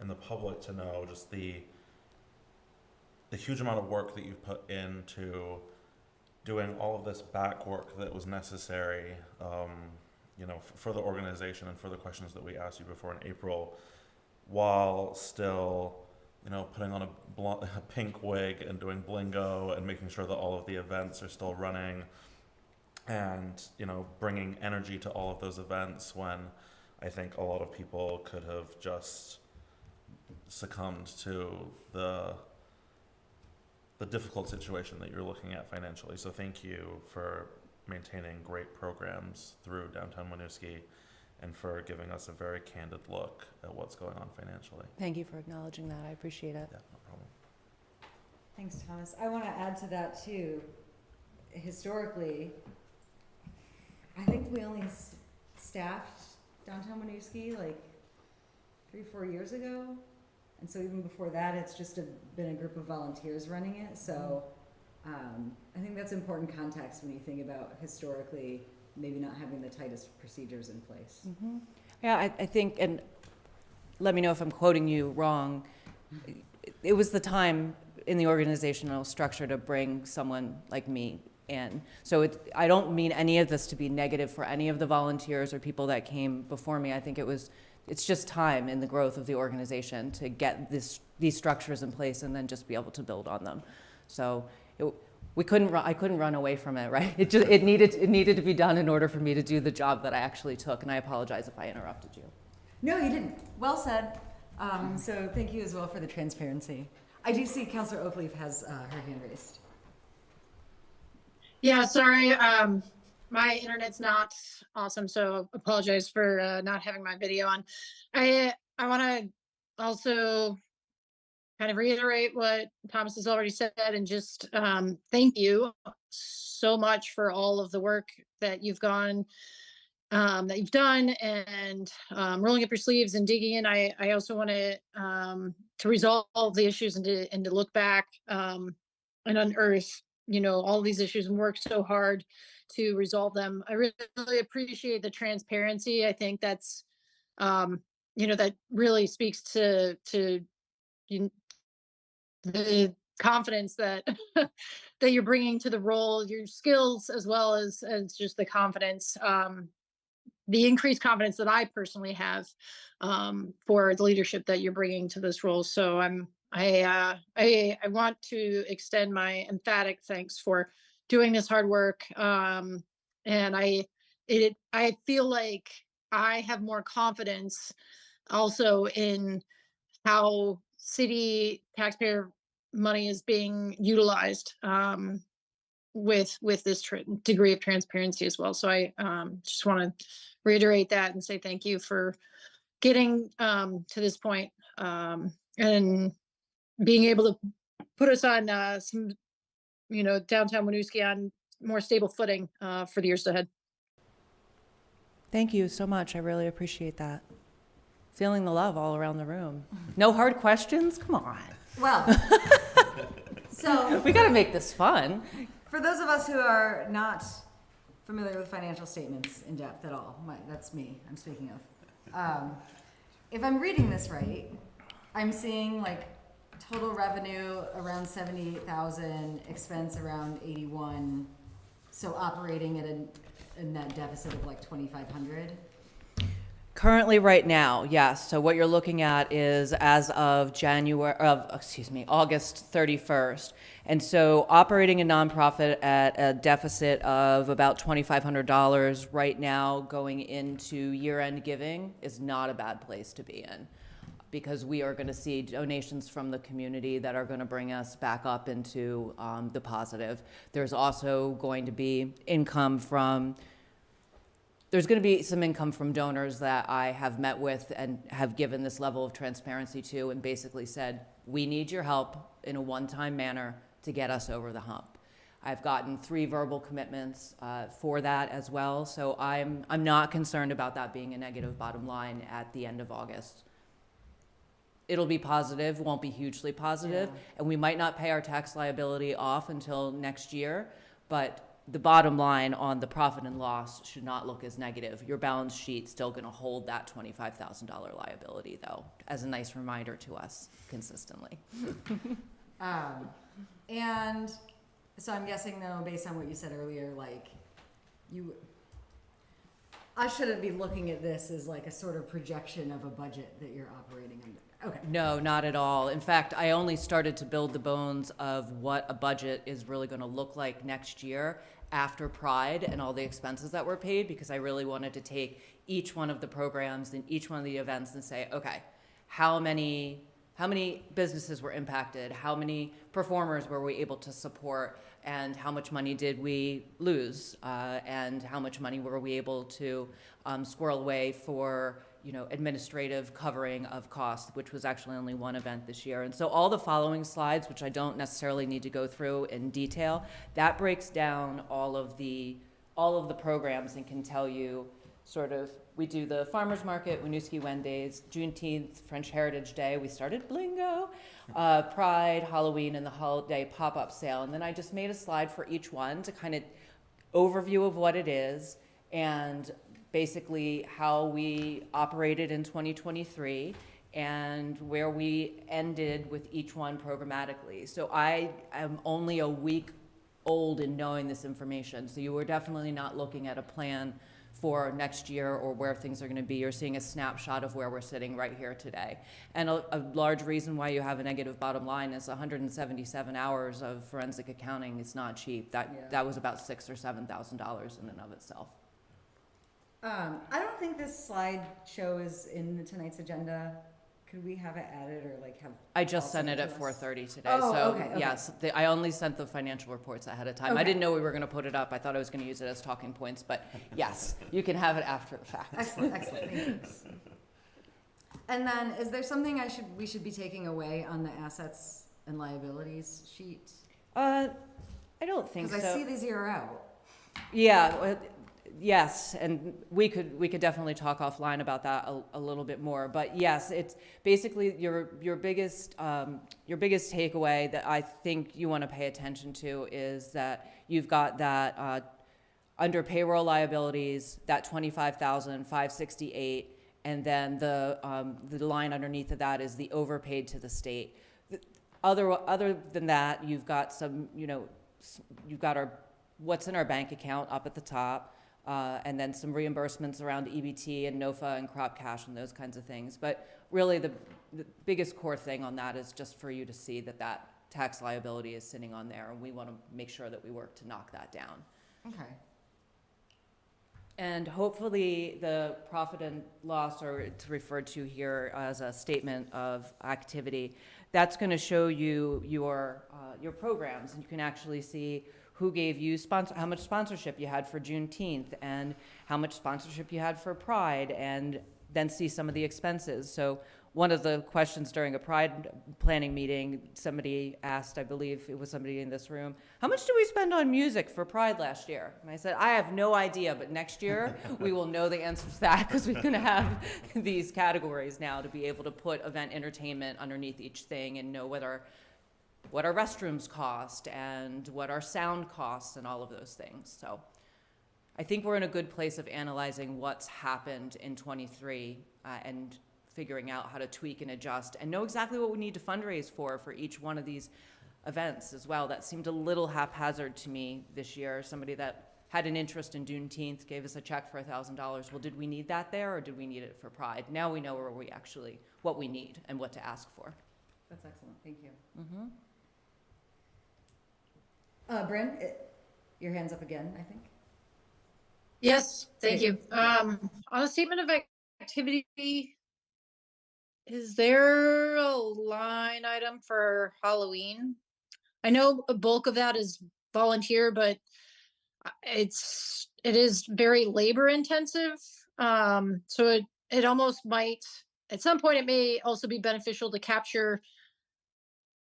in the public to know just the huge amount of work that you've put into doing all of this back work that was necessary, you know, for the organization and for the questions that we asked you before in April, while still, you know, putting on a pink wig and doing blingo and making sure that all of the events are still running, and, you know, bringing energy to all of those events when I think a lot of people could have just succumbed to the difficult situation that you're looking at financially. So thank you for maintaining great programs through Downtown Winooski and for giving us a very candid look at what's going on financially. Thank you for acknowledging that. I appreciate it. Yeah, no problem. Thanks, Thomas. I want to add to that too. Historically, I think we only staffed Downtown Winooski like 3-4 years ago. And so even before that, it's just been a group of volunteers running it. So I think that's important context when you think about historically maybe not having the tightest procedures in place. Mm-hmm. Yeah, I think, and let me know if I'm quoting you wrong, it was the time in the organizational structure to bring someone like me in. So I don't mean any of this to be negative for any of the volunteers or people that came before me. I think it's just time in the growth of the organization to get these structures in place and then just be able to build on them. So I couldn't run away from it, right? It needed to be done in order for me to do the job that I actually took, and I apologize if I interrupted you. No, you didn't. Well said. So thank you as well for the transparency. I do see Councilor Oakleaf has her hand raised. Yeah, sorry. My internet's not awesome, so apologize for not having my video on. I want to also kind of reiterate what Thomas has already said and just thank you so much for all of the work that you've done and rolling up your sleeves and digging in. I also want to resolve the issues and to look back and unearth, all these issues and work so hard to resolve them. I really appreciate the transparency. I think that's, that really speaks to the confidence that that you're bringing to the role, your skills, as well as just the confidence, the increased confidence that I personally have for the leadership that you're bringing to this role. So I want to extend my emphatic thanks for doing this hard work. And I feel like I have more confidence also in how city taxpayer money is being utilized with this degree of transparency as well. So I just want to reiterate that and say thank you for getting to this point and being able to put us on some, downtown Winooski on more stable footing for the years ahead. Thank you so much. I really appreciate that. Feeling the love all around the room. No hard questions? Come on. Well, so we got to make this fun. For those of us who are not familiar with financial statements in depth at all, that's me I'm speaking of. If I'm reading this right, I'm seeing like total revenue around 78,000, expense around 81, so operating at a net deficit of like 2,500. Currently, right now, yes. So what you're looking at is as of August 31st. And so operating a nonprofit at a deficit of about $2,500 right now going into year-end giving is not a bad place to be in, because we are going to see donations from the community that are going to bring us back up into the positive. There's also going to be There's going to be some income from donors that I have met with and have given this level of transparency to and basically said, we need your help in a one-time manner to get us over the hump. I've gotten 3 verbal commitments for that as well. So I'm not concerned about that being a negative bottom line at the end of August. It'll be positive, won't be hugely positive, and we might not pay our tax liability off until next year, but the bottom line on the profit and loss should not look as negative. Your balance sheet's still going to hold that $25,000 liability, though, as a nice reminder to us consistently. And so I'm guessing, though, based on what you said earlier, like I shouldn't be looking at this as like a sort of projection of a budget that you're operating under. Okay. No, not at all. In fact, I only started to build the bones of what a budget is really going to look like next year after Pride and all the expenses that were paid, because I really wanted to take each one of the programs and each one of the events and say, okay, how many businesses were impacted? How many performers were we able to support? And how much money did we lose? And how much money were we able to squirrel away for administrative covering of costs, which was actually only one event this year. And so all the following slides, which I don't necessarily need to go through in detail, that breaks down all of the programs and can tell you sort of, we do the farmers market, Winooski Wednesdays, Juneteenth, French Heritage Day. We started Blingo, Pride, Halloween, and the holiday pop-up sale. And then I just made a slide for each one to kind of overview of what it is and basically how we operated in 2023 and where we ended with each one programmatically. So I am only a week old in knowing this information. So you were definitely not looking at a plan for next year or where things are going to be. You're seeing a snapshot of where we're sitting right here today. And a large reason why you have a negative bottom line is 177 hours of forensic accounting is not cheap. That was about $6,000 or $7,000 in and of itself. I don't think this slideshow is in tonight's agenda. Could we have it added or like have? I just sent it to at us? 4:30 today. Oh, So okay. yes, I only sent the financial reports ahead of time. I Okay. didn't know we were going to put it up. I thought I was going to use it as talking points, but yes, you can have it after the fact. Excellent, excellent, thank you. And then, is there something we should be taking away on the assets and liabilities sheet? I don't think so. Because I see the zero out. Yeah, yes, and we could definitely talk offline about that a little bit more. But yes, it's basically your biggest takeaway that I think you want to pay attention to is that you've got that under payroll liabilities, that $25,568, and then the line underneath of that is the overpaid to the state. Other than that, you've got some, you've got what's in our bank account up at the top. And then some reimbursements around EBT and NOFA and crop cash and those kinds of things. But really the biggest core thing on that is just for you to see that tax liability is sitting on there, and we want to make sure that we work to knock that down. Okay. And hopefully the profit and loss, or it's referred to here as a statement of activity, that's going to show you your programs, and you can actually see who gave you how much sponsorship you had for Juneteenth and how much sponsorship you had for Pride, and then see some of the expenses. So one of the questions during a Pride planning meeting, somebody asked, I believe it was somebody in this room, how much did we spend on music for Pride last year? And I said, I have no idea, but next year we will know the answer to that, because we're going to have these categories now to be able to put event entertainment underneath each thing and know what our restrooms cost and what our sound costs and all of those things. So I think we're in a good place of analyzing what's happened in 23 and figuring out how to tweak and adjust and know exactly what we need to fundraise for each one of these events as well. That seemed a little haphazard to me this year. Somebody that had an interest in Juneteenth gave us a check for $1,000. Well, did we need that there, or did we need it for Pride? Now we know what we need and what to ask for. That's excellent, thank you. Mm-hmm. Bryn, your hand's up again, I think. Yes, thank you. On the statement of activity, is there a line item for Halloween? I know a bulk of that is volunteer, but it is very labor intensive. So it almost might, at some point, it may also be beneficial to capture,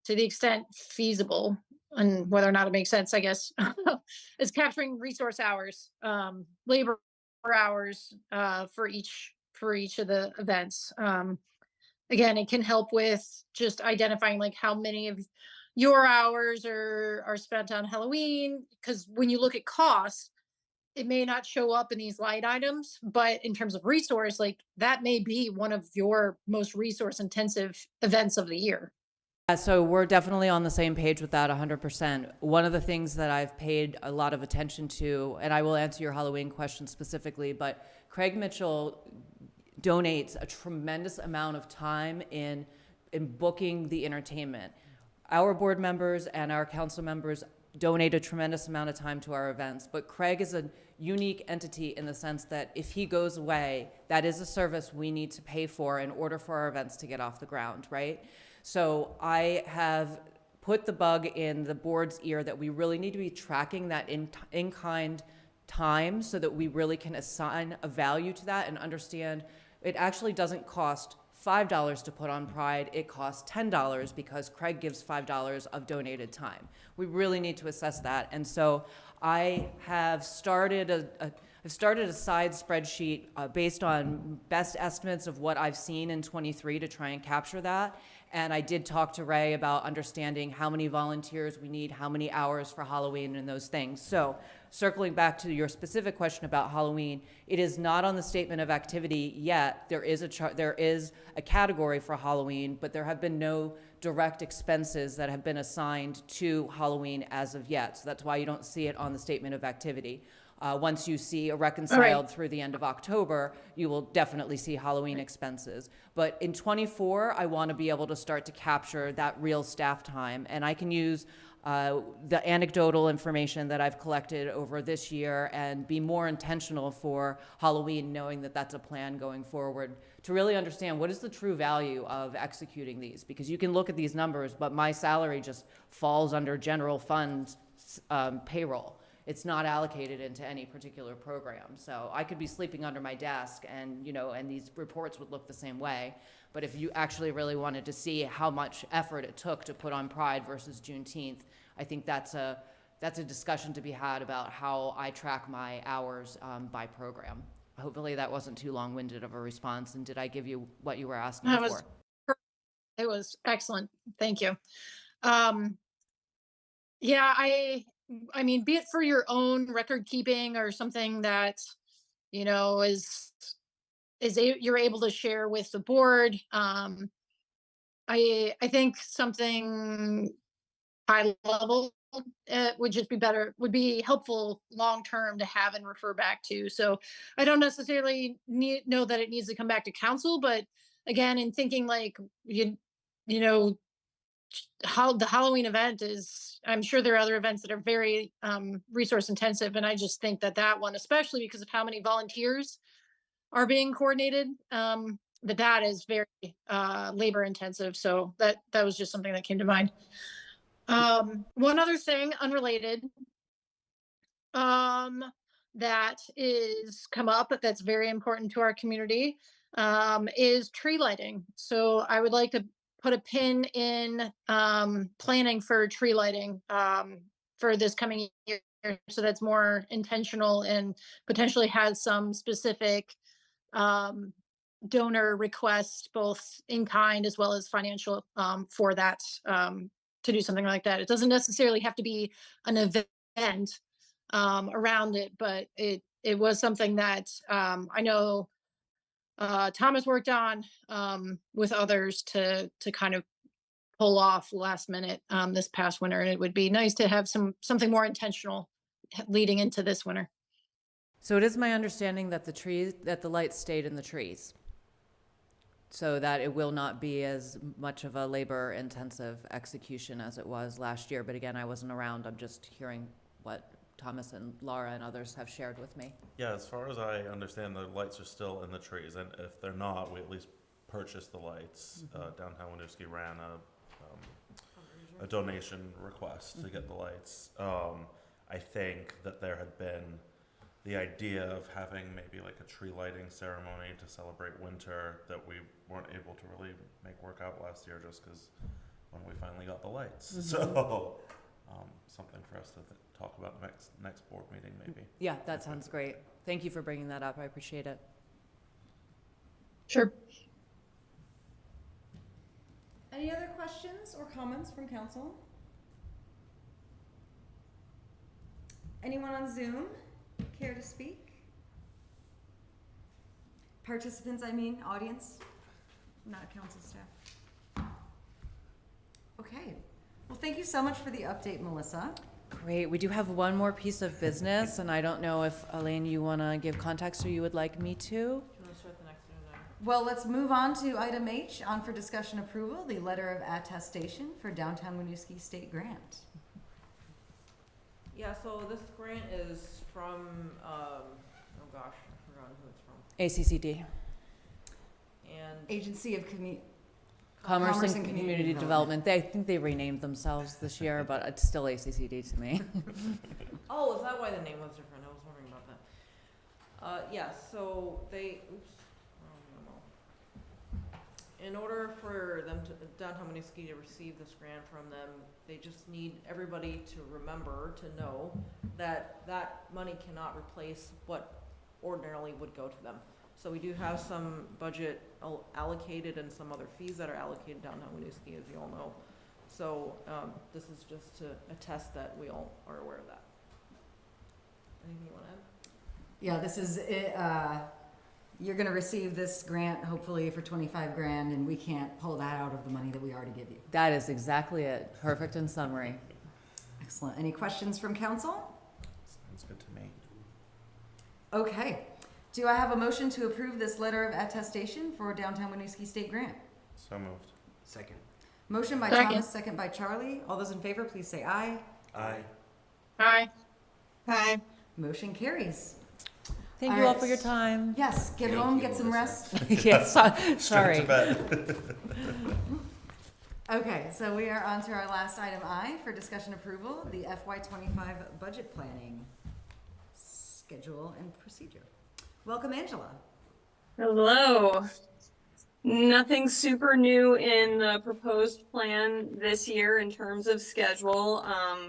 to the extent feasible, and whether or not it makes sense, I guess, is capturing resource hours, labor hours for each of the events. Again, it can help with just identifying like how many of your hours are spent on Halloween, because when you look at costs, it may not show up in these line items, but in terms of resource, like that may be one of your most resource intensive events of the year. So we're definitely on the same page with that 100%. One of the things that I've paid a lot of attention to, and I will answer your Halloween question specifically, but Craig Mitchell donates a tremendous amount of time in booking the entertainment. Our board members and our council members donate a tremendous amount of time to our events, but Craig is a unique entity in the sense that if he goes away, that is a service we need to pay for in order for our events to get off the ground, right? So I have put the bug in the board's ear that we really need to be tracking that in-kind time so that we really can assign a value to that and understand it actually doesn't cost $5 to put on Pride, it costs $10 because Craig gives $5 of donated time. We really need to assess that. And so I have started I've started a side spreadsheet based on best estimates of what I've seen in 23 to try and capture that. And I did talk to Ray about understanding how many volunteers we need, how many hours for Halloween and those things. So circling back to your specific question about Halloween, it is not on the statement of activity yet. There is a category for Halloween, but there have been no direct expenses that have been assigned to Halloween as of yet. So that's why you don't see it on the statement of activity. Once you see a reconciled through the end of October, you will definitely see Halloween expenses. But in '24, I want to be able to start to capture that real staff time, and I can use the anecdotal information that I've collected over this year and be more intentional for Halloween, knowing that that's a plan going forward, to really understand what is the true value of executing these. Because you can look at these numbers, but my salary just falls under general fund payroll. It's not allocated into any particular program. So I could be sleeping under my desk and, you know, and these reports would look the same way. But if you actually really wanted to see how much effort it took to put on Pride versus Juneteenth, I think that's a discussion to be had about how I track my hours by program. Hopefully that wasn't too long-winded of a response. And did I give you what you were asking for? It was excellent. Thank you. Yeah, I mean, be it for your own record keeping or something that, you know, you're able to share with the board. I think something high level would just be better, would be helpful long term to have and refer back to. So I don't necessarily know that it needs to come back to council, but again, in thinking like you know, how the Halloween event is, I'm sure there are other events that are very resource intensive, and I just think that one, especially because of how many volunteers are being coordinated, that is very labor intensive. So that was just something that came to mind. One other thing, unrelated, that is come up that's very important to our community, is tree lighting. So I would like to put a pin in planning for tree lighting for this coming year, so that's more intentional and potentially has some specific donor requests, both in kind as well as financial, for that, to do something like that. It doesn't necessarily have to be an event around it, but it was something that I know Thomas worked on with others to kind of pull off last minute this past winter, and it would be nice to have something more intentional leading into this winter. So it is my understanding that the lights stayed in the trees, so that it will not be as much of a labor intensive execution as it was last year. But again, I wasn't around. I'm just hearing what Thomas and Laura and others have shared with me. Yeah, as far as I understand, the lights are still in the trees, and if they're not, we at least purchased the lights. Downtown Winooski ran a donation request to get the lights. I think that there had been the idea of having maybe like a tree lighting ceremony to celebrate winter that we weren't able to really make work out last year, just because when we finally got the lights. So something for us to talk about next board meeting maybe. Yeah, that sounds great. Thank you for bringing that up. I appreciate it. Sure. Any other questions or comments from council? Anyone on Zoom care to speak? Participants, I mean, audience, not council staff. Okay. Well, thank you so much for the update, Melissa. Great. We do have one more piece of business, and I don't know if, Elaine, you want to give context or you would like me to? Do you want to start the next one? Well, let's move on to item H, on for discussion approval, the letter of attestation for Downtown Winooski State Grant. Yeah, so this grant is from, oh gosh, I forgot who it's from. ACCD. And Agency of Commerce and Community Development. I think they renamed themselves this year, but it's still ACCD to me. oh, is that why the name was different? I was wondering about that. Yeah, so they, in order for them to, Downtown Winooski, to receive this grant from them, they just need everybody to remember, to know that that money cannot replace what ordinarily would go to them. So we do have some budget allocated and some other fees that are allocated downtown Winooski, as you all know. So this is just to attest that we all are aware of that. Anything you want to add? Yeah, this is it. You're going to receive this grant hopefully for 25 grand, and we can't pull that out of the money that we already give you. That is exactly it. Perfect in summary. Excellent. Any questions from council? Sounds good to me. Okay. Do I have a motion to approve this letter of attestation for Downtown Winooski State Grant? So moved. Second. Motion by Second. Thomas, second by Charlie. All those in favor, please say aye. Aye. Hi. Hi. Motion carries. Thank All you all right. for your time. Yes, get Thank home, you, get some Melissa. rest. Yes, Straight sorry. to bed. Okay, so we are on to our last item I for discussion approval, the FY25 budget planning schedule and procedure. Welcome, Angela. Hello. Nothing super new in the proposed plan this year in terms of schedule.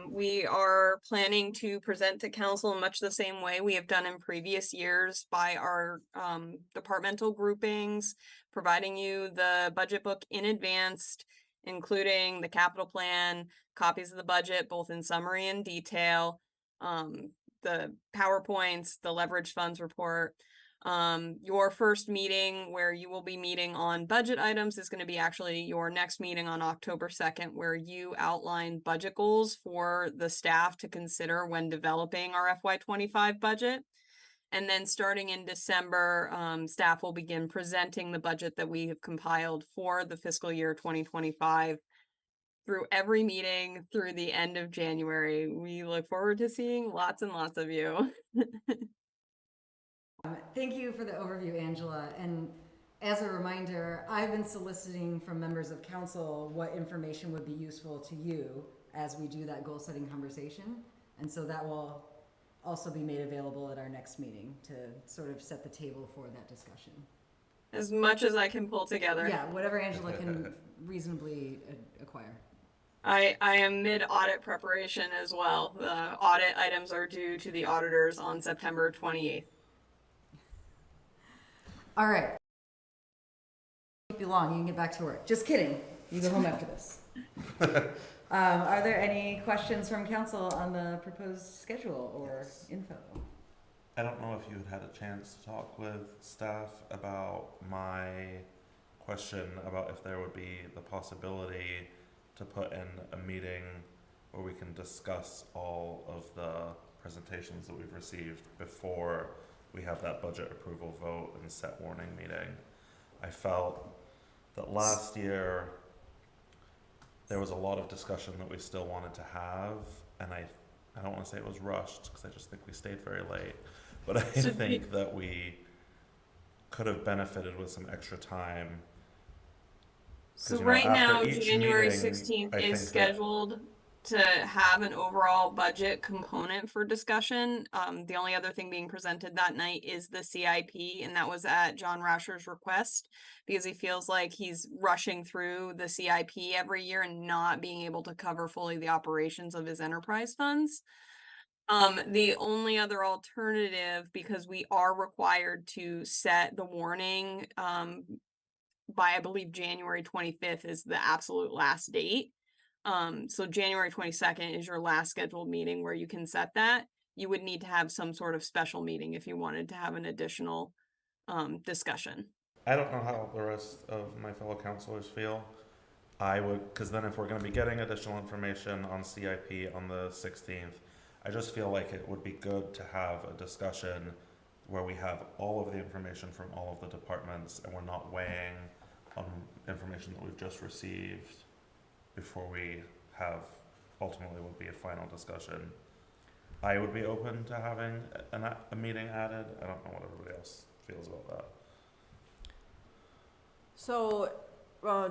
We are planning to present to council in much the same way we have done in previous years by our departmental groupings, providing you the budget book in advance, including the capital plan, copies of the budget, both in summary and detail, the PowerPoints, the leverage funds report. Your first meeting where you will be meeting on budget items is going to be actually your next meeting on October 2nd, where you outline budget goals for the staff to consider when developing our FY25 budget. And then starting in December, staff will begin presenting the budget that we have compiled for the fiscal year 2025 through every meeting through the end of January. We look forward to seeing lots and lots of you. Thank you for the overview, Angela. And as a reminder, I've been soliciting from members of council what information would be useful to you as we do that goal-setting conversation. And so that will also be made available at our next meeting to sort of set the table for that discussion. As much as I can pull together. Yeah, whatever Angela can reasonably acquire. I am mid-audit preparation as well. The audit items are due to the auditors on September 28th. All right. Keep you long. You can get back to work. Just kidding. You go home after this. Are there any questions from council on the proposed schedule or info? I don't know if you had a chance to talk with staff about my question about if there would be the possibility to put in a meeting where we can discuss all of the presentations that we've received before we have that budget approval vote and set warning meeting. I felt that last year there was a lot of discussion that we still wanted to have, and I don't want to say it was rushed because I just think we stayed very late, but I think that we could have benefited with some extra time. So You know, right now, after each January meeting, 16th I is think that- scheduled to have an overall budget component for discussion. The only other thing being presented that night is the CIP, and that was at John Rauscher's request because he feels like he's rushing through the CIP every year and not being able to cover fully the operations of his enterprise funds. The only other alternative, because we are required to set the warning by, I believe, January 25th is the absolute last date. So January 22nd is your last scheduled meeting where you can set that. You would need to have some sort of special meeting if you wanted to have an additional discussion. I don't know how the rest of my fellow councilors feel. I would, because then if we're going to be getting additional information on CIP on the 16th, I just feel like it would be good to have a discussion where we have all of the information from all of the departments and we're not weighing on information that we've just received before we have ultimately would be a final discussion. I would be open to having a meeting added. I don't know what everybody else feels about that. So,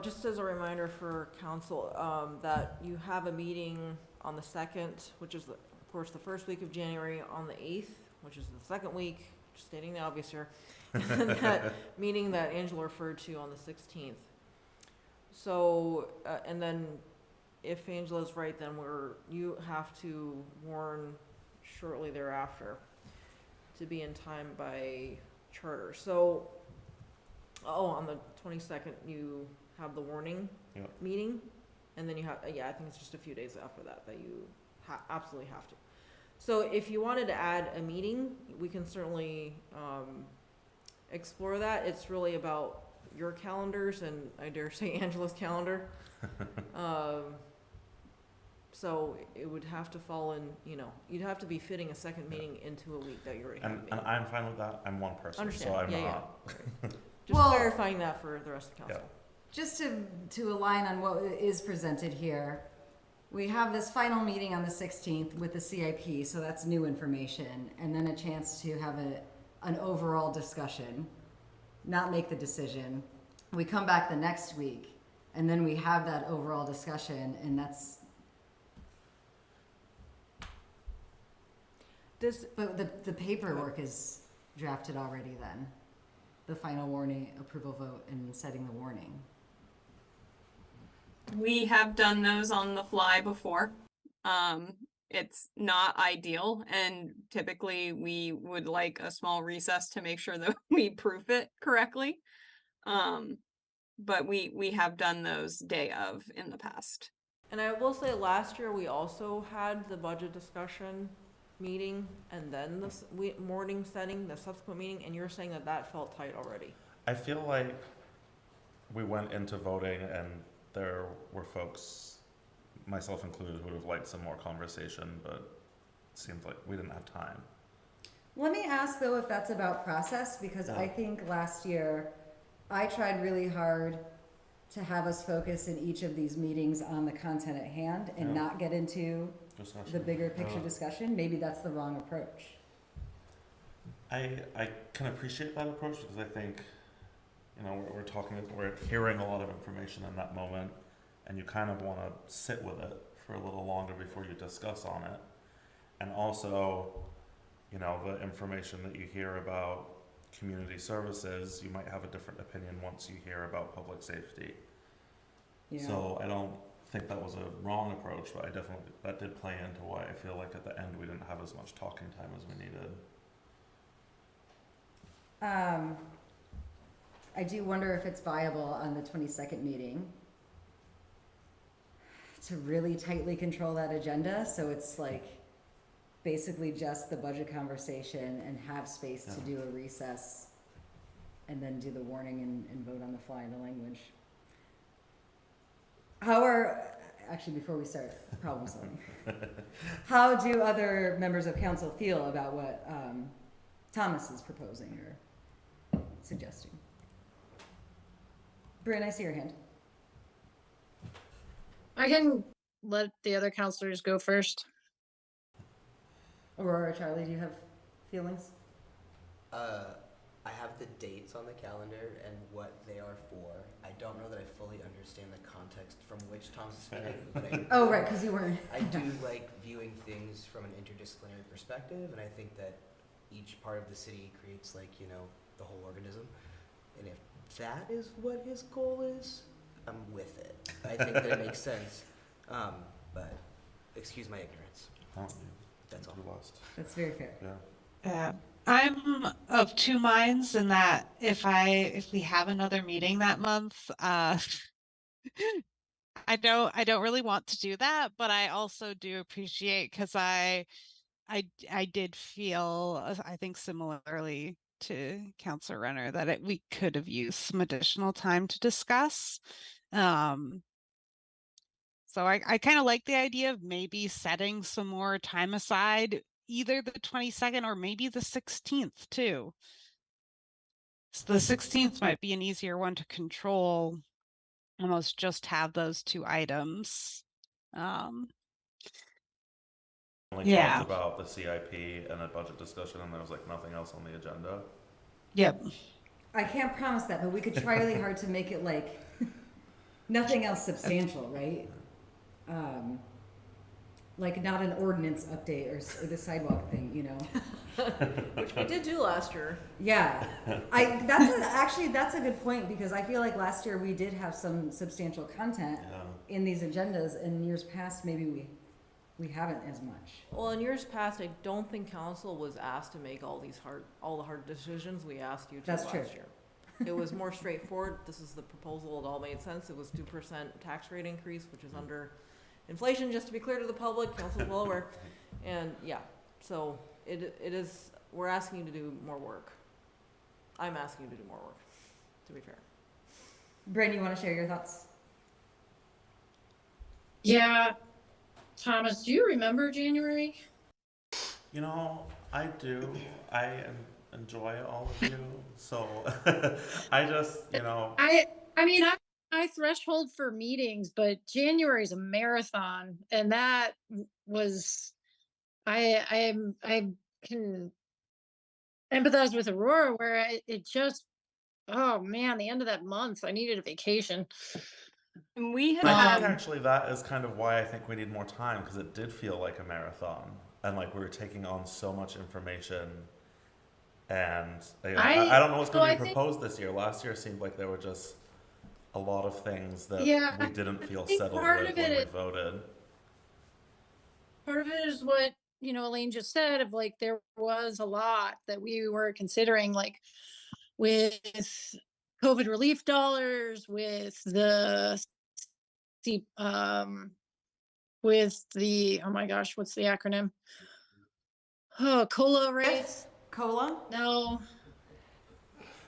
just as a reminder for council, that you have a meeting on the 2nd, which is, of course, the first week of January, on the 8th, which is the second week, just stating the obvious here, and that meeting that Angela referred to on the 16th. So, and then if Angela's right, then you have to warn shortly thereafter to be in time by charter. So, on the 22nd, you have the warning meeting, and then you have, I think it's just a few days after that you absolutely have to. So if you wanted to add a meeting, we can certainly explore that. It's really about your calendars and I dare say Angela's calendar. So it would have to fall in, you'd have to be fitting a second meeting into a week that you already have a And meeting. I'm fine with that. I'm one person, Understand. so I'm Yeah, not. Just Well- clarifying that for the rest of the council. Just to align on what is presented here, we have this final meeting on the 16th with the CIP, so that's new information, and then a chance to have an overall discussion, not make the decision. We come back the next week, and then we have that overall discussion, and that's. But the paperwork is drafted already then. The final warning, approval vote, and setting the warning. We have done those on the fly before. It's not ideal, and typically we would like a small recess to make sure that we proof it correctly. But we have done those day of in the past. And I will say last year we also had the budget discussion meeting and then the morning setting, the subsequent meeting, and you're saying that felt tight already. I feel like we went into voting and there were folks, myself included, who would have liked some more conversation, but it seemed like we didn't have time. Let me ask though if that's about process, because I think last year I tried really hard to have us focus in each of these meetings on the content at hand and not get into the bigger picture discussion. Maybe that's the wrong approach. I can appreciate that approach because I think, we're hearing a lot of information in that moment, and you kind of want to sit with it for a little longer before you discuss on it. And also, the information that you hear about community services, you might have a different opinion once you hear about public safety. Yeah. So I don't think that was a wrong approach, but that did play into why I feel like at the end we didn't have as much talking time as we needed. I do wonder if it's viable on the 22nd meeting to really tightly control that agenda, so it's like basically just the budget conversation and have space to do a recess and then do the warning and vote on the fly in the language. Actually, before we start problem solving, how do other members of council feel about what Thomas is proposing or suggesting? Bryn, I see your hand. I can let the other counselors go first. Aurora, Charlie, do you have feelings? I have the dates on the calendar and what they are for. I don't know that I fully understand the context from which Tom's speaking, but right, because you weren't. I do like viewing things from an interdisciplinary perspective, and I think that each part of the city creates the whole organism. And if that is what his goal is, I'm with it. I think that it makes sense. But excuse my ignorance. That's all. That's very fair. Yeah. I'm of two minds in that if we have another meeting that month, I don't really want to do that, but I also do appreciate because I did feel, I think similarly to Councilor Renner, that we could have used some additional time to discuss. So I kind of like the idea of maybe setting some more time aside, either the 22nd or maybe the 16th too. So the 16th might be an easier one to control, almost just have those two items. Only Yeah. talked about the CIP and a budget discussion, and there was nothing else on the agenda. Yep. I can't promise that, but we could try really hard to make it nothing else substantial, right? Not an ordinance update or the sidewalk thing, Which we did do last year. Yeah, that's a good point, because I feel like last year we did have some substantial content in these agendas, and in years past maybe we haven't as much. Well, in years past, I don't think council was asked to make all the hard decisions we asked you to That's last true. year. It was more straightforward. This is the proposal. It all made sense. It was 2% tax rate increase, which is under inflation, just to be clear to the public. Council's well aware. And so it is, we're asking you to do more work. I'm asking you to do more work, to be fair. Bryn, you want to share your thoughts? Yeah. Thomas, do you remember January? You know, I do. Enjoy all of you. So I just, I mean, my threshold for meetings, but January is a marathon, and that was I can empathize with Aurora where it just, oh man, the end of that month, I needed a vacation. And we had I had think actually that is kind of why I think we need more time, because it did feel like a marathon, and like we were taking on so much information. And I don't know what's going to be proposed this year. Last year seemed like there were just a lot of things that we didn't feel settled with when we voted. Part of it is what, Elaine just said, of like, there was a lot that we were considering, like with COVID relief dollars, with the oh my gosh, what's the acronym? Oh, COLA rates. COLA? No.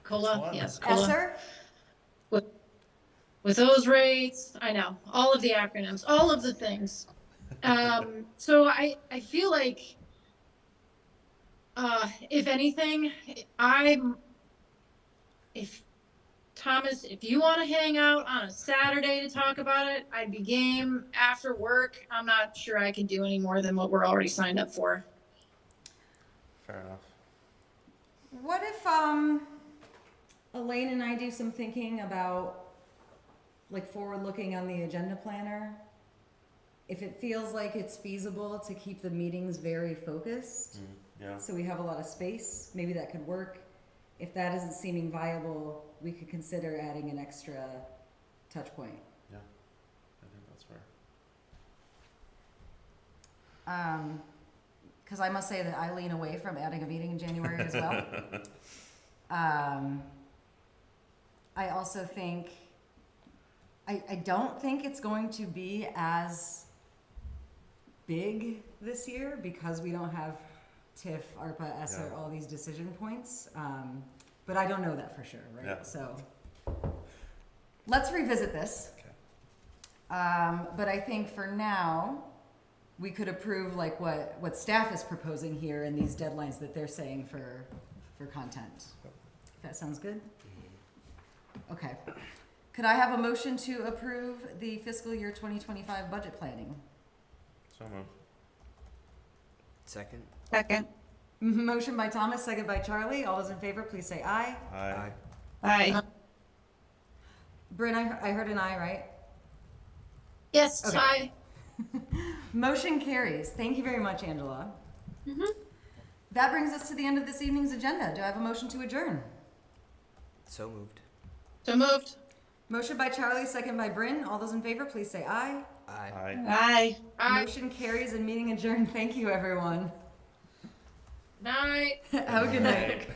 COLA, yes. COLA. ESSER? With those rates, I know, all of the acronyms, all of the things. So I feel like, if anything, Thomas, if you want to hang out on a Saturday to talk about it, I'd be game after work. I'm not sure I can do any more than what we're already signed up for. Fair enough. What if Elaine and I do some thinking about like forward looking on the agenda planner? If it feels like it's feasible to keep the meetings very focused, so we have a lot of space, maybe that could work. If that isn't seeming viable, we could consider adding an extra touch point. Yeah, I think that's fair. Because I must say that I lean away from adding a meeting in January as well. I also think, I don't think it's going to be as big this year because we don't have TIF, ARPA, ESSER, all these decision points. But I don't know that for sure, right? Yeah. So let's revisit this. Okay. But I think for now, we could approve like what staff is proposing here and these deadlines that they're saying for content. If that sounds good? Okay. Could I have a motion to approve the fiscal year 2025 budget planning? So moved. Second. Second. Motion by Thomas, second by Charlie. All those in favor, please say aye. Aye. Aye. Bryn, I heard an aye, right? Yes, Okay. aye. Motion carries. Thank you very much, Angela. That brings us to the end of this evening's agenda. Do I have a motion to adjourn? So moved. So moved. Motion by Charlie, second by Bryn. All those in favor, please say aye. Aye. Aye. Aye. Motion carries and meeting adjourned. Thank you, everyone. Night. Have a good night.